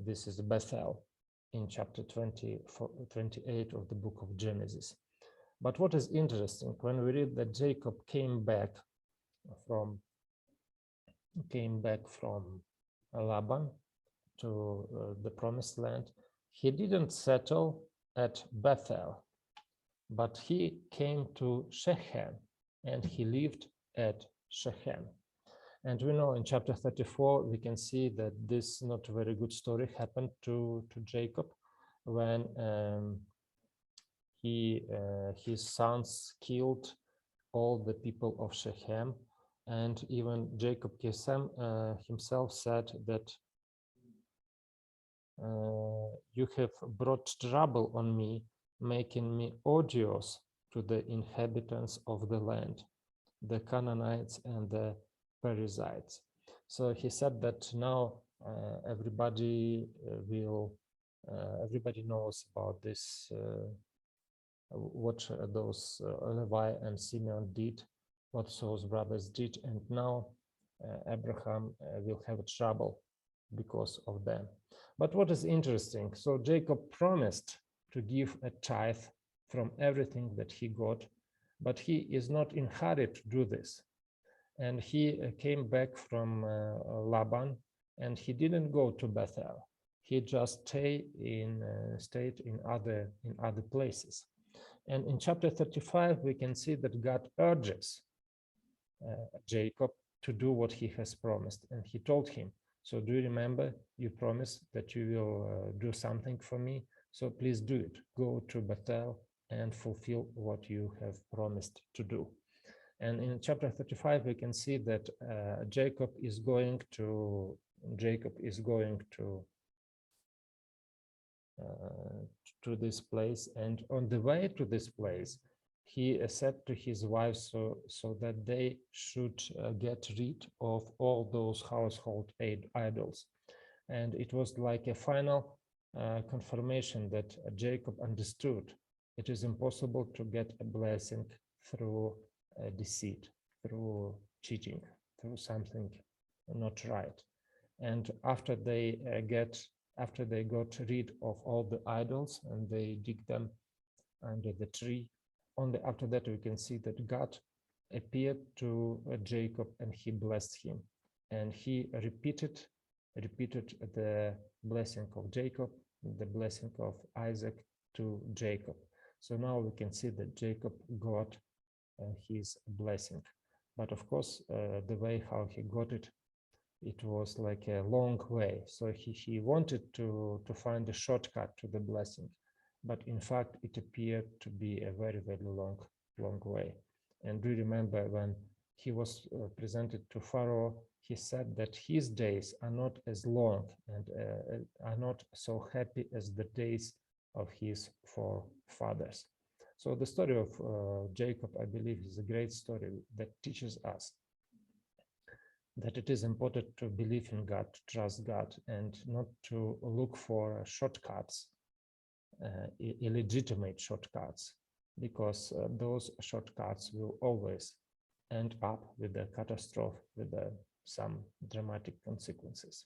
A: This is Bethel in chapter 28 of the book of Genesis. But what is interesting, when we read that Jacob came back from Laban to the promised land, he didn't settle at Bethel, but he came to Shechem, and he lived at Shechem. And we know in chapter 34, we can see that this not very good story happened to Jacob when his sons killed all the people of Shechem. And even Jacob himself said that you have brought trouble on me, making me odious to the inhabitants of the land, the Canaanites and the Perizzites. So he said that now everybody knows about this, what those Levi and Simeon did, what Saul's brothers did, and now Abraham will have trouble because of them. But what is interesting, so Jacob promised to give a tithe from everything that he got, but he is not in a hurry to do this. And he came back from Laban, and he didn't go to Bethel. He just stayed in other places. And in chapter 35, we can see that God urges Jacob to do what he has promised. And he told him, so do you remember, you promised that you will do something for me? So please do it. Go to Bethel and fulfill what you have promised to do. And in chapter 35, we can see that Jacob is going to this place, and on the way to this place, he said to his wife so that they should get rid of all those household idols. And it was like a final confirmation that Jacob understood it is impossible to get a blessing through deceit, through cheating, through something not right. And after they got rid of all the idols and they dig them under the tree, only after that we can see that God appeared to Jacob and he blessed him, and he repeated the blessing of Jacob, the blessing of Isaac to Jacob. So now we can see that Jacob got his blessing. But of course, the way how he got it, it was like a long way. So he wanted to find a shortcut to the blessing, but in fact, it appeared to be a very, very long way. And do you remember when he was presented to Pharaoh, he said that his days are not as long and are not so happy as the days of his forefathers. So the story of Jacob, I believe, is a great story that teaches us that it is important to believe in God, to trust God, and not to look for shortcuts, illegitimate shortcuts, because those shortcuts will always end up with a catastrophe, with some dramatic consequences.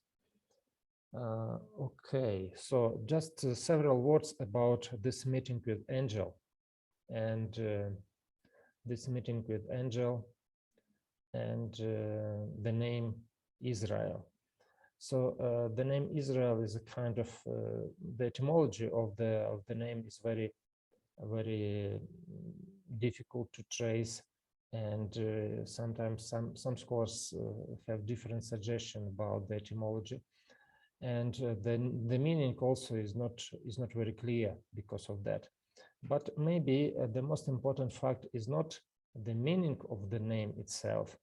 A: Okay, so just several words about this meeting with angel, and this meeting with angel and the name Israel. So the name Israel is a kind of the etymology of the name is very difficult to trace, and sometimes some scholars have different suggestions about the etymology, and the meaning also is not very clear because of that. But maybe the most important fact is not the meaning of the name itself,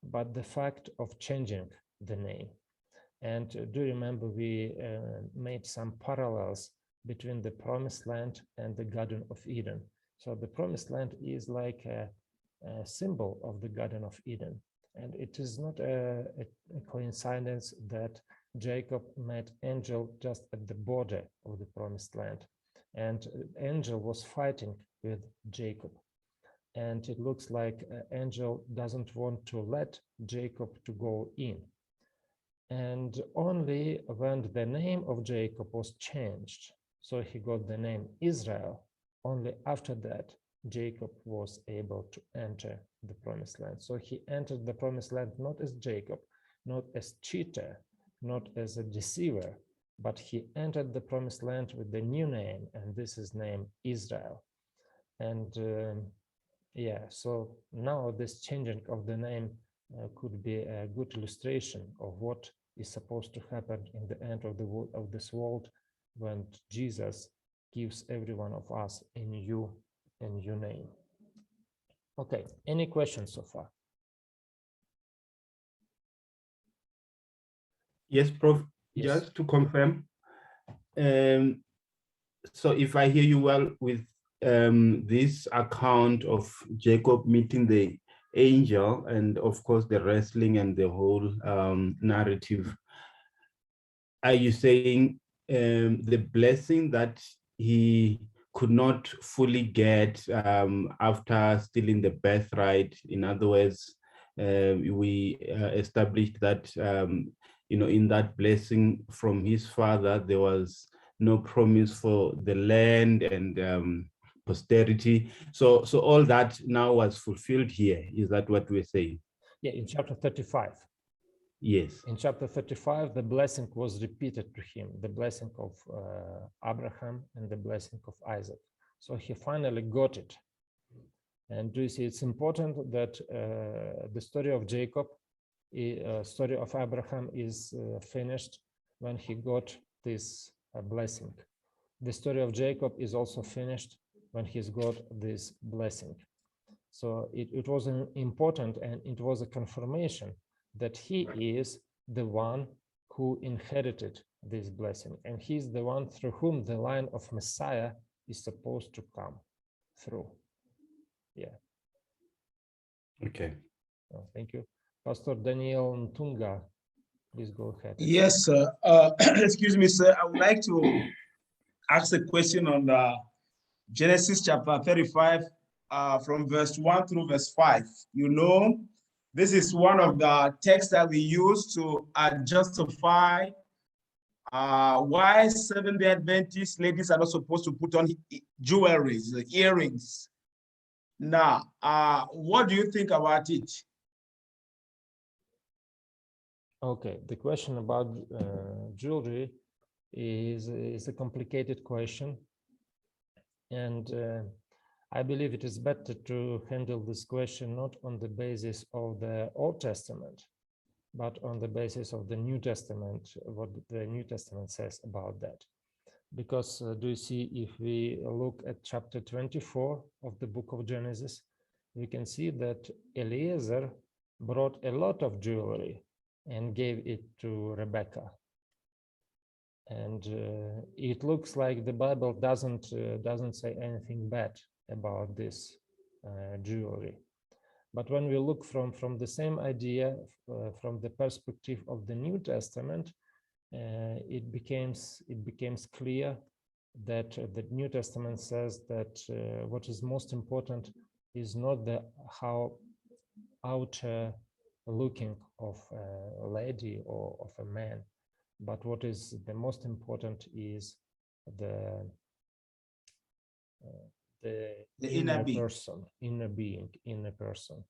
A: but the fact of changing the name. And do you remember we made some parallels between the Promised Land and the Garden of Eden? So the Promised Land is like a symbol of the Garden of Eden. And it is not a coincidence that Jacob met angel just at the border of the Promised Land. And angel was fighting with Jacob. And it looks like angel doesn't want to let Jacob to go in. And only when the name of Jacob was changed, so he got the name Israel, only after that Jacob was able to enter the Promised Land. So he entered the Promised Land not as Jacob, not as cheater, not as a deceiver, but he entered the Promised Land with the new name, and this is named Israel. And yeah, so now this changing of the name could be a good illustration of what is supposed to happen in the end of this world when Jesus gives every one of us a new name. Okay, any questions so far?
M: Yes, Prof.
A: Yes.
M: Just to confirm. So if I hear you well with this account of Jacob meeting the angel and of course the wrestling and the whole narrative, are you saying the blessing that he could not fully get after stealing the birthright? In other words, we established that in that blessing from his father, there was no promise for the land and posterity. So all that now was fulfilled here. Is that what we're saying?
A: Yeah, in chapter 35.
M: Yes.
A: In chapter 35, the blessing was repeated to him, the blessing of Abraham and the blessing of Isaac. So he finally got it. And do you see, it's important that the story of Jacob, story of Abraham is finished when he got this blessing. The story of Jacob is also finished when he's got this blessing. So it was important, and it was a confirmation that he is the one who inherited this blessing, and he's the one through whom the line of Messiah is supposed to come through. Yeah.
M: Okay.
A: Oh, thank you. Pastor Daniel Ntunga, please go ahead.
E: Yes, sir. Excuse me, sir. I would like to ask a question on Genesis chapter 35, from verse 1 through verse 5. You know, this is one of the texts that we use to justify why Seventh-day Adventist ladies are not supposed to put on jewelry, earrings. Now, what do you think about it?
A: Okay, the question about jewelry is a complicated question, and I believe it is better to handle this question not on the basis of the Old Testament, but on the basis of the New Testament, what the New Testament says about that. Because do you see, if we look at chapter 24 of the book of Genesis, we can see that Eliezer brought a lot of jewelry and gave it to Rebecca. And it looks like the Bible doesn't say anything bad about this jewelry. But when we look from the same idea, from the perspective of the New Testament, it becomes clear that the New Testament says that what is most important is not the how outer looking of a lady or of a man, but what is the most important is the inner person, inner being, inner person.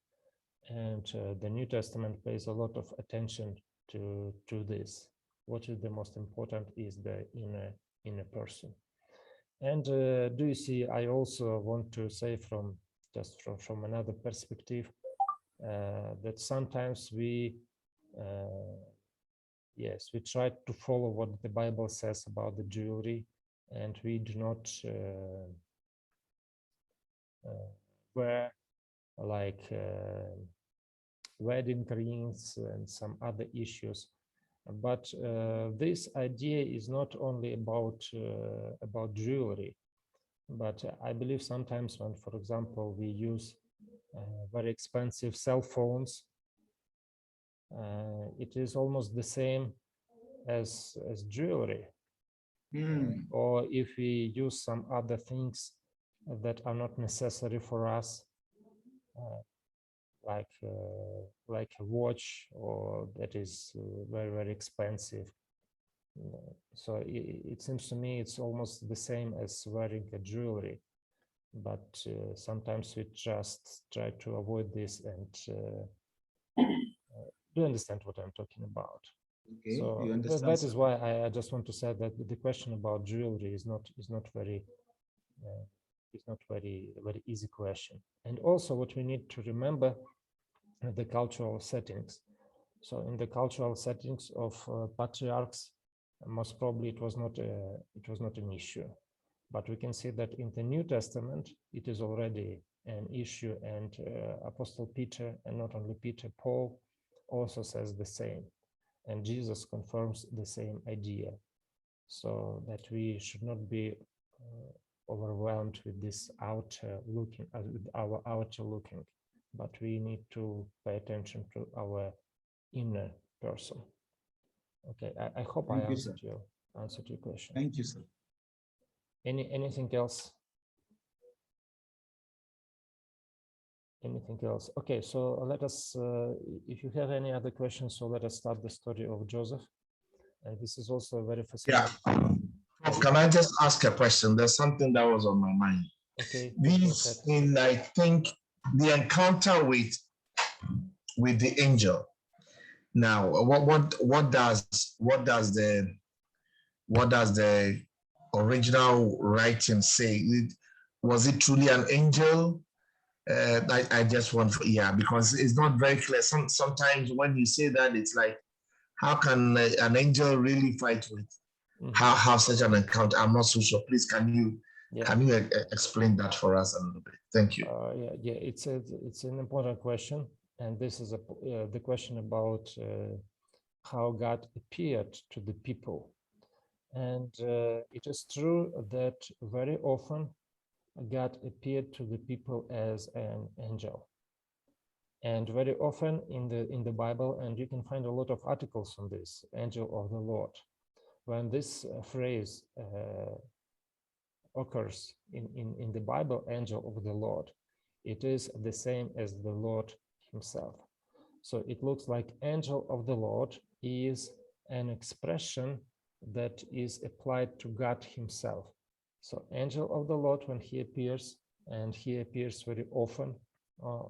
A: And the New Testament pays a lot of attention to this. What is the most important is the inner person. And do you see, I also want to say from another perspective, that sometimes we try to follow what the Bible says about the jewelry, and we do not wear like wedding rings and some other issues. But this idea is not only about jewelry, but I believe sometimes when, for example, we use very expensive cell phones, it is almost the same as jewelry. Or if we use some other things that are not necessary for us, like a watch, or that is very, very expensive. So it seems to me it's almost the same as wearing a jewelry, but sometimes we just try to avoid this. And do you understand what I'm talking about?
E: Okay,
A: so
E: you understand,
A: that is why I just want to say that the question about jewelry is not very very easy question. And also what we need to remember, the cultural settings. So in the cultural settings of patriarchs, most probably it was not an issue. But we can see that in the New Testament, it is already an issue, and Apostle Peter, and not only Peter, Paul also says the same. And Jesus confirms the same idea. So that we should not be overwhelmed with this outer looking, with our outer looking, but we need to pay attention to our inner person. Okay, I hope I answered your question.
E: Thank you, sir.
A: Anything else? Anything else? Okay, so let us, if you have any other questions, so let us start the story of Joseph. And this is also a very fascinating.
G: Yeah. Can I just ask a question? There's something that was on my mind.
A: Okay.
G: This in, I think, the encounter with the angel. Now, what does the original writing say? Was it truly an angel? I just want, because it's not very clear. Sometimes when you say that, it's like, how can an angel really fight with? Have such an encounter? I'm not so sure. Please, can you explain that for us a little bit? Thank you.
A: It's an important question, and this is the question about how God appeared to the people. And it is true that very often God appeared to the people as an angel. And very often in the Bible, and you can find a lot of articles on this, angel of the Lord. When this phrase occurs in the Bible, angel of the Lord, it is the same as the Lord himself. So it looks like angel of the Lord is an expression that is applied to God himself. So angel of the Lord, when he appears, and he appears very often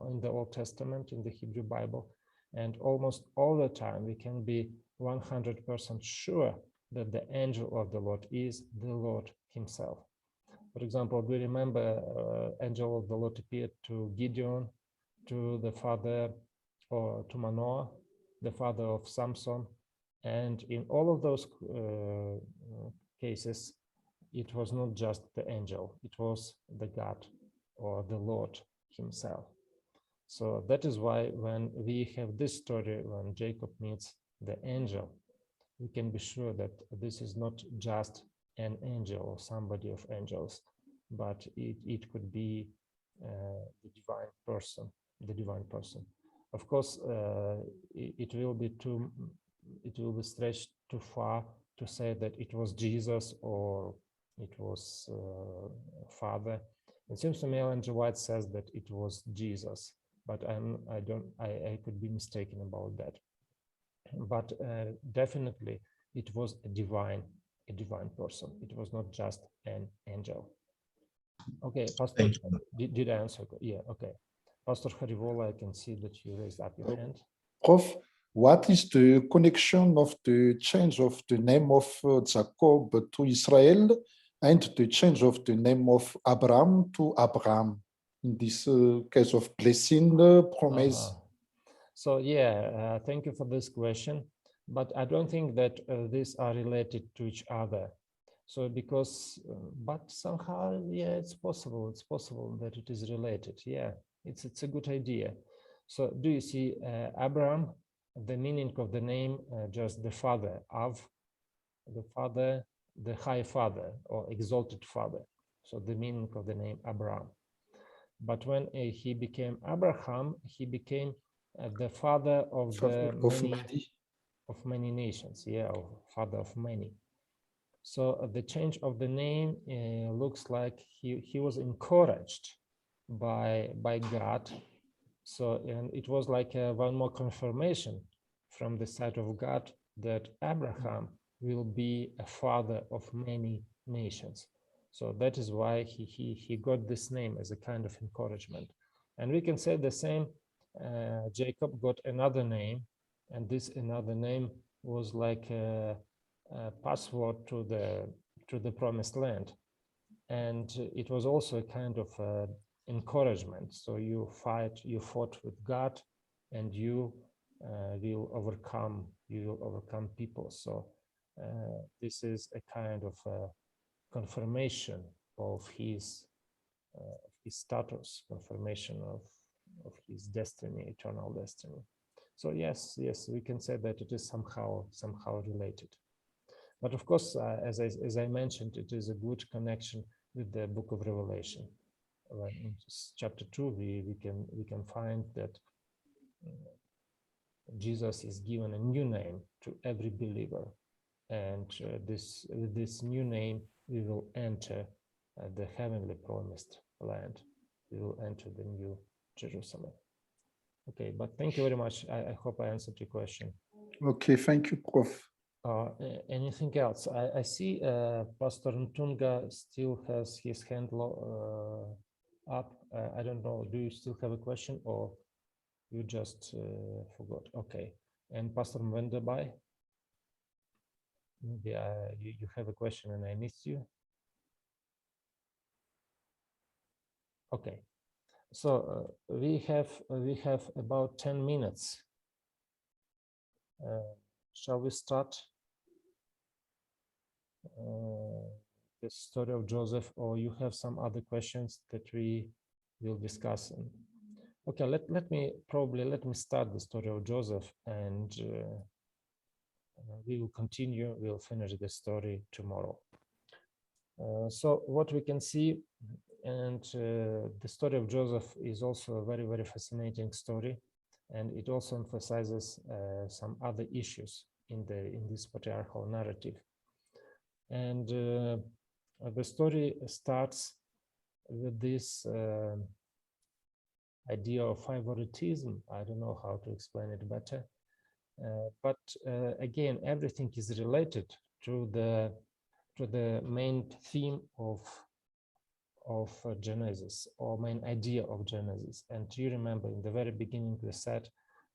A: in the Old Testament, in the Hebrew Bible, and almost all the time we can be 100% sure that the angel of the Lord is the Lord himself. For example, we remember angel of the Lord appeared to Gideon, to the father, or to Manoah, the father of Samson. And in all of those cases, it was not just the angel, it was the God or the Lord himself. So that is why when we have this story, when Jacob meets the angel, we can be sure that this is not just an angel or somebody of angels, but it could be the divine person, Of course, it will be stretched too far to say that it was Jesus or it was Father. It seems to me Ellen G. White says that it was Jesus, but I could be mistaken about that. But definitely it was a divine person. It was not just an angel. Okay, Pastor, did I answer? Yeah, okay. Pastor Harivola, I can see that you raised up your hand.
F: Prof, what is the connection of the change of the name of Jacob to Israel and the change of the name of Abraham to Abraham in this case of blessing promise?
A: So yeah, thank you for this question, but I don't think that these are related to each other. So because, but somehow, yeah, it's possible that it is related. Yeah, it's a good idea. So do you see Abraham, the meaning of the name, just the father of, the high father or exalted father. So the meaning of the name Abraham. But when he became Abraham, he became the father of many nations. Yeah, father of many. So the change of the name looks like he was encouraged by God. So, and it was like one more confirmation from the side of God that Abraham will be a father of many nations. So that is why he got this name as a kind of encouragement. And we can say the same, Jacob got another name, and this another name was like a password to the promised land. And it was also a kind of encouragement. So you fought with God, and you will overcome people. So this is a kind of confirmation of his status, confirmation of his destiny, eternal destiny. So yes, we can say that it is somehow related. But of course, as I mentioned, it is a good connection with the book of Revelation. In chapter 2, we can find that Jesus is given a new name to every believer, and with this new name we will enter the heavenly promised land. We will enter the new Jerusalem. Okay, but thank you very much. I hope I answered your question.
F: Okay, thank you, Prof.
A: Anything else? I see Pastor Ntunga still has his hand up. I don't know, do you still have a question or you just forgot? Okay. And Pastor Mwendabai, maybe you have a question and I missed you. Okay. So we have about 10 minutes. Shall we start the story of Joseph, or you have some other questions that we will discuss? Okay, let me start the story of Joseph, and we will continue. We'll finish the story tomorrow. So what we can see, And the story of Joseph is also a very, very fascinating story. And it also emphasizes some other issues in this patriarchal narrative. And the story starts with this idea of favoritism. I don't know how to explain it better. But again, everything is related to the main theme of Genesis, or main idea of Genesis. And you remember in the very beginning we said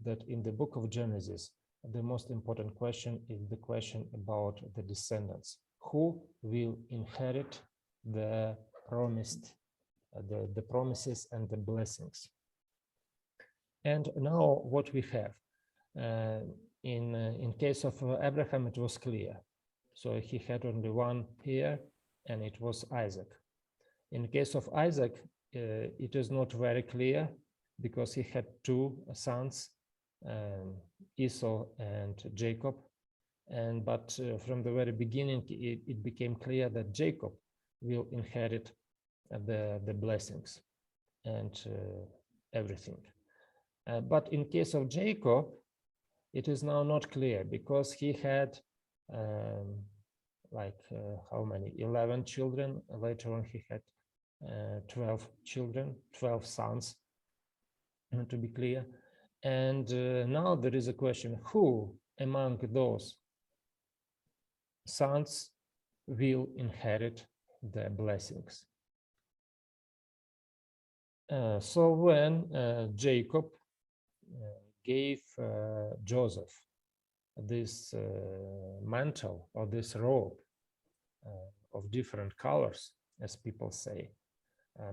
A: that in the book of Genesis, the most important question is the question about the descendants. Who will inherit the promised, the promises and the blessings? And now what we have, in case of Abraham, it was clear. So he had only one heir, and it was Isaac. In the case of Isaac, it is not very clear because he had two sons, Esau and Jacob. But from the very beginning, it became clear that Jacob will inherit the blessings and everything. But in case of Jacob, it is now not clear because he had how many? 11 children. Later on, he had 12 children, 12 sons, to be clear. And now there is a question, who among those sons will inherit the blessings? So when Jacob gave Joseph this mantle or this robe of different colors, as people say,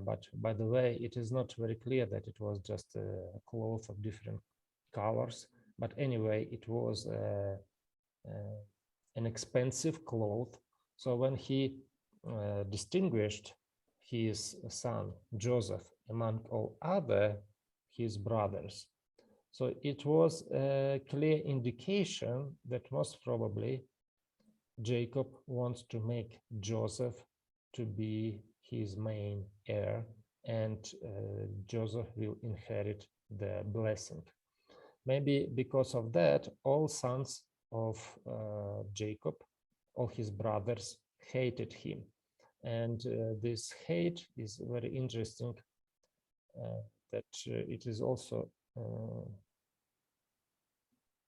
A: but by the way, it is not very clear that it was just a cloth of different colors. But anyway, it was an expensive cloth. So when he distinguished his son Joseph among all other his brothers, so it was a clear indication that most probably Jacob wants to make Joseph to be his main heir, and Joseph will inherit the blessing. Maybe because of that, all sons of Jacob, all his brothers, hated him. And this hate is very interesting, that it is also,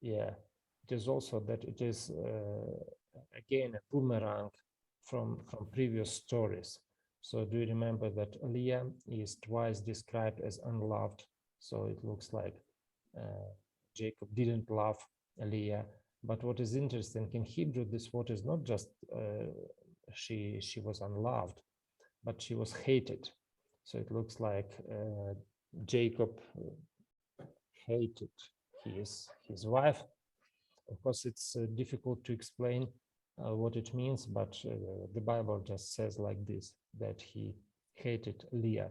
A: it is also that it is, again, a boomerang from previous stories. So do you remember that Leah is twice described as unloved? So it looks like Jacob didn't love Leah. But what is interesting, in Hebrew, this word is not just she was unloved, but she was hated. So it looks like Jacob hated his wife. Of course, it's difficult to explain what it means, but the Bible just says like this, that he hated Leah.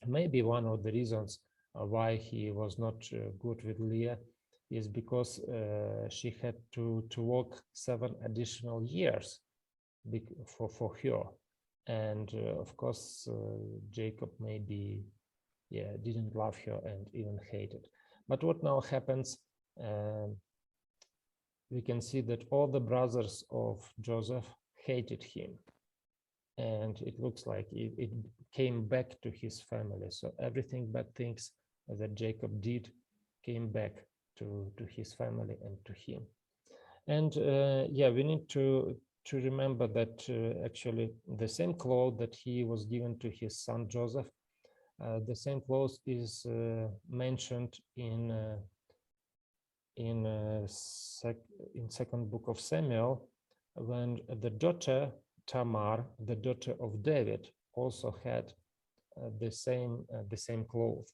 A: Maybe one of the reasons why he was not good with Leah is because she had to work 7 additional years for her. And of course, Jacob maybe didn't love her and even hated. But what now happens? We can see that all the brothers of Joseph hated him. And it looks like it came back to his family. So everything bad things that Jacob did came back to his family and to him. And we need to remember that actually the same cloth that he was given to his son Joseph, the same cloth is mentioned in second book of Samuel, when the daughter Tamar, the daughter of David, also had the same cloth.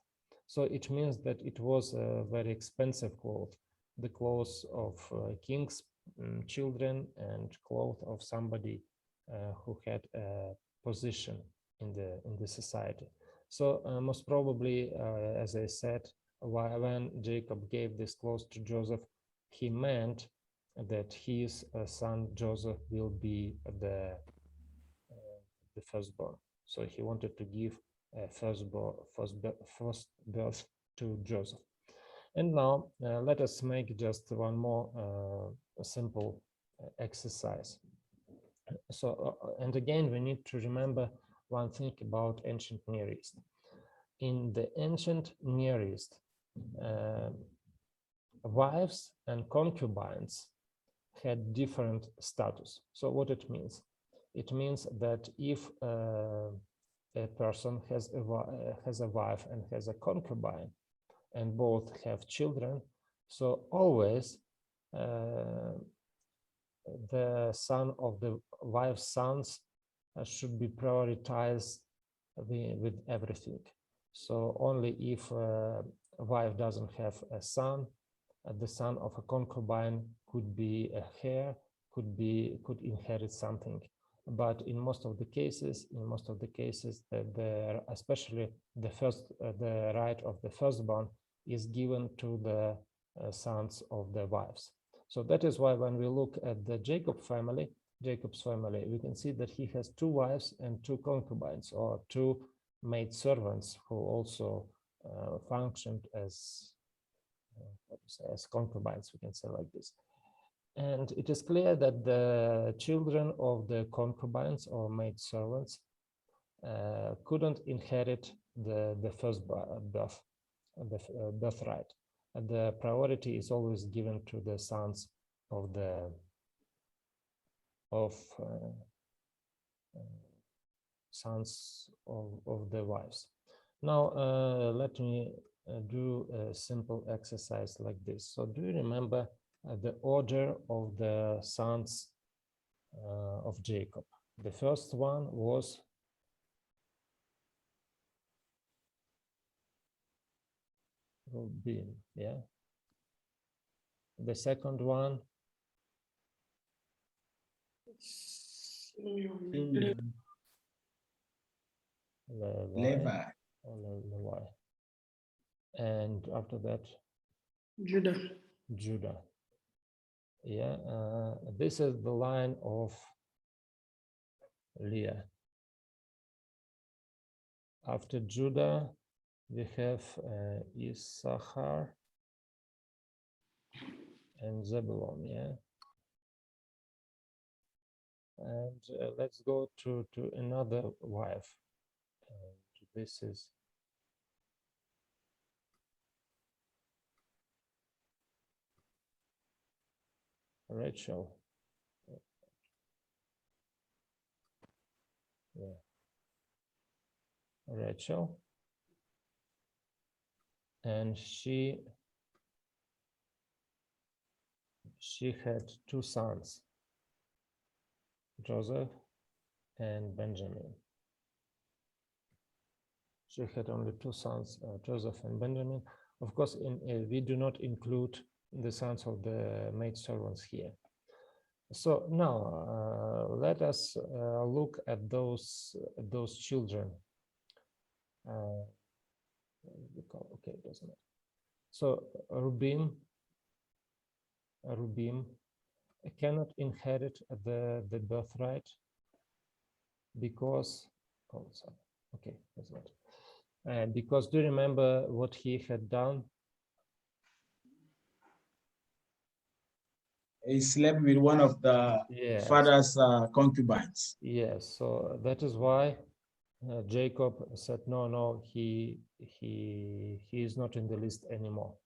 A: So it means that it was a very expensive cloth, the clothes of king's children and clothes of somebody who had a position in the society. So most probably, as I said, when Jacob gave this clothes to Joseph, he meant that his son Joseph will be the firstborn. So he wanted to give first birth to Joseph. And now let us make just one more simple exercise. So, and again, we need to remember one thing about ancient Near East. In the ancient Near East, wives and concubines had different status. So what it means? It means that if a person has a wife and has a concubine, and both have children, so always the son of the wife's sons should be prioritized with everything. So only if a wife doesn't have a son, the son of a concubine could be a heir, could inherit something. But in most of the cases, especially the right of the firstborn is given to the sons of the wives. So that is why when we look at the Jacob's family, we can see that he has 2 wives and 2 concubines, or 2 maid servants who also functioned as concubines, we can say like this. And it is clear that the children of the concubines or maid servants couldn't inherit the first birth, the birthright. And the priority is always given to the sons of the wives. Now let me do a simple exercise like this. So do you remember the order of the sons of Jacob? The first one was Reuben, yeah. The second one,
E: Levi.
A: Levi. And after that, Judah. Yeah, this is the line of Leah. After Judah, we have Issachar and Zebulon, yeah. And let's go to another wife. And this is Rachel. Yeah. Rachel. And she had 2 sons, Joseph and Benjamin. She had only 2 sons, Joseph and Benjamin. Of course, we do not include the sons of the maidservants here. So now let us look at those children. Okay, it doesn't matter. So Reuben cannot inherit the birthright because okay, that's not. Because do you remember what he had done?
E: He slept with one of the father's concubines.
A: Yes, so that is why Jacob said, no, he is not in the list anymore.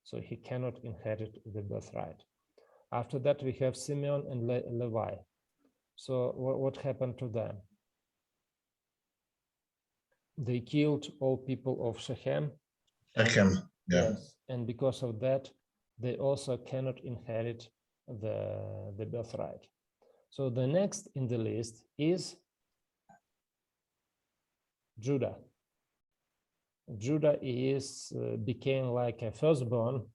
A: So he cannot inherit the birthright. After that, we have Simeon and Levi. So what happened to them? They killed all people of Shechem. Yes, and because of that, they also cannot inherit the birthright. So the next in the list is Judah. Judah became like a firstborn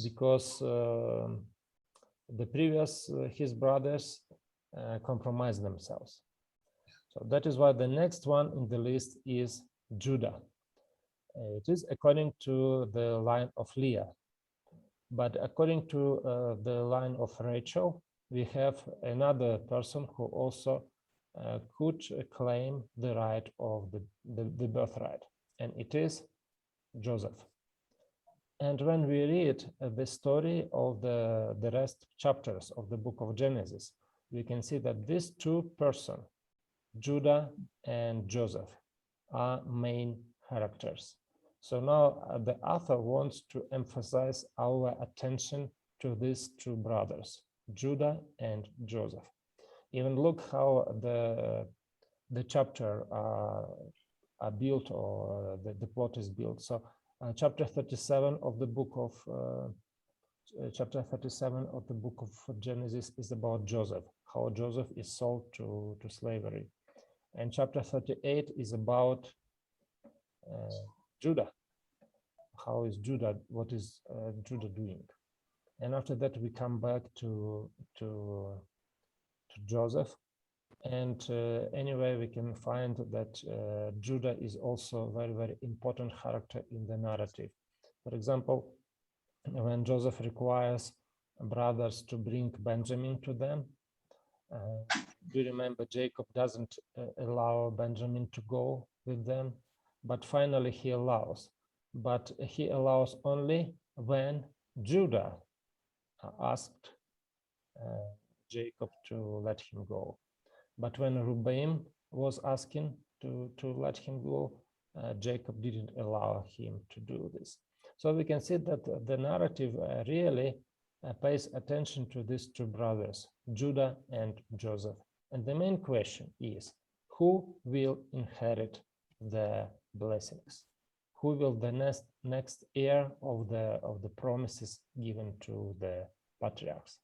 A: because the previous his brothers compromised themselves. So that is why the next one in the list is Judah. It is according to the line of Leah, but according to the line of Rachel, we have another person who also could claim the right of the birthright, and it is Joseph. And when we read the story of the rest chapters of the book of Genesis, we can see that these two persons, Judah and Joseph, are main characters. So now the author wants to emphasize our attention to these two brothers, Judah and Joseph. Even look how the chapter are built, or the plot is built. So chapter 37 of the book of Genesis is about Joseph, how Joseph is sold to slavery. And chapter 38 is about Judah. How is Judah? What is Judah doing? And after that, we come back to Joseph. And anyway, we can find that Judah is also a very, very important character in the narrative. For example, when Joseph requires brothers to bring Benjamin to them, do you remember Jacob doesn't allow Benjamin to go with them, but finally he allows. But he allows only when Judah asked Jacob to let him go. But when Reuben was asking to let him go, Jacob didn't allow him to do this. So we can see that the narrative really pays attention to these two brothers, Judah and Joseph. And the main question is, who will inherit the blessings? Who will the next heir of the promises given to the patriarchs?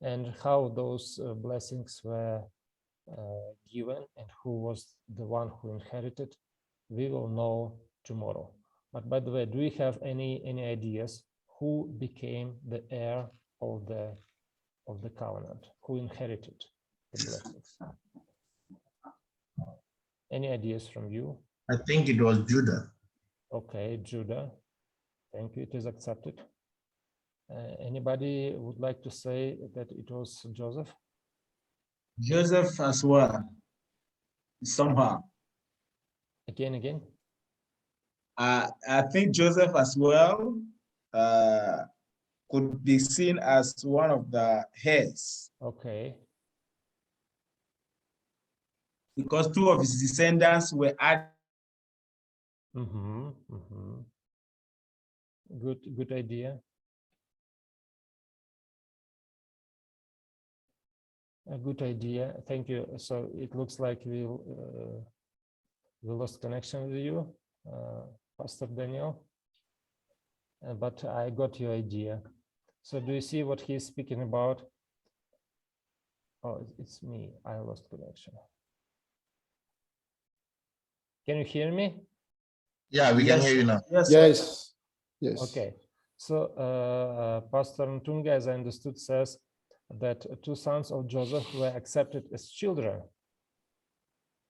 A: And how those blessings were given and who was the one who inherited, we will know tomorrow. But by the way, do we have any ideas who became the heir of the covenant? Who inherited the blessings? Any ideas from you?
G: I think it was Judah.
A: Okay, Judah. Thank you. It is accepted. Anybody would like to say that it was Joseph?
E: Joseph as well, somehow.
A: Again.
E: I think Joseph as well could be seen as one of the heirs.
A: Okay.
E: Because two of his descendants were added.
A: Good idea. A good idea. Thank you. So it looks like we lost connection with you, Pastor Daniel. But I got your idea. So do you see what he's speaking about? Oh, it's me. I lost connection. Can you hear me?
G: Yeah, we can hear you now.
F: Yes.
A: Okay. So Pastor Ntunga, as I understood, says that two sons of Joseph were accepted as children,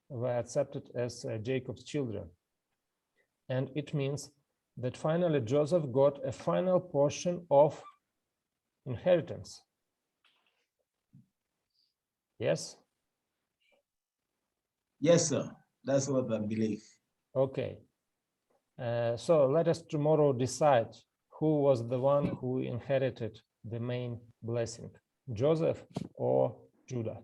A: were accepted as Jacob's children. And it means that finally Joseph got a final portion of inheritance. Yes?
E: Yes, sir. That's what I believe.
A: Okay. So let us tomorrow decide who was the one who inherited the main blessing, Joseph or Judah.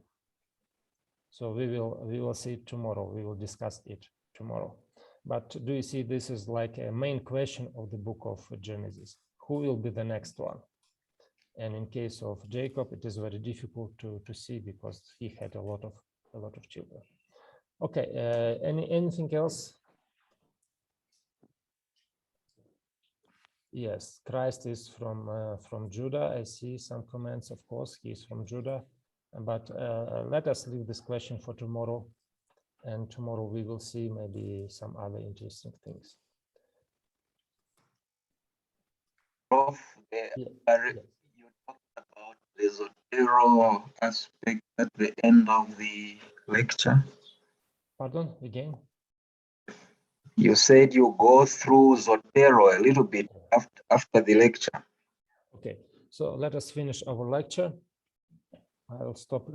A: So we will see it tomorrow. We will discuss it tomorrow. But do you see, this is like a main question of the book of Genesis. Who will be the next one? And in case of Jacob, it is very difficult to see because he had a lot of children. Okay, anything else? Yes, Christ is from Judah. I see some comments, of course, he is from Judah. But let us leave this question for tomorrow. And tomorrow we will see maybe some other interesting things.
K: Prof, you talked about the Zotero aspect at the end of the lecture.
A: Pardon, again?
K: You said you go through Zotero a little bit after the lecture.
A: Okay, so let us finish our lecture. I'll stop.